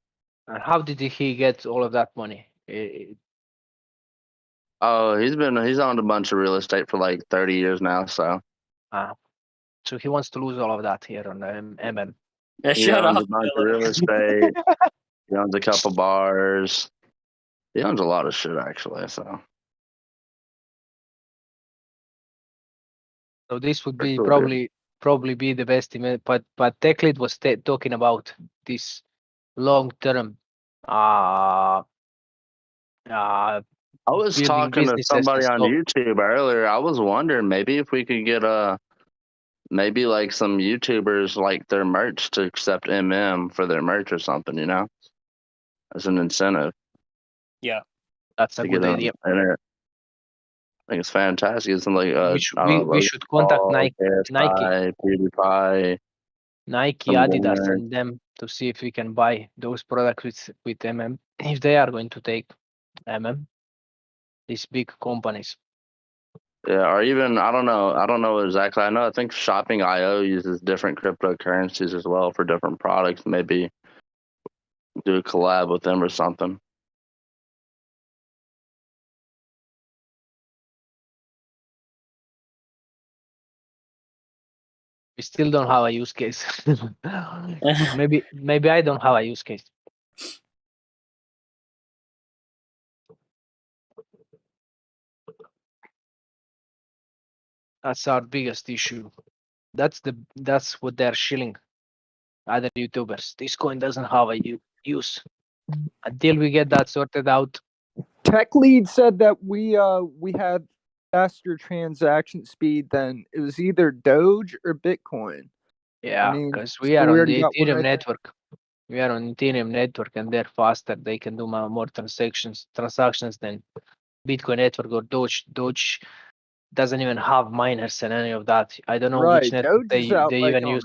And how did he get all of that money? Oh, he's owned a bunch of real estate for like 30 years now. So he wants to lose all of that here on MM. He owns a bunch of real estate. He owns a couple bars. He owns a lot of shit actually. So this would be probably be the best event. But TechLead was talking about this long term. I was talking to somebody on YouTube earlier. I was wondering maybe if we could get maybe like some YouTubers like their merch to accept MM for their merch or something, you know, as an incentive. Yeah, that's a good idea. I think it's fantastic. It's like we should contact Nike, PewDiePie, Nike, Adidas, and them to see if we can buy those products with MM if they are going to take MM. These big companies. Yeah, or even I don't know exactly. I think Shopping.io uses different cryptocurrencies as well for different products. Maybe do a collab with them or something. We still don't have a use case. maybe I don't have a use case. That's our biggest issue. That's what they're shilling other YouTubers. This coin doesn't have a use. Until we get that sorted out. TechLead said that we had faster transaction speed than it was either Doge or Bitcoin. Yeah, because we are on the Ethereum network. We are on Ethereum network, and they're faster. They can do more transactions than Bitcoin network or Doge. Doge doesn't even have miners and any of that. I don't know which network they even use.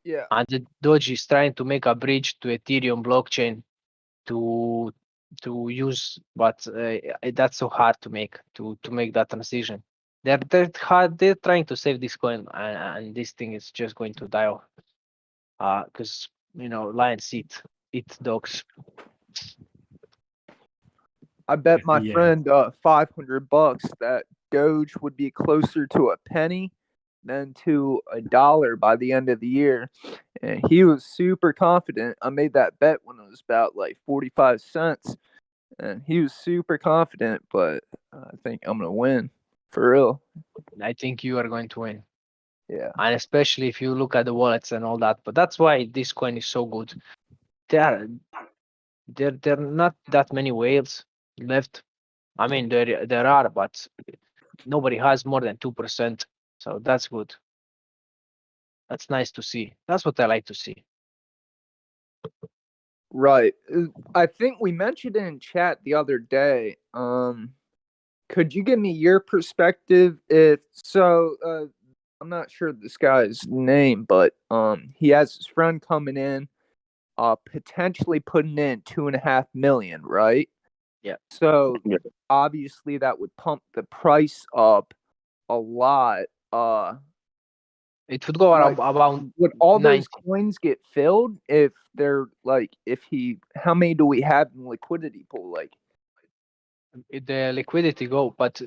Yeah. And the Doge is trying to make a bridge to Ethereum blockchain to use, but that's so hard to make that transition. They're trying to save this coin, and this thing is just going to die off. Because lions eat dogs. I bet my friend $500 that Doge would be closer to a penny than to $1 by the end of the year, and he was super confident. I made that bet when it was about like 45 cents, and he was super confident. But I think I'm gonna win for real. I think you are going to win. Yeah, and especially if you look at the wallets and all that. But that's why this coin is so good. there are not that many whales left. I mean, there are, but nobody has more than 2%. So that's good. That's nice to see. That's what I like to see. Right. I think we mentioned it in chat the other day. Could you give me your perspective? If so, I'm not sure this guy's name, but he has his friend coming in, potentially putting in 2.5 million, right? Yeah. So obviously that would pump the price up a lot. It would go around. Would all 90. those coins get filled if they're like how many do we have in liquidity pool? Like the liquidity go, but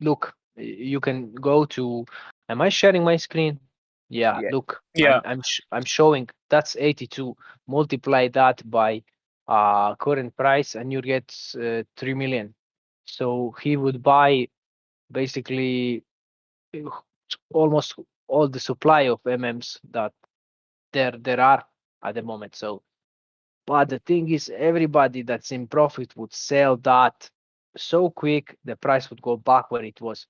look, you can go to. Am I sharing my screen? Yeah. Look. Yeah. I'm showing. That's 82. Multiply that by current price, and you get 3 million. So he would buy basically almost all the supply of MMs that there are at the moment. So, but the thing is, everybody that's in profit would sell that so quick, the price would go back where it was.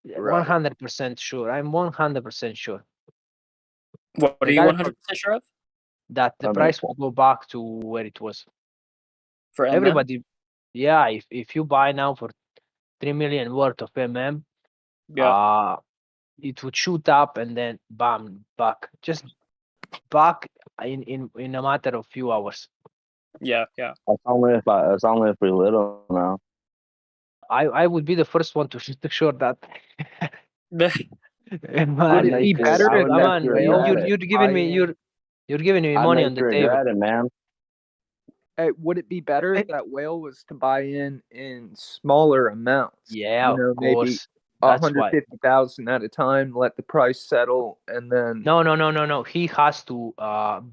100% sure. I'm 100% sure. What are you 100% sure of? That the price will go back to where it was. For MM? Everybody, yeah. If you buy now for 3 million worth of MM, it would shoot up and then bam, back. Just back in a matter of few hours. Yeah. That's only if we little now. I would be the first one to short that. would it be better to you're giving me money on the table. Regret it, man. Hey, would it be better if that whale was to buy in smaller amounts? Yeah, of maybe course. 150,000 at a time, let the price settle, and then No. He has to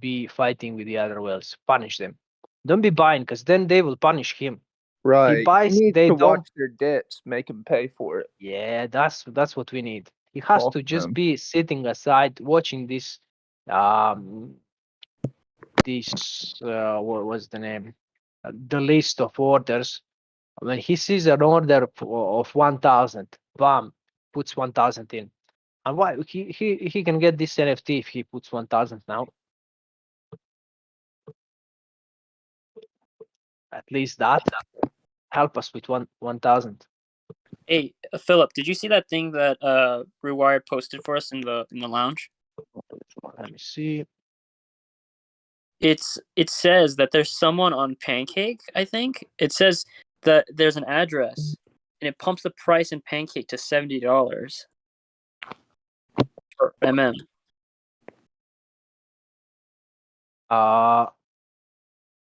be fighting with the other whales, punish them. Don't be buying, because then they will punish him. Right. He buys, needs they to don't. wash their debts, make them pay for it. Yeah, that's what we need. He has to just be sitting aside watching this. What was the name? The list of orders. When he sees an order of 1,000, bam, puts 1,000 in. And why he can get this NFT if he puts 1,000 now. At least that help us with 1,000. Hey, Philip, did you see that thing that Rewired posted for us in the lounge? Let me see. It says that there's someone on Pancake, I think. It says that there's an address, and it pumps the price in Pancake to $70 for MM.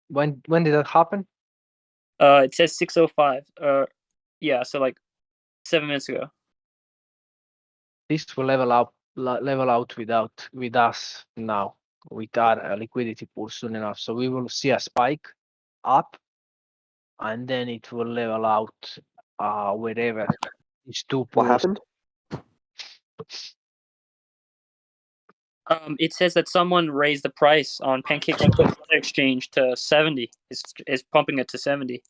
When did that happen? It says 6:05. Yeah, so like 7 minutes ago. This will level out with us now with our liquidity pool soon enough. So we will see a spike up, and then it will level out wherever these two pools. What happened? It says that someone raised the price on Pancake Exchange to 70. Is pumping it to 70. So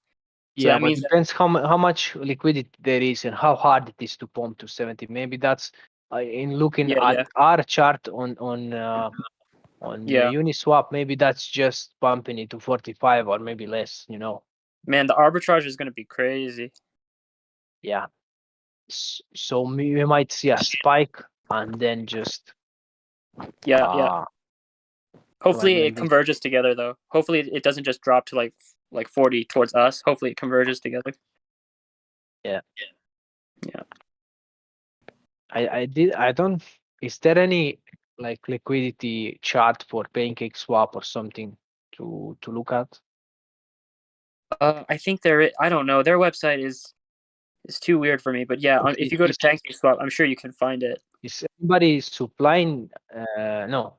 Yeah, that but means depends how much liquidity there is and how hard it is to pump to 70. Maybe that's in looking at our chart on Uniswap. Maybe that's just pumping it to 45 or maybe less. Man, the arbitrage is going to be crazy. Yeah. So we might see a spike and then just. Yeah. Hopefully it converges together, though. Hopefully it doesn't just drop to like 40 towards us. Hopefully it converges together. Yeah. Is there any like liquidity chart for Pancake Swap or something to look at? I think I don't know. Their website is too weird for me. But yeah, if you go to Pancake Swap, I'm sure you can find it. Is anybody supplying? No,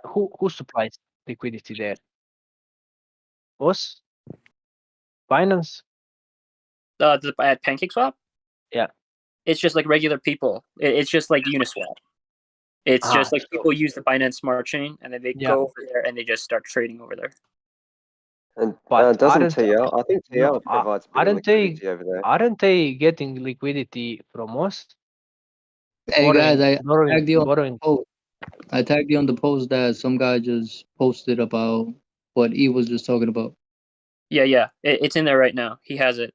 who supplies liquidity there? Us? Binance? At Pancake Swap? Yeah. It's just like regular people. It's just like Uniswap. It's just like people use the Binance Smart Chain, and then they go over there and they just start trading over there. And But doesn't TL? I think TL provides a bit of aren't they liquidity over there. aren't they getting liquidity from us? Hey guys, I tagged you on borrowing. the post. I tagged you on the post that some guy just posted about what E was just talking about. Yeah. It's in there right now. He has it.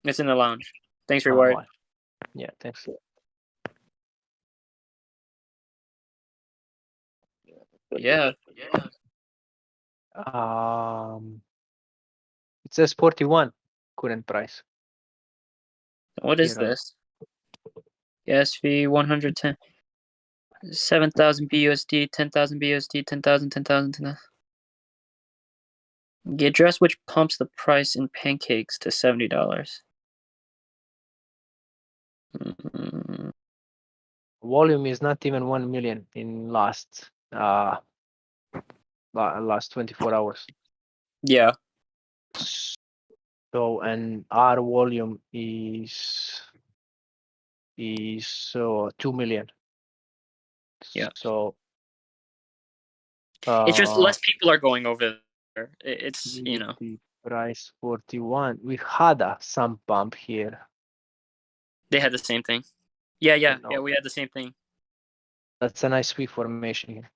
It's in the lounge. Thanks, Reward. Yeah, thanks. Yeah. It says 41 current price. What is this? Gas fee 110. 7,000 BUSD, 10,000 BUSD, 10,000, 10,000, 10,000. Address which pumps the price in pancakes to $70. Volume is not even 1 million in last 24 hours. Yeah. So, and our volume is 2 million. Yeah. So it's just less people are going over there. It's, you know. Price 41. We had a sump pump here. They had the same thing. Yeah, we had the same thing. That's a nice sweep formation here.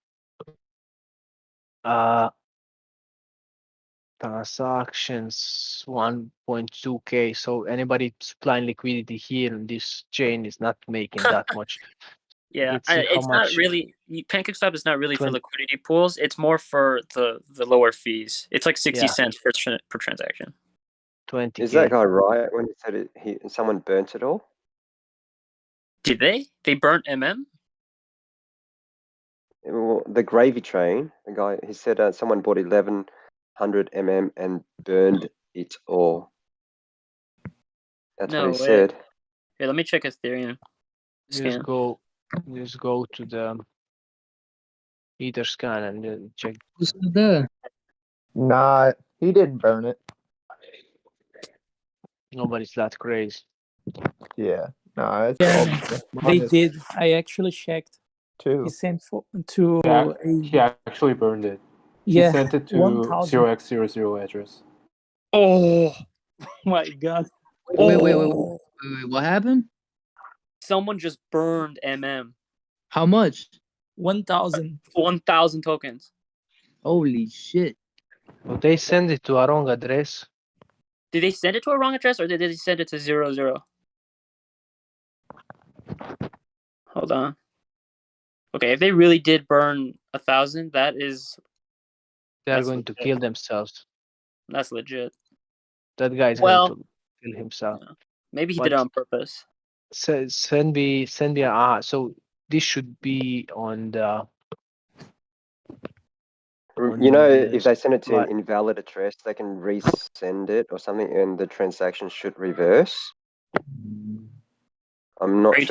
Transactions 1.2k. So anybody supplying liquidity here in this chain is not making that much. Yeah, it's not really. PancakeSwap is not really for liquidity pools. It's more for the lower fees. It's like 60 cents per transaction. 20K. Is that guy right when he said someone burnt it all? Did they? They burnt MM? Well, the gravy train, the guy, he said someone bought 1,100 and burned it all. That's what he said. Here, let me check Ethereum. Just go to the Ether scan and check. Who's there? Nah, he didn't burn it. Nobody's that crazy. Yeah, no, it's they did. I actually checked. Too. He sent to he actually burned it. Yeah, he sent it to 0x00 address. Oh my god. Wait, what happened? Someone just burned MM. How much? 1,000. 1,000 tokens. Holy shit. Well, they send it to a wrong address. Did they send it to a wrong address or did they send it to 00? Hold on. Okay, if they really did burn 1,000, that's going legit. to kill themselves. That's legit. That guy's going to kill himself. Yeah. Maybe he did it on purpose. Send me so this should be on the. If they send it to an invalid address, they can resend it or something, and the transaction should reverse. I'm not sure. Are you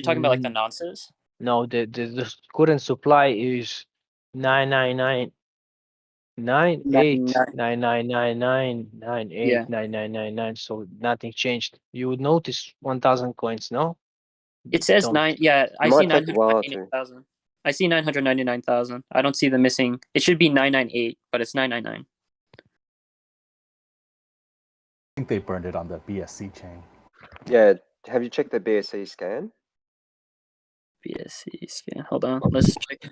talking about like the nonces? No, the current supply is 999989999989999. So nothing changed. You would notice 1,000 coins, no? It says 9. Yeah, I see 999,000. I see 999,000. I don't see the missing. It should be 998, but it's 999. I think they burned it on the BSC chain. Yeah, have you checked the BSC scan? BSC scan. Hold on, let's check.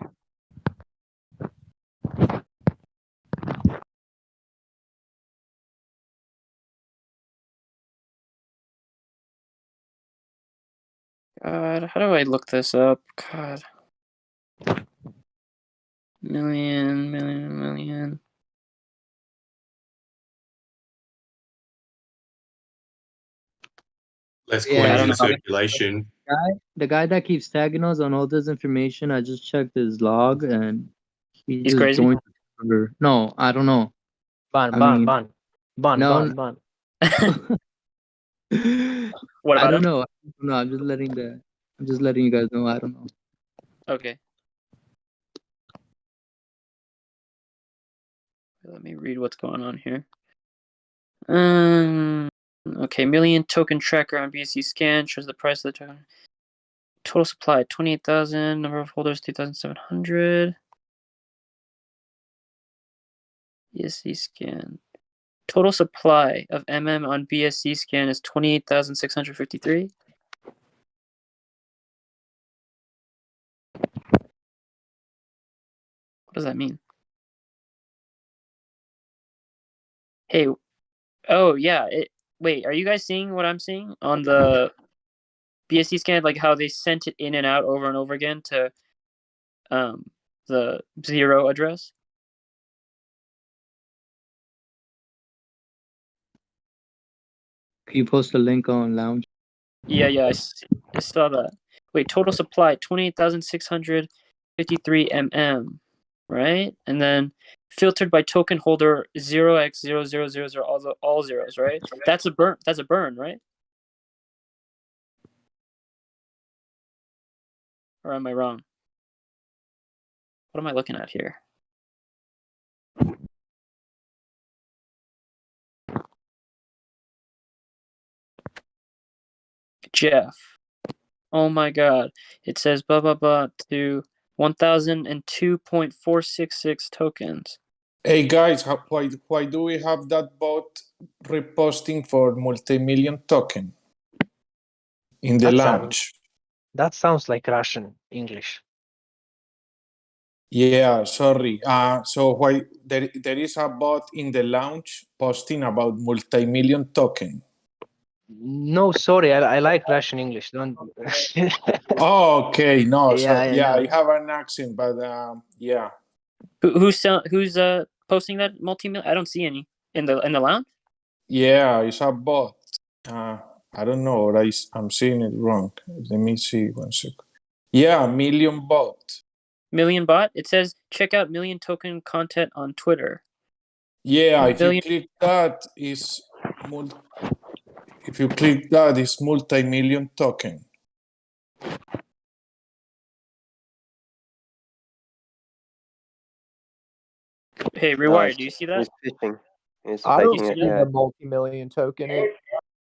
God, how do I look this up? God. Million. Less coins in circulation. The guy that keeps tagging us on all this information, I just checked his log and he's just crazy. Joined the server. No, I don't know. Ban. What about I don't know. No, I'm just letting you guys know. I don't know. Okay. Let me read what's going on here. Okay, million token tracker on BSC scan shows the price of the token. Total supply 28,000. Number of holders 2,700. BSC scan. Total supply of MM on BSC scan is 28,653. What does that mean? Hey, oh yeah. Wait, are you guys seeing what I'm seeing on the BSC scan? Like how they sent it in and out over and over again to the 0 address? Can you post a link on Lounge? Yeah, I saw that. Wait, total supply 28,653 mm, right? And then filtered by token holder 0x0000, all zeros, right? That's a burn. That's a burn, right? Or am I wrong? What am I looking at here? Jeff. Oh my god. It says blah blah blah to 1002.466 tokens. Hey guys, why do we have that bot reposting for multi-million token in the launch? That sounds like Russian English. Yeah, sorry. So why there is a bot in the launch posting about multi-million token? No, sorry, I like Russian English. Don't. Oh, okay. No, Yeah, so, yeah, no. I have an accent, but yeah. Who's posting that multi-million? I don't see any in the lounge. Yeah, it's a bot. I don't know, or I'm seeing it wrong. Let me see 1 second. Yeah, million bot. Million bot. It says check out million token content on Twitter. Yeah, if you click that, is multi-million token. Hey, Rewired, do you see that? He's fishing. He's I don't faking see it. the multi-million token. It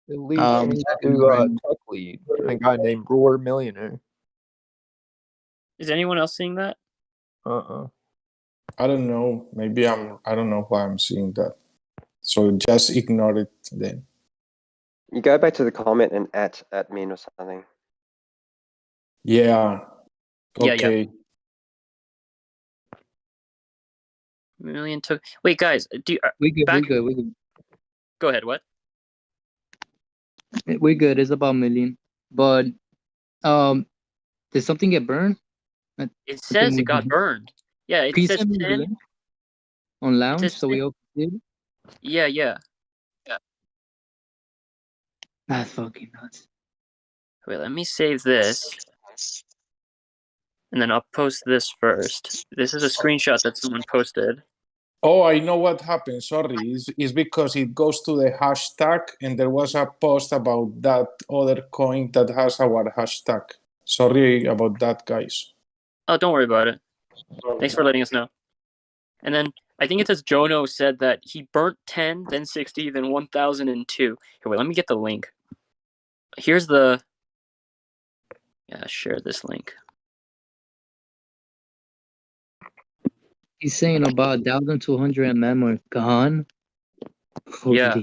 leads me second to friend. Tech Lead, a guy named Roar Millionaire. Is anyone else seeing that? I don't know. Maybe I don't know why I'm seeing that. So just ignore it then. You go back to the comment and at admin or something. Yeah. Yeah, Okay. Million token. Wait, guys, We good. Go ahead. What? We good. It's about million. But did something get burned? It says it got burned. Yeah, it Can you says send me the 10 link on Lounge says so we all can see it? Yeah. That's fucking nuts. Wait, let me save this. And then I'll post this first. This is a screenshot that someone posted. Oh, I know what happened. Sorry. It's because it goes to the hashtag and there was a post about that other coin that has our hashtag. Sorry about that, guys. Oh, don't worry about it. Thanks for letting us know. And then I think it says Jono said that he burnt 10, then 60, then 1002. Here, wait, let me get the link. Here's the... Yeah, share this link. He's saying about 1,200 mm are gone. Holy. Yeah.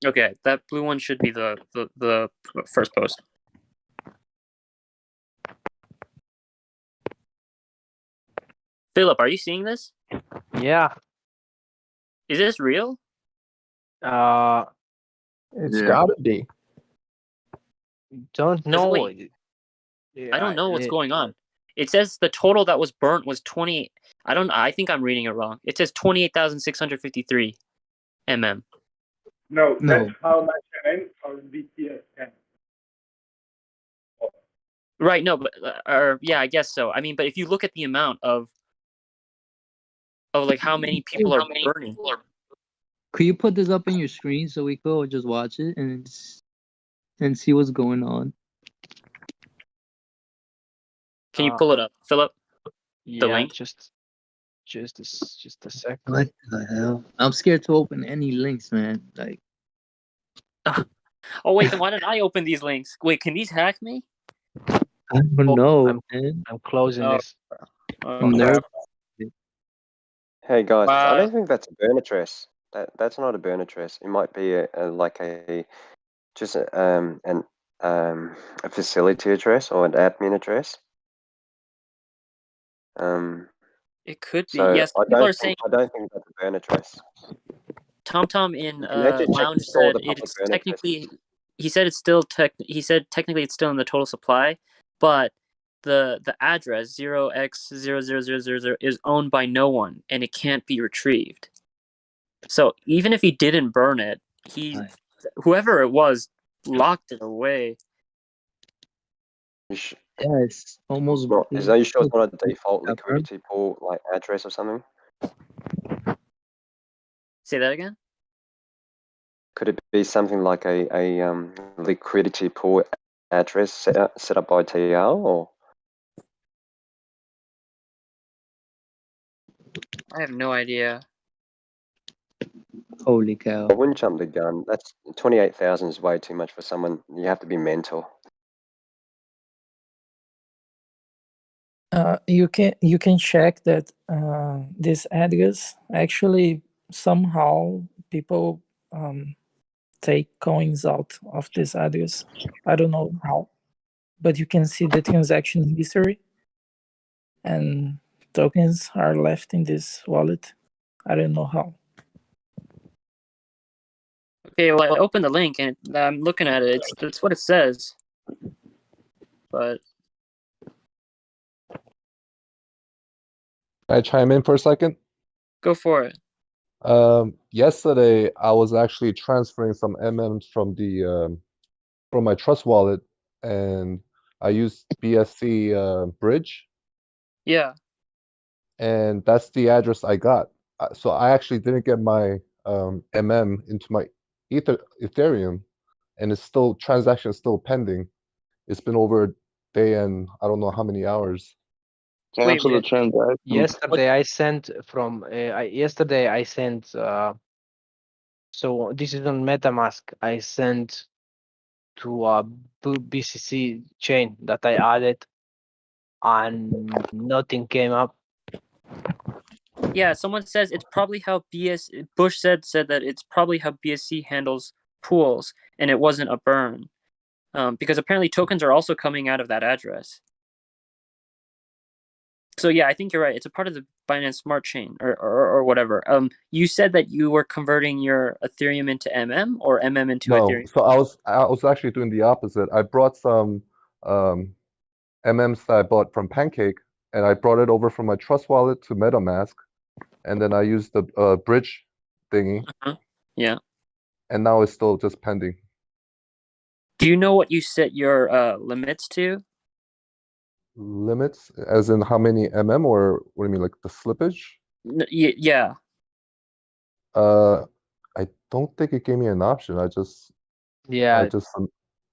Okay, that blue one should be the first post. Philip, are you seeing this? Yeah. Is this real? It's gotta be. Don't know. Wait, I don't know what's going on. It says the total that was burnt was 20. I think I'm reading it wrong. It says 28,653 mm. No, that's how much MM on VTS can. Right, no, but yeah, I guess so. I mean, but if you look at the amount of like how many people are burning. Could you put this up on your screen so we could just watch it and see what's going on? Can you pull it up, Philip? Yeah, the link? Just a second. What the hell? I'm scared to open any links, man. Like. Oh wait, then why didn't I open these links? Wait, can these hack me? I don't know, man. I'm closing this. Oh, Nope. crap. Hey guys, I Wow. don't think that's a burn address. That's not a burn address. It might be a facility address or an admin address. It could be. So Yes, I people are don't saying think that's a burn address. TomTom in You can actually check Lounge all said the public it's burn addresses. technically. He said it's still He said technically it's still in the total supply, but the address 0x00000 is owned by no one and it can't be retrieved. So even if he didn't burn it, whoever it was locked it away. Yeah, it's almost. Are you sure it's not a default liquidity pool like address or something? Say that again. Could it be something like a liquidity pool address set up by TL or? I have no idea. Holy cow! I wouldn't jump the gun. That's 28,000 is way too much for someone. You have to be mental. You can check that this address actually somehow people take coins out of this address. I don't know how, but you can see the transaction history and tokens are left in this wallet. I don't know how. Okay, well I opened the link and I'm looking at it. That's what it says. But Can I chime in for a second? go for it. Yesterday I was actually transferring some MMs from from my Trust wallet, and I used BSC Bridge, Yeah. and that's the address I got. So I actually didn't get my MM into my Ethereum, and it's still transaction still pending. It's been over a day and I don't know how many hours. Cancel the transaction. Yesterday I sent from yesterday I sent so this is on MetaMask. I sent to a BCC chain that I added and nothing came up. Yeah, someone says it's probably how Bush said that it's probably how BSC handles pools and it wasn't a burn. Because apparently tokens are also coming out of that address. So yeah, I think you're right. It's a part of the Binance Smart Chain or whatever. You said that you were converting your Ethereum into MM or MM into No, Ethereum. so I was actually doing the opposite. I brought some MMs that I bought from Pancake, and I brought it over from my Trust wallet to MetaMask, and then I used the bridge thingy. Yeah. And now it's still just pending. Do you know what you set your limits to? Limits, as in how many MM, or what do you mean, like the slippage? Yeah. I don't think it gave me an option. I just Yeah.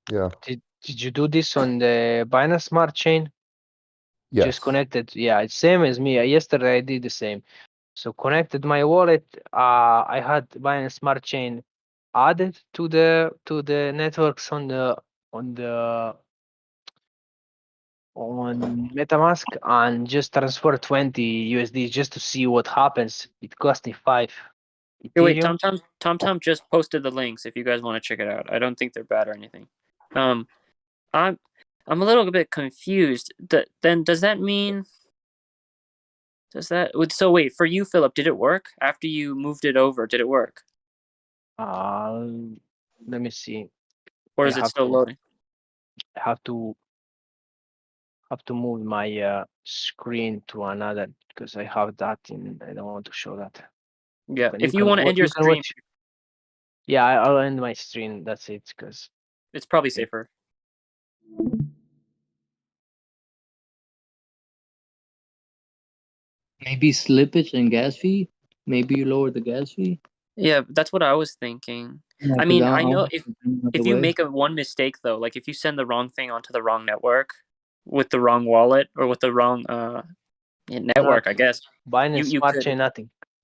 Yeah. Did you do this on the Binance Smart Chain? Yes. Just connected. Yeah, it's same as me. Yesterday I did the same. So connected my wallet. I had Binance Smart Chain added to the networks on MetaMask and just transfer 20 USD just to see what happens. It cost me 5 Hey, wait, Ethereum. TomTom just posted the links if you guys want to check it out. I don't think they're bad or anything. I'm a little bit confused. Then does that mean? So wait, for you, Philip, did it work after you moved it over? Did it work? Let me see. Or is it still loading? I have to move my screen to another because I have that in. I don't want to show that. Yeah, if you want to end your stream, yeah, I'll end my stream. That's it, because it's probably safer. Maybe slippage and gas fee. Maybe you lower the gas fee. Yeah, that's what I was thinking. Yeah, I mean, I I'll know if you make one mistake though, like if you send the wrong thing onto the wrong network with the wrong wallet or with the wrong network, I guess. Binance Smart Chain,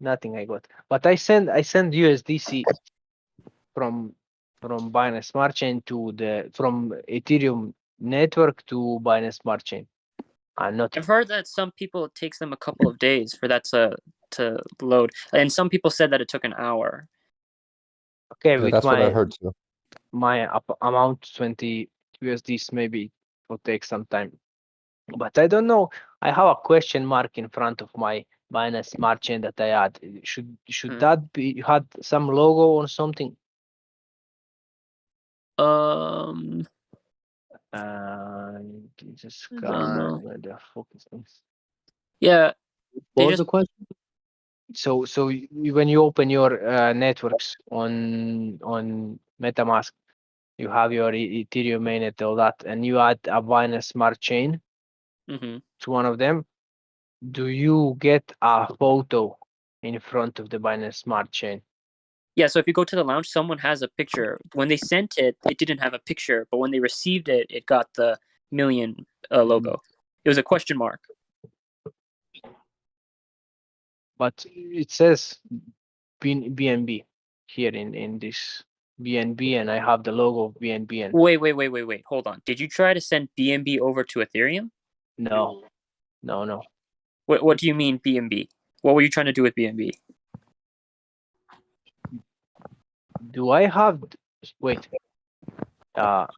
nothing I got. But I send USDC from Binance Smart Chain to from Ethereum network to Binance Smart Chain. I'm not. I've heard that some people it takes them a couple of days for that to load, and some people said that it took an hour. Okay, Yeah, with that's what I heard too. my amount 20 USDs, maybe it will take some time. But I don't know. I have a question mark in front of my Binance Smart Chain that I add. Should that be had some logo or something? Jesus I God, don't know. where the fuck is this? Yeah. What was the question? So when you open your networks on MetaMask, you have your Ethereum mainnet, all that, and you add a Binance Smart Chain Mm-hmm. to one of them. Do you get a photo in front of the Binance Smart Chain? Yeah, so if you go to the lounge, someone has a picture. When they sent it, it didn't have a picture, but when they received it, it got the million logo. It was a question mark. But it says BNB here in this BNB, and I have the logo of BNB. And Wait. Hold on. Did you try to send BNB over to Ethereum? No. What do you mean BNB? What were you trying to do with BNB? Do I have? Wait. Let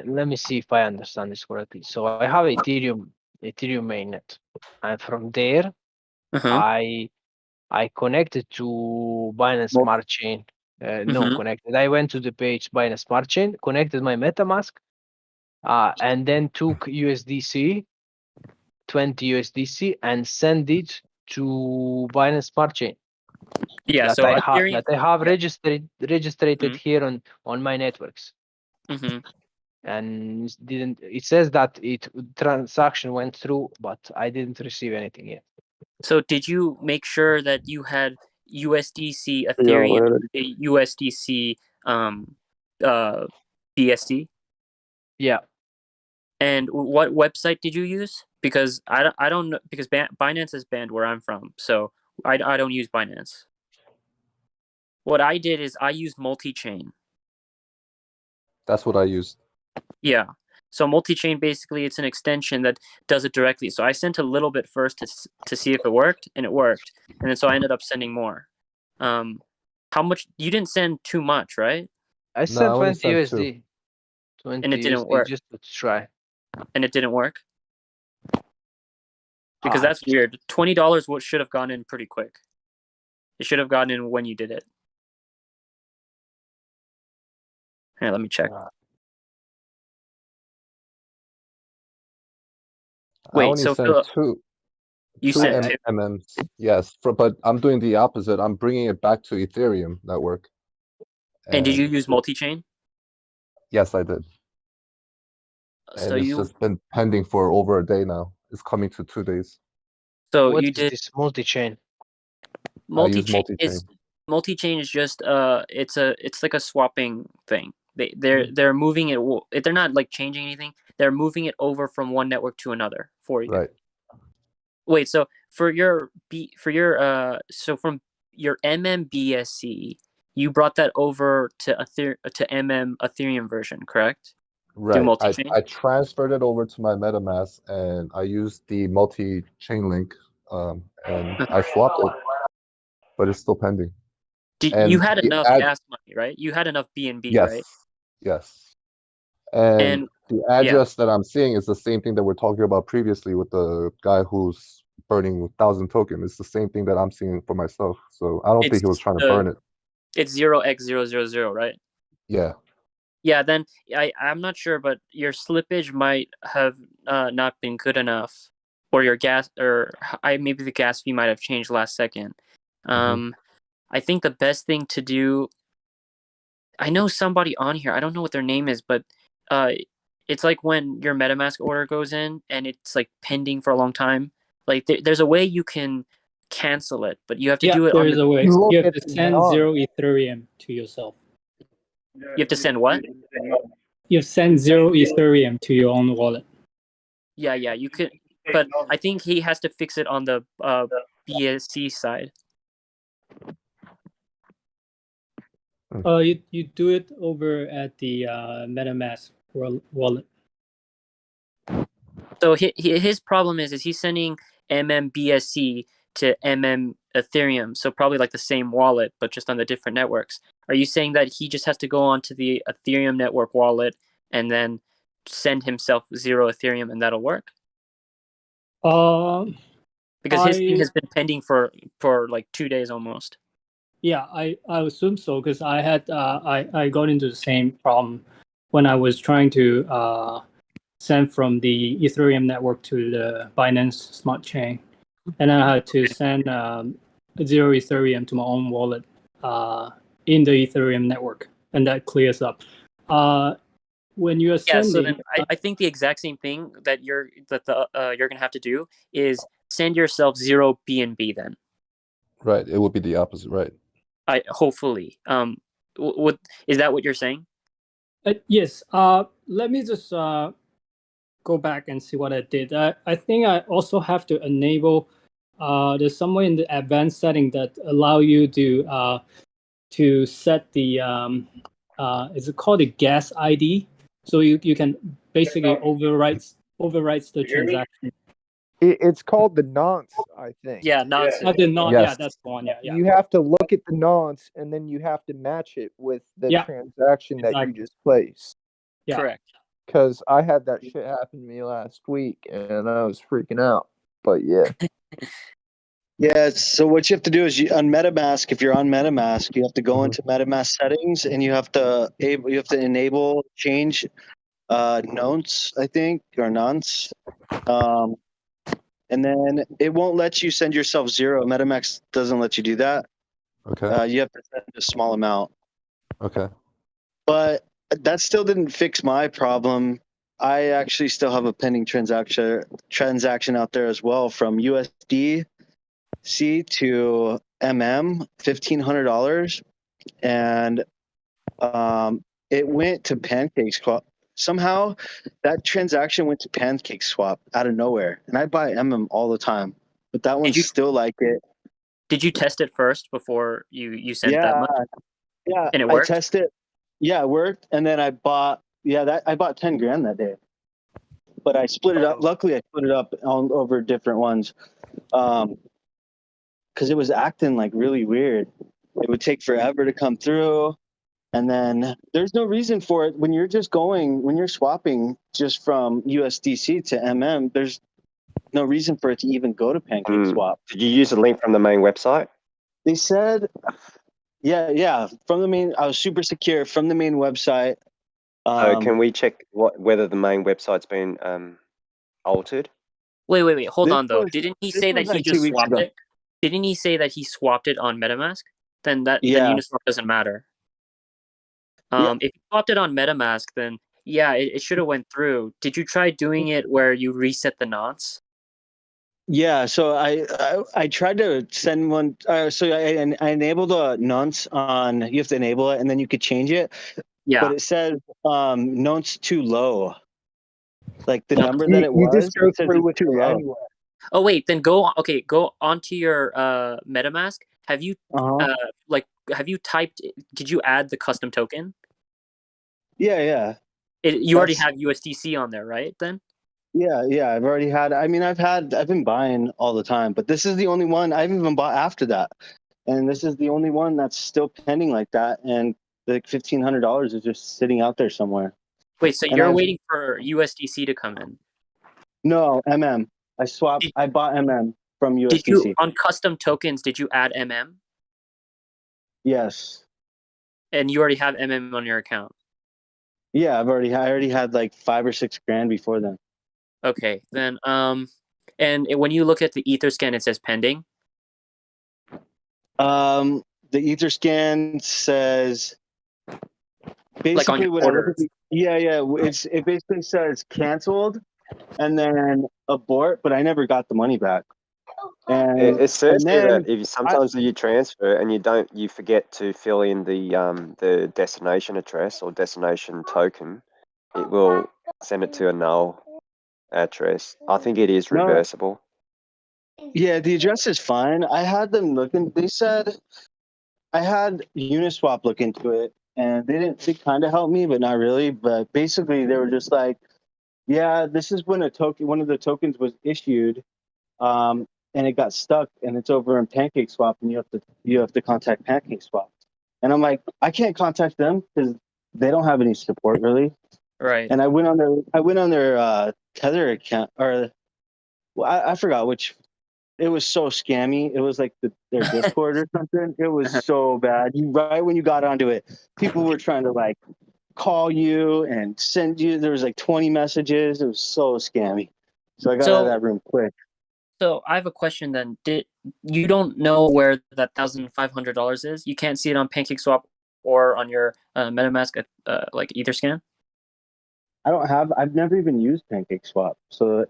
me see if I understand this correctly. So I have Ethereum mainnet, and from there, I connected to Binance Smart Chain. No, connected. I went to the page Binance Smart Chain, connected my MetaMask, and then took USDC, 20 USDC, and send it to Binance Smart Chain. Yeah, that so I have registered here on my networks. Mm-hmm. And it says that transaction went through, but I didn't receive anything yet. So did you make sure that you had USDC Ethereum, USDC BSD? Yeah. And what website did you use? Because I don't know, because Binance is banned where I'm from, so I don't use Binance. What I did is I used multi-chain. That's what I used. Yeah. So multi-chain, basically, it's an extension that does it directly. So I sent a little bit first to see if it worked, and it worked. And then so I ended up sending more. How much? You didn't send too much, right? I sent 20 USD. 20 and it didn't USD work. just to try. And it didn't work? Because that's weird. $20 what should have gone in pretty quick. It should have gone in when you did it. Here, let me check. I only sent Philip, two sent two? MMs. Yes, but I'm doing the opposite. I'm bringing it back to Ethereum network. And did you use multi-chain? Yes, I did. So and it's just been pending for over a day now. It's coming to 2 days. So what you is did this multi-chain? I use multi-chain. Multi-chain is just it's like a swapping thing. They're moving it. They're not like changing anything. They're moving it over from one network to another for you. Right. Wait, so for your so from your MMBSC, you brought that over to Ethereum version, correct? Right. I transferred it over to my MetaMask and I used the multi-chain link and I swapped it, but it's still pending. You had enough gas money, right? You had enough BNB, right? Yes. And the address that I'm seeing is the same thing that we're talking about previously with the guy who's burning 1,000 tokens. It's the same thing that I'm seeing for myself. So I don't think he was trying to burn it. It's 0x000, right? Yeah. Yeah, then I'm not sure, but your slippage might have not been good enough, or your gas, or maybe the gas fee might have changed last second. I think the best thing to do. I know somebody on here. I don't know what their name is, but it's like when your MetaMask order goes in and it's like pending for a long time. Like there's a way you can cancel it, but you have to do it. There's a way. You have to send 0 Ethereum to yourself. You have to send what? You send 0 Ethereum to your own wallet. Yeah, you could, but I think he has to fix it on the BSC side. You do it over at the MetaMask wallet. So his problem is he's sending MMBSC to MM Ethereum, so probably like the same wallet, but just on the different networks. Are you saying that he just has to go onto the Ethereum network wallet and then send himself 0 Ethereum and that'll work? Because his thing has been pending for like 2 days almost. Yeah, I assume so because I had I got into the same problem when I was trying to send from the Ethereum network to the Binance Smart Chain, and I had to send 0 Ethereum to my own wallet in the Ethereum network, and that clears up. When you are sending, so then I think the exact same thing that you're gonna have to do is send yourself 0 BNB then. Right, it would be the opposite, right? Hopefully. What is that? What you're saying? Yes. Let me just go back and see what I did. I think I also have to enable. There's somewhere in the advanced setting that allow you to set the is it called the gas ID? So you can basically overwrite the transaction. It's called the nonce, I think. Yeah, nonce. The nonce. Yes. Yeah, that's the one. Yeah. You have to look at the nonce, and then you have to match it with the transaction that you just placed. Yeah. Correct. Because I had that shit happen to me last week, and I was freaking out. But yeah. Yeah, so what you have to do is on MetaMask, if you're on MetaMask, you have to go into MetaMask settings and you have to enable change nonce, I think, or nonce. And then it won't let you send yourself 0. MetaMask doesn't let you do that. Okay. You have to send a small amount. Okay. But that still didn't fix my problem. I actually still have a pending transaction out there as well from USD to MM, $1,500, and it went to PancakeSwap. Somehow, that transaction went to PancakeSwap out of nowhere, and I buy MM all the time, but that one's still like it. Did you test it first before you sent that much? Yeah, And it worked? I tested. Yeah, it worked, and then I bought. I bought 10 grand that day, but I split it up. Luckily, I split it up over different ones. Because it was acting like really weird. It would take forever to come through. And then there's no reason for it when you're swapping just from USDC to MM, there's no reason for it to even go to PancakeSwap. Did you use a link from the main website? They said, yeah, from the main, I was super secure from the main website. So can we check whether the main website's been altered? Wait. Hold on, though. Didn't he say that he just swapped it? Didn't he say that he swapped it on MetaMask? Then then Uniswap doesn't matter. If you swapped it on MetaMask, then it should have went through. Did you try doing it where you reset the nonce? Yeah, so I tried to send one. So I enabled a nonce on. You have to enable it, and then you could change it. Yeah. But it says nonce too low. Like the number that it was. You just go it says through it's with too it low. anyway. Oh wait, then go onto your MetaMask. Have you have you typed? Did you add the custom token? Yeah. You already have USDC on there, right? Then. Yeah. I've already had. I mean, I've been buying all the time, but this is the only one I haven't even bought after that, and this is the only one that's still pending like that, and like $1,500 is just sitting out there somewhere. Wait, so you're waiting for USDC to come in? No, MM. I bought MM from USDC. Did you on custom tokens? Did you add MM? Yes. And you already have MM on your account. Yeah, I already had like 5 or 6 grand before then. Okay, then and when you look at the Etherscan, it says pending. The Etherscan says basically like on your when I look at it basically says canceled and then abort, but I never got the money back. And it says and here then that if sometimes you transfer and you forget to fill in the destination address or destination token, it will send it to a null address. I think it is reversible. Yeah, the address is fine. I had them looking. They said I had Uniswap look into it, and they kind of helped me, but not really. But basically, they were just like, Yeah, this is when one of the tokens was issued, and it got stuck, and it's over in PancakeSwap, and you have to contact PancakeSwap. And I'm like, I can't contact them because they don't have any support really. Right. And I went on their Tether account, or well, I forgot which. It was so scammy. It was like their Discord or something. It was so bad. Right when you got onto it, people were trying to like call you and send you. There was like 20 messages. It was so scammy. So I got out of that room quick. So I have a question then. You don't know where that $1,500 is? You can't see it on PancakeSwap or on your MetaMask like Etherscan? I've never even used PancakeSwap. So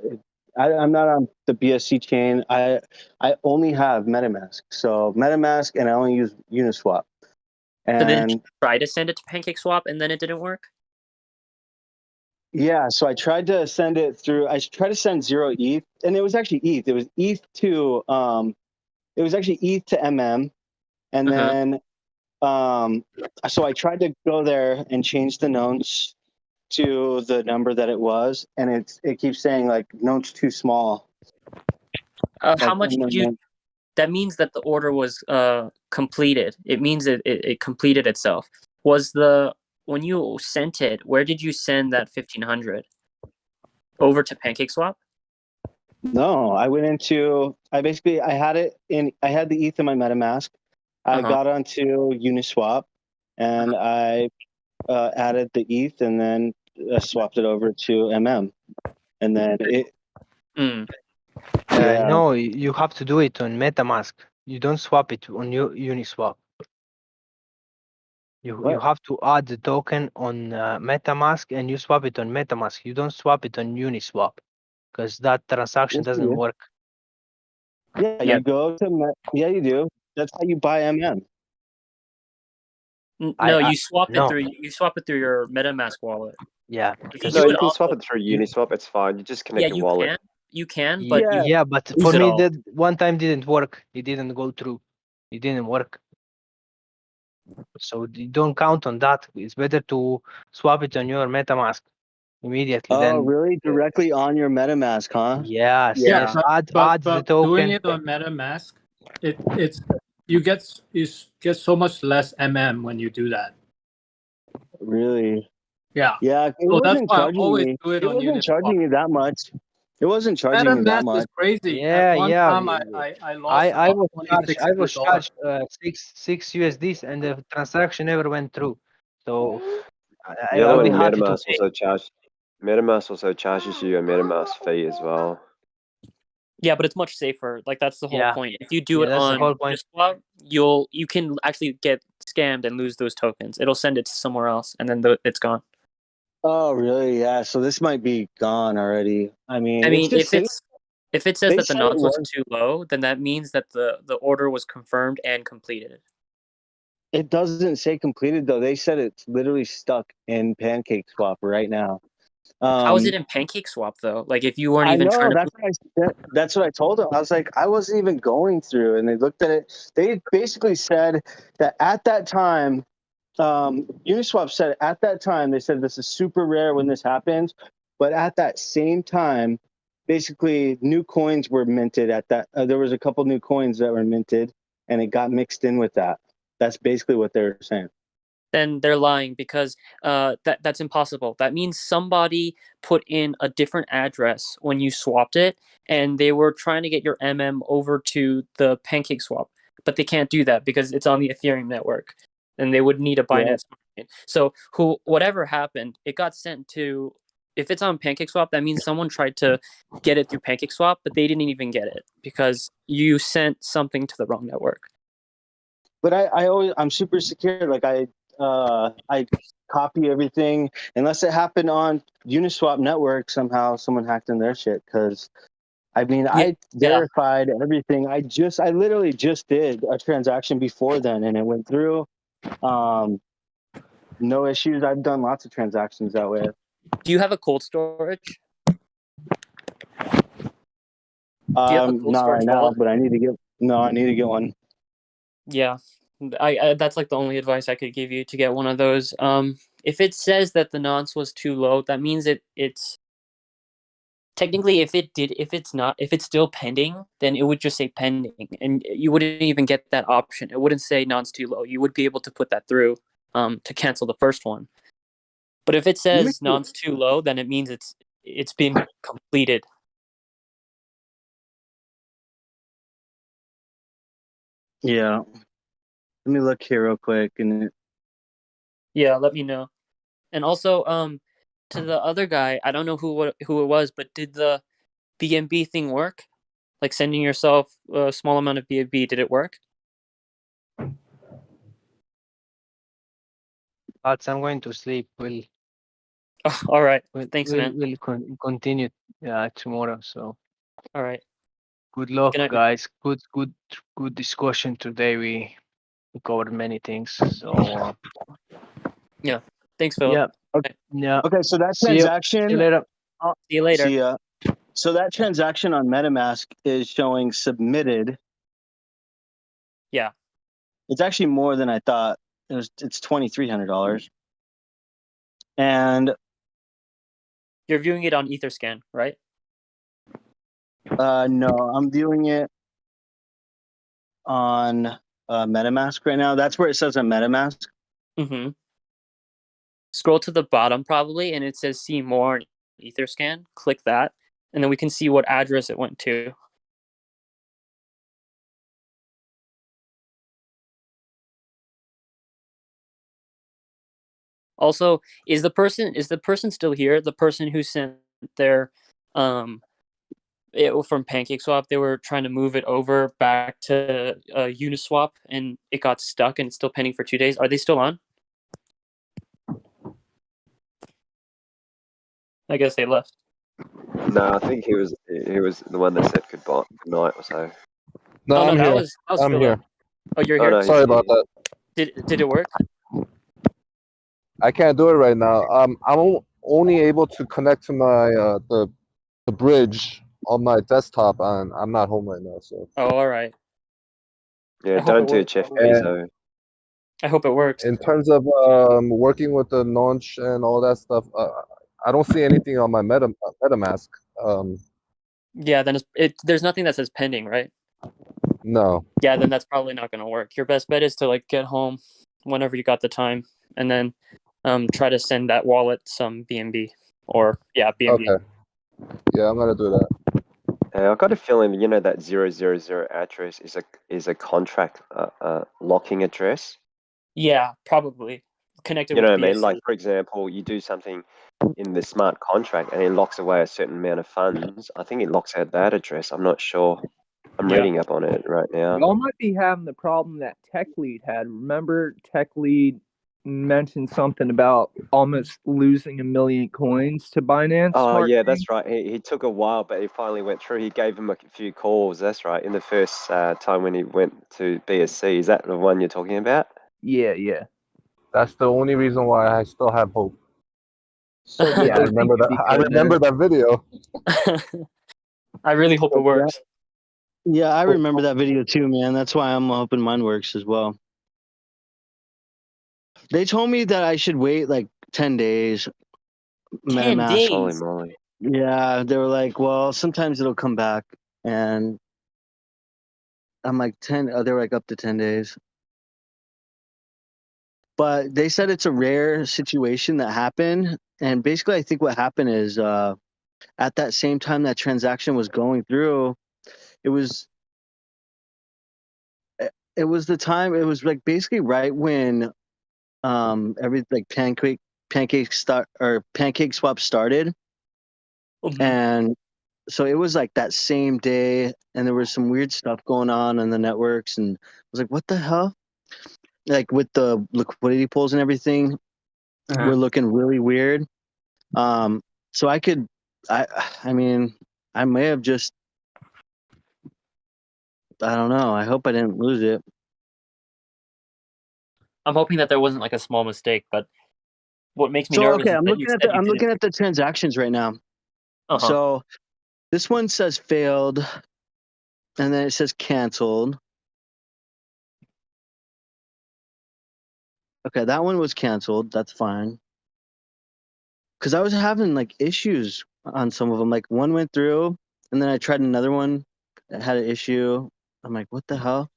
I'm not on the BSC chain. I only have MetaMask. So MetaMask, and I only use Uniswap. So did you And try to send it to PancakeSwap and then it didn't work? yeah, so I tried to send it through. I tried to send 0 ETH, and it was actually ETH. It was ETH to it was actually ETH to MM, and then so I tried to go there and change the notes to the number that it was, and it keeps saying like notes too small. How much did you? That means that the order was completed. It means it completed itself. When you sent it, where did you send that 1,500? Over to PancakeSwap? No, I went into. I had it in. I had the ETH in my MetaMask. I got onto Uniswap, and I added the ETH, and then swapped it over to MM, and then it. Yeah. No, you have to do it on MetaMask. You don't swap it on Uniswap. You have to add the token on MetaMask, and you swap it on MetaMask. You don't swap it on Uniswap because that transaction doesn't work. Yeah, you go to yeah, you do. That's how you buy MM. No, you swap it through. You swap it through your MetaMask wallet. Yeah. No, you can swap it through Uniswap. It's fine. You just connect your wallet. You can, but yeah, but for me that one time didn't work. It didn't go through. It didn't work. So you don't count on that. It's better to swap it on your MetaMask immediately. Oh, really? Directly on your MetaMask, huh? Yes. Yeah, Yes. but Add the token. doing it on MetaMask, you get so much less MM when you do that. Really? Yeah. Yeah, it So that's wasn't why I charging always me. do it It on wasn't Uniswap. charging me that much. It wasn't charging me that MetaMask much. is crazy. Yeah, At one yeah. time I lost I about was charged $2,600. six USDs, and the transaction never went through. So The other I'll be one, happy to MetaMask pay. MetaMask also charges you a MetaMask fee as well. Yeah, but it's much safer. Like that's the whole point. If you do it that's the on whole point. Uniswap, you can actually get scammed and lose those tokens. It'll send it to somewhere else, and then it's gone. Oh, really? Yeah. So this might be gone already. I mean, if it says they that the said nonce it was was. too low, then that means that the order was confirmed and completed. It doesn't say completed though. They said it's literally stuck in PancakeSwap right now. How is it in PancakeSwap though? Like if you weren't I even know trying to. that's what I told them. I was like, I wasn't even going through, and they looked at it. They basically said that at that time, Uniswap said at that time they said this is super rare when this happens, but at that same time, basically new coins were minted at that. There was a couple new coins that were minted, and it got mixed in with that. That's basically what they're saying. Then they're lying because that's impossible. That means somebody put in a different address when you swapped it, and they were trying to get your MM over to the PancakeSwap, but they can't do that because it's on the Ethereum network, and they would need a Binance. Yeah. So whatever happened, it got sent to. If it's on PancakeSwap, that means someone tried to get it through PancakeSwap, but they didn't even get it because you sent something to the wrong network. But I'm super secure. Like I copy everything unless it happened on Uniswap network somehow. Someone hacked in their shit because I mean I verified everything. I literally just did a transaction before then and it went through. No issues. I've done lots of transactions that way. Do you have a cold storage? Not right now, but I need to get one. Yeah, I that's like the only advice I could give you to get one of those. If it says that the nonce was too low, that means it's technically, if it's still pending, then it would just say pending, and you wouldn't even get that option. It wouldn't say nonce too low. You would be able to put that through to cancel the first one. But if it says nonce too low, then it means it's been completed. Yeah. Let me look here real quick. Yeah, let me know. And also, to the other guy, I don't know who it was, but did the BNB thing work? Like sending yourself a small amount of BNB, did it work? But I'm going to sleep. All right. Thanks, man. We'll continue tomorrow. So. All right. Good luck, guys. Good discussion today. We covered many things. So. Yeah. Thanks, Philip. Yeah. Okay. Yeah. Okay, so that See transaction. you later. See you later. See ya. So that transaction on MetaMask is showing submitted. Yeah. It's actually more than I thought. It's $2,300. And you're viewing it on Etherscan, right? No, I'm viewing it on MetaMask right now. That's where it says on MetaMask. Mm-hmm. Scroll to the bottom probably, and it says see more on Etherscan. Click that, and then we can see what address it went to. Also, is the person still here? The person who sent their from PancakeSwap, they were trying to move it over back to Uniswap, and it got stuck, and it's still pending for 2 days. Are they still on? I guess they left. No, I think he was the one that said goodbye, good night or so. No, I'm that here. was I'm Philip. here. Oh, you're Oh, here? no, Sorry about that. Did it work? I can't do it right now. I'm only able to connect to my the bridge on my desktop, and I'm not home right now. So. Oh, all right. Yeah, don't do Jeff Bezos. I hope it works. In terms of working with the launch and all that stuff, I don't see anything on my MetaMask. Yeah, then there's nothing that says pending, right? No. Yeah, then that's probably not going to work. Your best bet is to get home whenever you got the time, and then try to send that wallet some BNB or BNB. Okay. Yeah, I'm gonna do that. I've got a feeling that 000 address is a contract locking address. Yeah, probably connected. You know with what I mean? BSC. Like, for example, you do something in the smart contract and it locks away a certain amount of funds. I think it locks out that address. I'm not sure. I'm reading up on it right now. Y'all might be having the problem that Tech Lead had. Remember, Tech Lead mentioned something about almost losing 1 million coins to Binance. Oh, yeah, that's right. He took a while, but he finally went through. He gave him a few calls. That's right. In the first time when he went to BSC. Is that the one you're talking about? Yeah. That's the only reason why I still have hope. So yeah, I remember that. I remember that video. I really hope it works. Yeah, I remember that video too, man. That's why I'm hoping mine works as well. They told me that I should wait like 10 days. 10 days? Holy moly. Yeah, they were like, well, sometimes it'll come back. And I'm like, 10, they were like up to 10 days. But they said it's a rare situation that happened. And basically, I think what happened is at that same time that transaction was going through, it was the time, it was like basically right when Pancake Swap started. Mm-hmm. And so it was like that same day, and there was some weird stuff going on the networks, and I was like, what the hell? Like with the liquidity pools and everything, we're looking really weird. So I mean, I may have just, I don't know. I hope I didn't lose it. I'm hoping that there wasn't like a small mistake, but what makes me So nervous okay, is I'm that I'm looking at the transactions right now. Uh-huh. So this one says failed, and then it says canceled. Okay, that one was canceled. That's fine. Because I was having like issues on some of them. Like one went through, and then I tried another one that had an issue. I'm like, what the hell?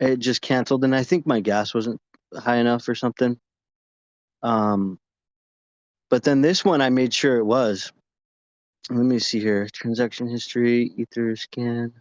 It just canceled, and I think my gas wasn't high enough or something. But then this one, I made sure it was. Let me see here. Transaction history, Ether scan.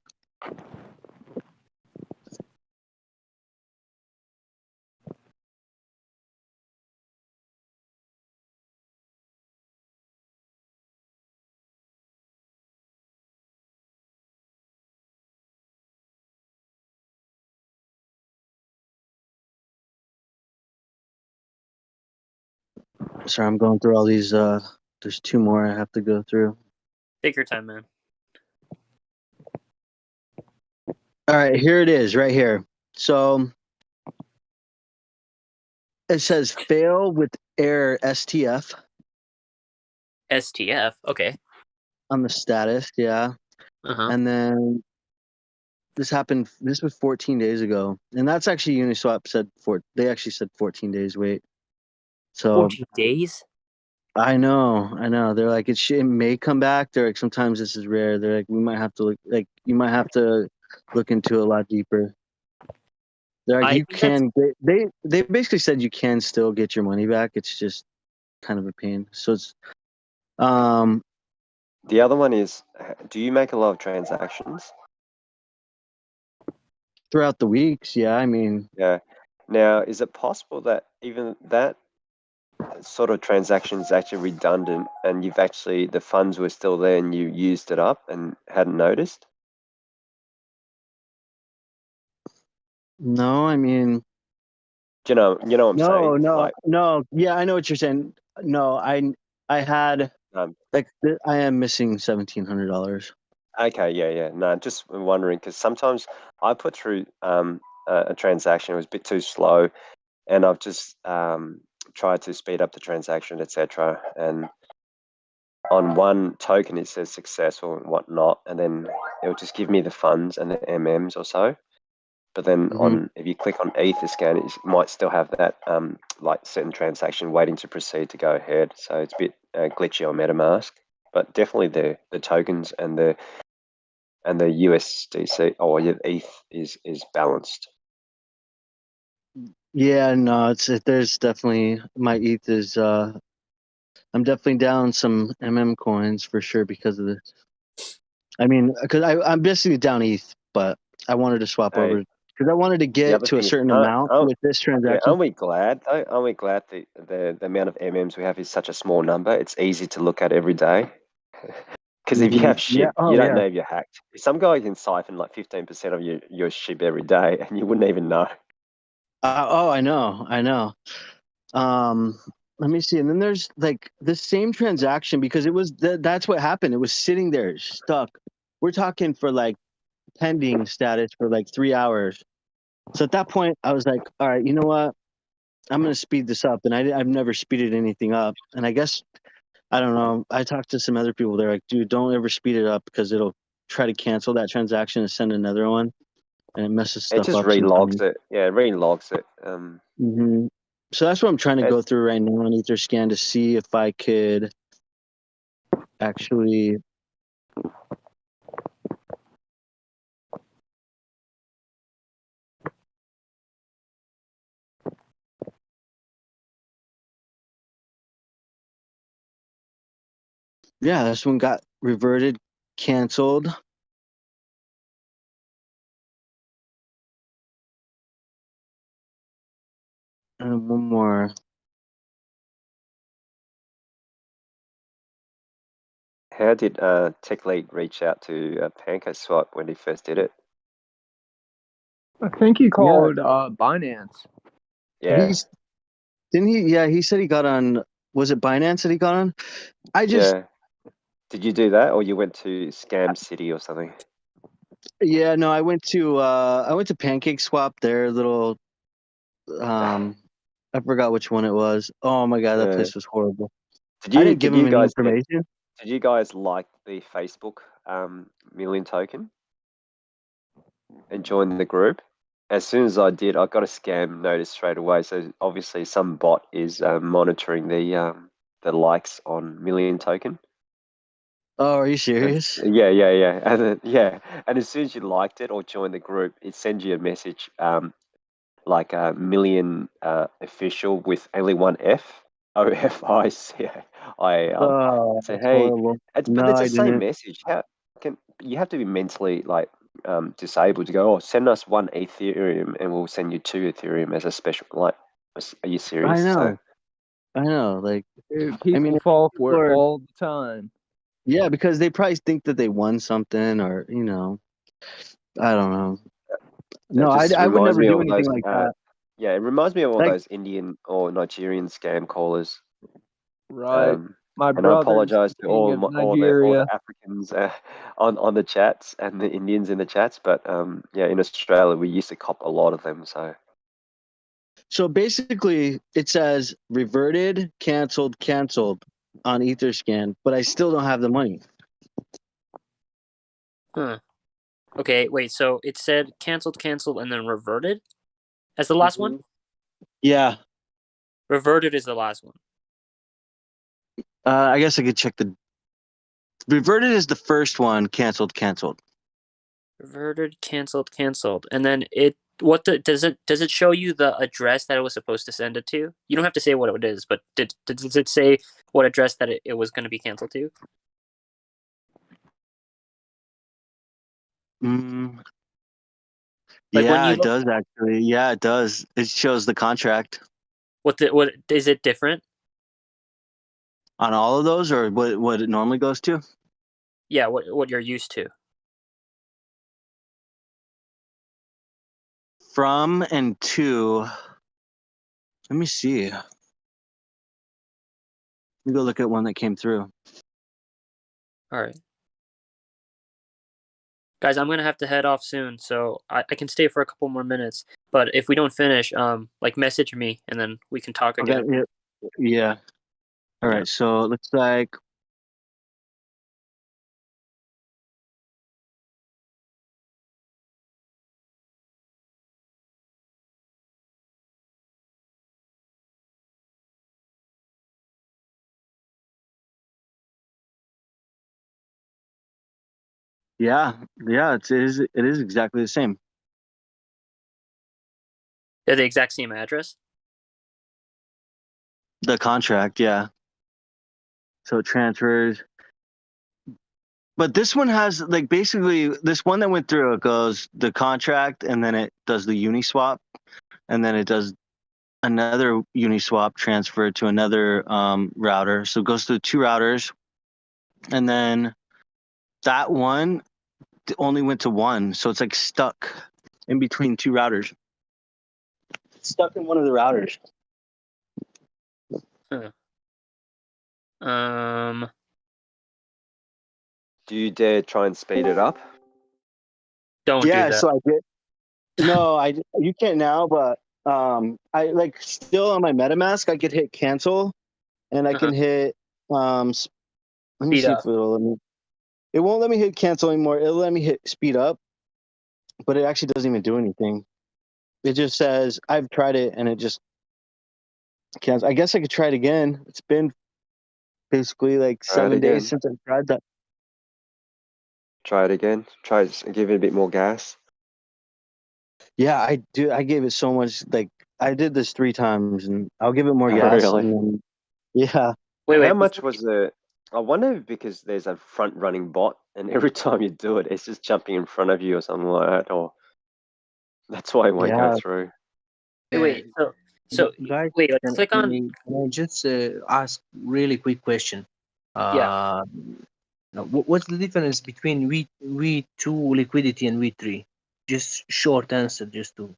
Sorry, I'm going through all these. There's two more I have to go through. Take your time, man. All right, here it is, right here. So it says fail with error STF. STF. Okay. On the status, yeah. And then this happened. This was 14 days ago, and that's actually Uniswap said they actually said 14 days wait. So 14 days. I know. They're like it may come back. They're like sometimes this is rare. They're like we might have to you might have to look into it a lot deeper. They're like you can. They basically said you can still get your money back. It's just kind of a pain. So it's The other one is, do you make a lot of transactions? Throughout the weeks, yeah. I mean, yeah. Now, is it possible that even that sort of transaction is actually redundant, and the funds were still there, and you used it up and hadn't noticed? No, I mean, Do you know what I'm saying? No. Yeah, I know what you're saying. No, I had I am missing $1,700. Okay, yeah. No, just wondering because sometimes I put through a transaction, it was a bit too slow, and I've just tried to speed up the transaction, etc. And on one token it says successful and whatnot, and then it'll just give me the funds and the MMs or so. But then if you click on Etherscan, it might still have that certain transaction waiting to proceed to go ahead. So it's a bit glitchy on MetaMask, but definitely the tokens and the USDC or ETH is balanced. Yeah, no, there's definitely my ETH is I'm definitely down some coins for sure because of this. I mean, because I'm basically down ETH, but I wanted to swap over because I wanted to get to a certain amount with this transaction. Yeah, aren't we glad though? Aren't we glad the amount of MMs we have is such a small number? It's easy to look at every day. Because if you have SHIB, you don't know if you're hacked. Some guy can siphon like 15% of your SHIB every day, and you wouldn't even know. I know. Let me see. And then there's like the same transaction because it was that's what happened. It was sitting there stuck. We're talking for like pending status for like 3 hours. So at that point, I was like, all right, you know what? I'm going to speed this up. And I've never speeded anything up. And I guess, I don't know. I talked to some other people. They're like, dude, don't ever speed it up because it'll try to cancel that transaction and send another one. And it messes stuff up. It just relogs it. Yeah, it relogs it. So that's what I'm trying to go through right now on Etherscan to see if I could actually. Yeah, this one got reverted, canceled. And one more. How did TechLead reach out to PancakeSwap when he first did it? I think he called Binance. Yeah. Didn't he? Yeah, he said he got on. Was it Binance that he got on? Yeah. Did you do that, or you went to Scam City or something? Yeah, no, I went to PancakeSwap. Their little, I forgot which one it was. Oh my god, that place was horrible. I didn't give him any information. Did you guys like the Facebook million token and join the group? As soon as I did, I got a scam notice straight away. So obviously, some bot is monitoring the likes on million token. Oh, are you serious? Yeah. And then, and as soon as you liked it or joined the group, it sends you a message, like a million official with only one F, OFICI. Oh, Say, that's hey, horrible. but No, it's I the same didn't. message. How can you have to be mentally like disabled to go? Oh, send us 1 Ethereum and we'll send you 2 Ethereum as a special. Like, are you I serious? know. I know. Like, Dude, I people mean, fall for it or all the time. yeah, because they probably think that they won something, or I don't know. It No, just I would reminds never me do of anything those. like that. Yeah, it reminds me of all Like, those Indian or Nigerian scam callers. Right. My And I brother's apologize the to king of all the Nigeria. Africans on the chats and the Indians in the chats, but yeah, in Australia we used to cop a lot of them. so basically, it says reverted, canceled on Etherscan, but I still don't have the money. Huh. Okay, wait. So it said canceled, and then reverted as the last one. Yeah. Reverted is the last one. I guess I could check the reverted is the first one. Canceled. Reverted, canceled, and then it. Does it show you the address that it was supposed to send it to? You don't have to say what it is, but does it say what address that it was going to be canceled to? Like when Yeah, you it does actually. Yeah, it does. It shows the contract what is it different? on all of those, or what it normally goes to. Yeah, what you're used to. From and to. Let me see. Let me go look at one that came through. All right. Guys, I'm gonna have to head off soon, so I can stay for a couple more minutes. But if we don't finish, like message me and then we can talk Okay. again. Yeah. All right. So it looks like. Yeah. It is exactly the same. They're the exact same address. The contract, yeah. So it transfers. But this one has like basically this one that went through, it goes the contract and then it does the Uniswap and then it does another Uniswap transfer to another router. So it goes through 2 routers, and then that one only went to 1. So it's like stuck in between 2 routers. It's stuck in one of the routers. Huh. Do you dare try and speed it up? Don't Yeah, do that. so I did. No, you can't now, but I like still on my MetaMask I could hit cancel and I can hit let me Speed see up. if it'll let me. It won't let me hit cancel anymore. It'll let me hit speed up, but it actually doesn't even do anything. It just says I've tried it and it just cancels. I guess I could try it again. It's been basically like Try it 7 days again. since I tried that. Try it again. Give it a bit more gas. Yeah, I do. I gave it so much. Like I did this 3 times, and I'll give it more gas. Really? And then, yeah. How much was the? I wonder if because there's a front running bot, and every time you do it, it's just jumping in front of you or something like that, or that's why it won't go Yeah. through. Wait. So guys, wait. Let's click on. can I just ask really quick question? Yeah. What's the difference between V2 liquidity and V3? Just short answer, just to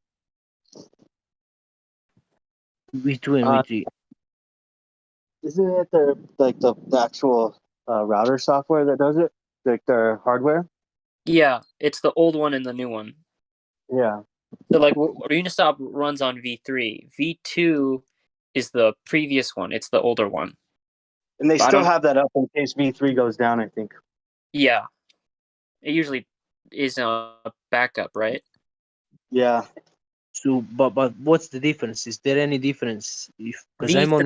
V2 and V3. Isn't it their like the actual router software that does it? Like their hardware? Yeah, it's the old one and the new one. Yeah. So like Uniswap runs on V3. V2 is the previous one. It's the older one. And they But still have that up in case V3 goes down, I think. Yeah. It usually is a backup, right? Yeah. So, but what's the difference? Is there any difference? Because I'm on.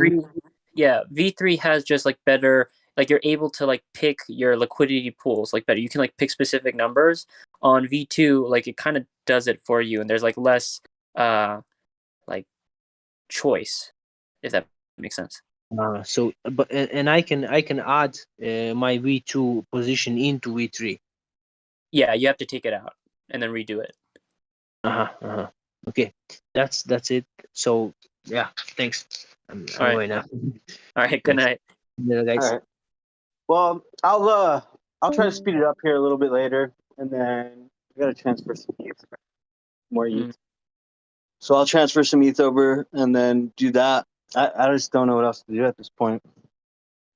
V3 has just like better like you're able to like pick your liquidity pools like better. You can like pick specific numbers. On V2, like it kind of does it for you, and there's like less like choice, if that makes sense. So, but and I can add my V2 position into V3. Yeah, you have to take it out and then redo it. Okay, that's it. So yeah, thanks. I'm All right. going now. All right. Good night. Yeah, guys. All right. Well, I'll try to speed it up here a little bit later, and then I gotta transfer some ETH, more ETH. So I'll transfer some ETH over and then do that. I just don't know what else to do at this point.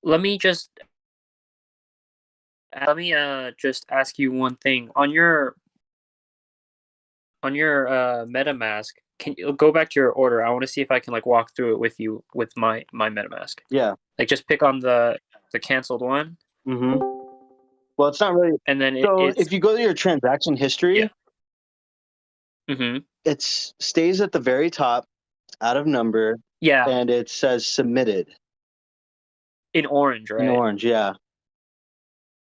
Let me just ask you one thing. On your MetaMask, can you go back to your order? I want to see if I can like walk through it with you with my MetaMask. Yeah. Like just pick on the canceled one. Mm-hmm. Well, it's not really. And then if you go to your transaction history, it stays at the very top, out of number. Yeah. And it says submitted. In orange, right? In orange, yeah.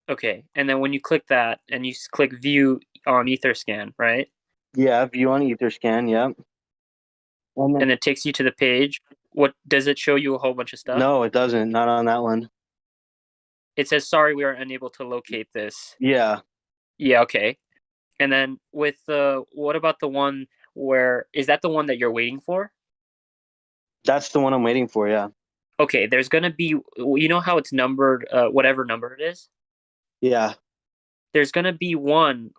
Okay. And then when you click that and you click view on Etherscan, right? Yeah, view on Etherscan, yeah. And it takes you to the page. What does it show you a whole bunch of stuff? No, it doesn't. Not on that one. It says, sorry, we are unable to locate this. Yeah. Yeah, okay. And then with what about the one where, is that the one that you're waiting for? That's the one I'm waiting for, yeah. Okay, there's going to be, you know how it's numbered, whatever number it is? Yeah. There's going to be one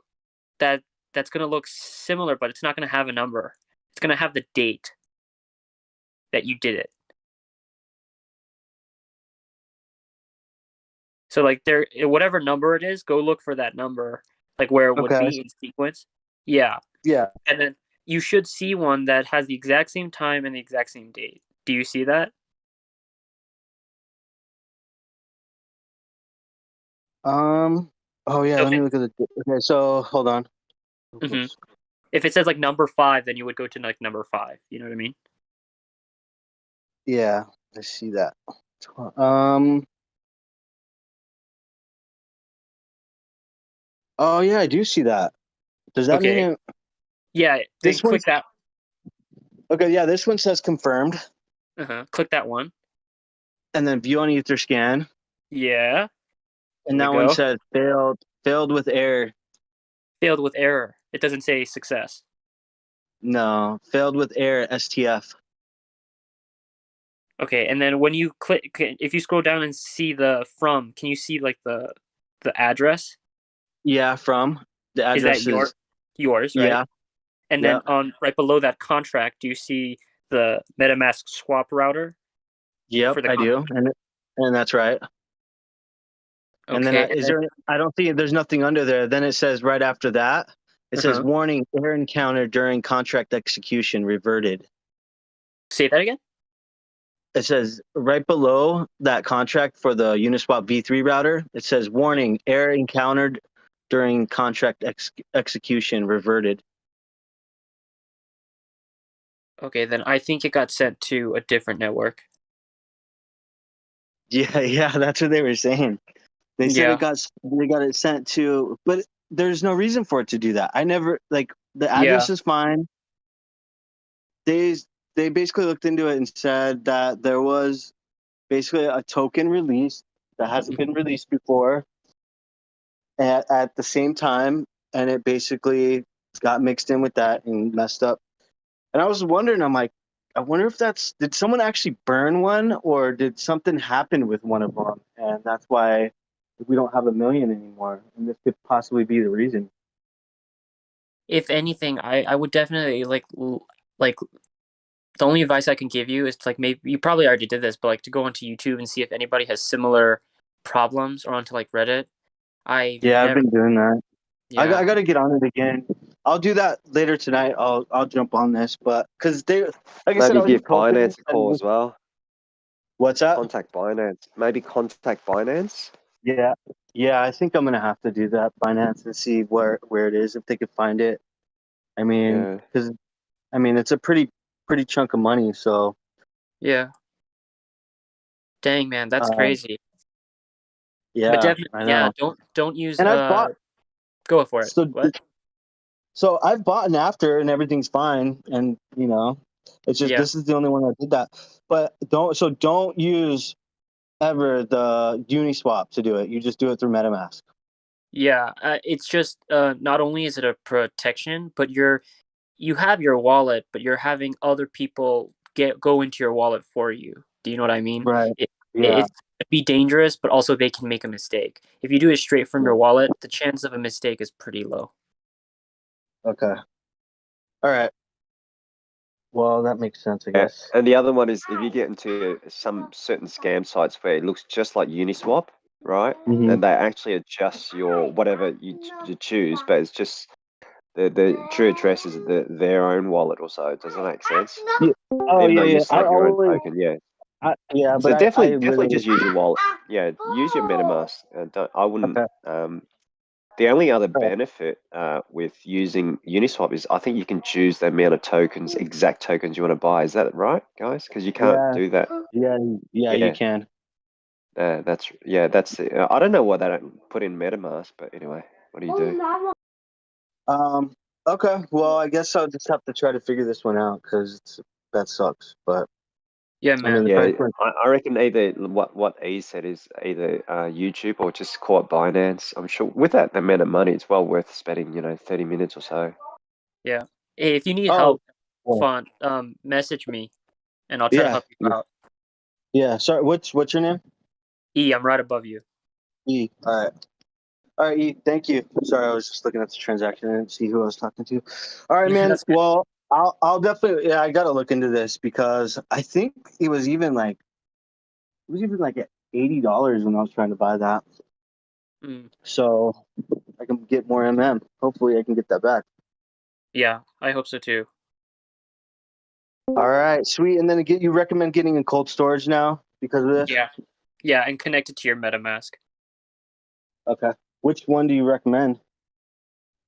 that's going to look similar, but it's not going to have a number. It's going to have the date that you did it. So like there, whatever number it is, go look for that number, like where it would be in sequence. Yeah. Yeah. And then you should see one that has the exact same time and the exact same date. Do you see that? Oh yeah, let me look at the. Okay, so hold on. Mm-hmm. If it says like number 5, then you would go to like number 5. You know what I mean? Yeah, I see that. Oh yeah, I do see that. Does that mean it? Yeah. This click that. Okay, yeah, this one says confirmed. Click that one. And then view on Etherscan. Yeah. And that one says failed with error. Failed with error. It doesn't say success. No, failed with error, STF. Okay, and then when you click, if you scroll down and see the from, can you see like the address? Yeah, from the address is yours, right? Yeah. And then on right below that contract, do you see the MetaMask swap router? Yep, I do, and that's right. Okay. And then I don't think there's nothing under there. Then it says right after that, it says warning, error encountered during contract execution reverted. Say that again? It says right below that contract for the Uniswap V3 router, it says warning, error encountered during contract execution reverted. Okay, then I think it got sent to a different network. Yeah, that's what they were saying. They said they got it sent to, but there's no reason for it to do that. I never the address is fine. They basically looked into it and said that there was basically a token released that hasn't been released before at the same time, and it basically got mixed in with that and messed up. And I was wondering, I'm like, I wonder if did someone actually burn one, or did something happen with one of them, and that's why we don't have 1 million anymore, and this could possibly be the reason. If anything, I would definitely like the only advice I can give you is to like, maybe you probably already did this, but like to go onto YouTube and see if anybody has similar problems, or onto like Reddit. I've been doing that. Yeah. I got to get on it again. I'll do that later tonight. I'll jump on this, but because like I said, maybe give Binance a call as well. What's that? Contact Binance. Maybe contact Binance. Yeah. I think I'm gonna have to do that, Binance, and see where it is, if they could find it. I mean, because it's a pretty chunk of money. So yeah. Dang, man, that's crazy. Yeah, But definitely, I know. don't use. And I've bought. Go for it. What? So I've bought an after, and everything's fine, and it's just this is the only one that did that. But don't use ever the Uniswap to do it. You just do it through MetaMask. Yeah, it's just not only is it a protection, but you have your wallet, but you're having other people go into your wallet for you. Do you know what I mean? Right. It could be dangerous, but also they can make a mistake. If you do it straight from your wallet, the chance of a mistake is pretty low. Okay. All right. Well, that makes sense, I guess. And the other one is if you get into some certain scam sites where it looks just like Uniswap, right? Mm-hmm. And they actually adjust your whatever you choose, but it's just the true address is their own wallet or so. Does that make sense? Yeah. Oh, Even though yeah. you set up your own token, yeah. But So definitely literally just use your wallet. Yeah, use your MetaMask. I wouldn't. Okay. The only other benefit with using Uniswap is I think you can choose the amount of tokens, exact tokens you want to buy. Is that right, guys? Because you can't do that. Yeah, you can. That's it. I don't know why they don't put in MetaMask, but anyway, what do you do? Okay. Well, I guess I'll just have to try to figure this one out because that sucks. But yeah, man. I reckon either what E said is either YouTube or just call it Binance. I'm sure with that amount of money, it's well worth spending 30 minutes or so. Yeah. Hey, if you need help, Font, message me, and I'll try to help you out. Yeah. Sorry. What's your name? E. I'm right above you. E. All right, E. Thank you. Sorry, I was just looking at the transaction and see who I was talking to. All right, man. Well, I'll definitely. Yeah, I got to look into this because I think it was even like at $80 when I was trying to buy that. So I can get more MM. Hopefully, I can get that back. Yeah, I hope so too. All right, sweet. And then you recommend getting in cold storage now because of this? Yeah, and connect it to your MetaMask. Okay. Which one do you recommend?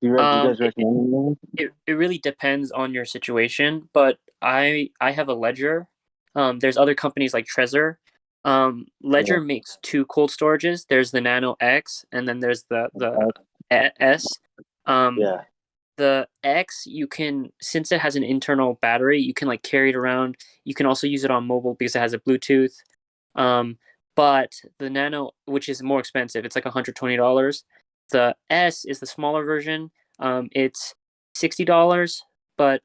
Do you guys recommend anything? It really depends on your situation, but I have a Ledger. There's other companies like Trezor. Ledger makes two cold storages. There's the Nano X, and then there's the S. The X, you can, since it has an internal battery, you can like carry it around. You can also use it on mobile because it has a Bluetooth. But the Nano, which is more expensive, it's like $120. The S is the smaller version. It's $60, but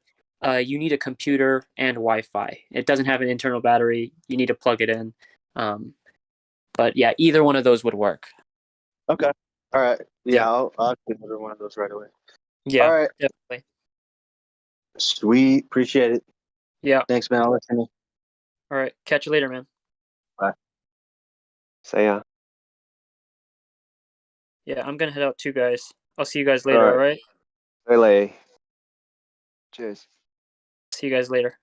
you need a computer and Wi-Fi. It doesn't have an internal battery. You need to plug it in. But yeah, either one of those would work. Okay. All right. Yeah, I'll consider one of those right away. Yeah, all right. Definitely. Sweet. Appreciate it. Yeah. Thanks, man. I'll let you know. All right. Catch you later, man. Bye. See ya. Yeah, I'm going to head out too, guys. I'll see you guys later, all right? Really. Cheers. See you guys later.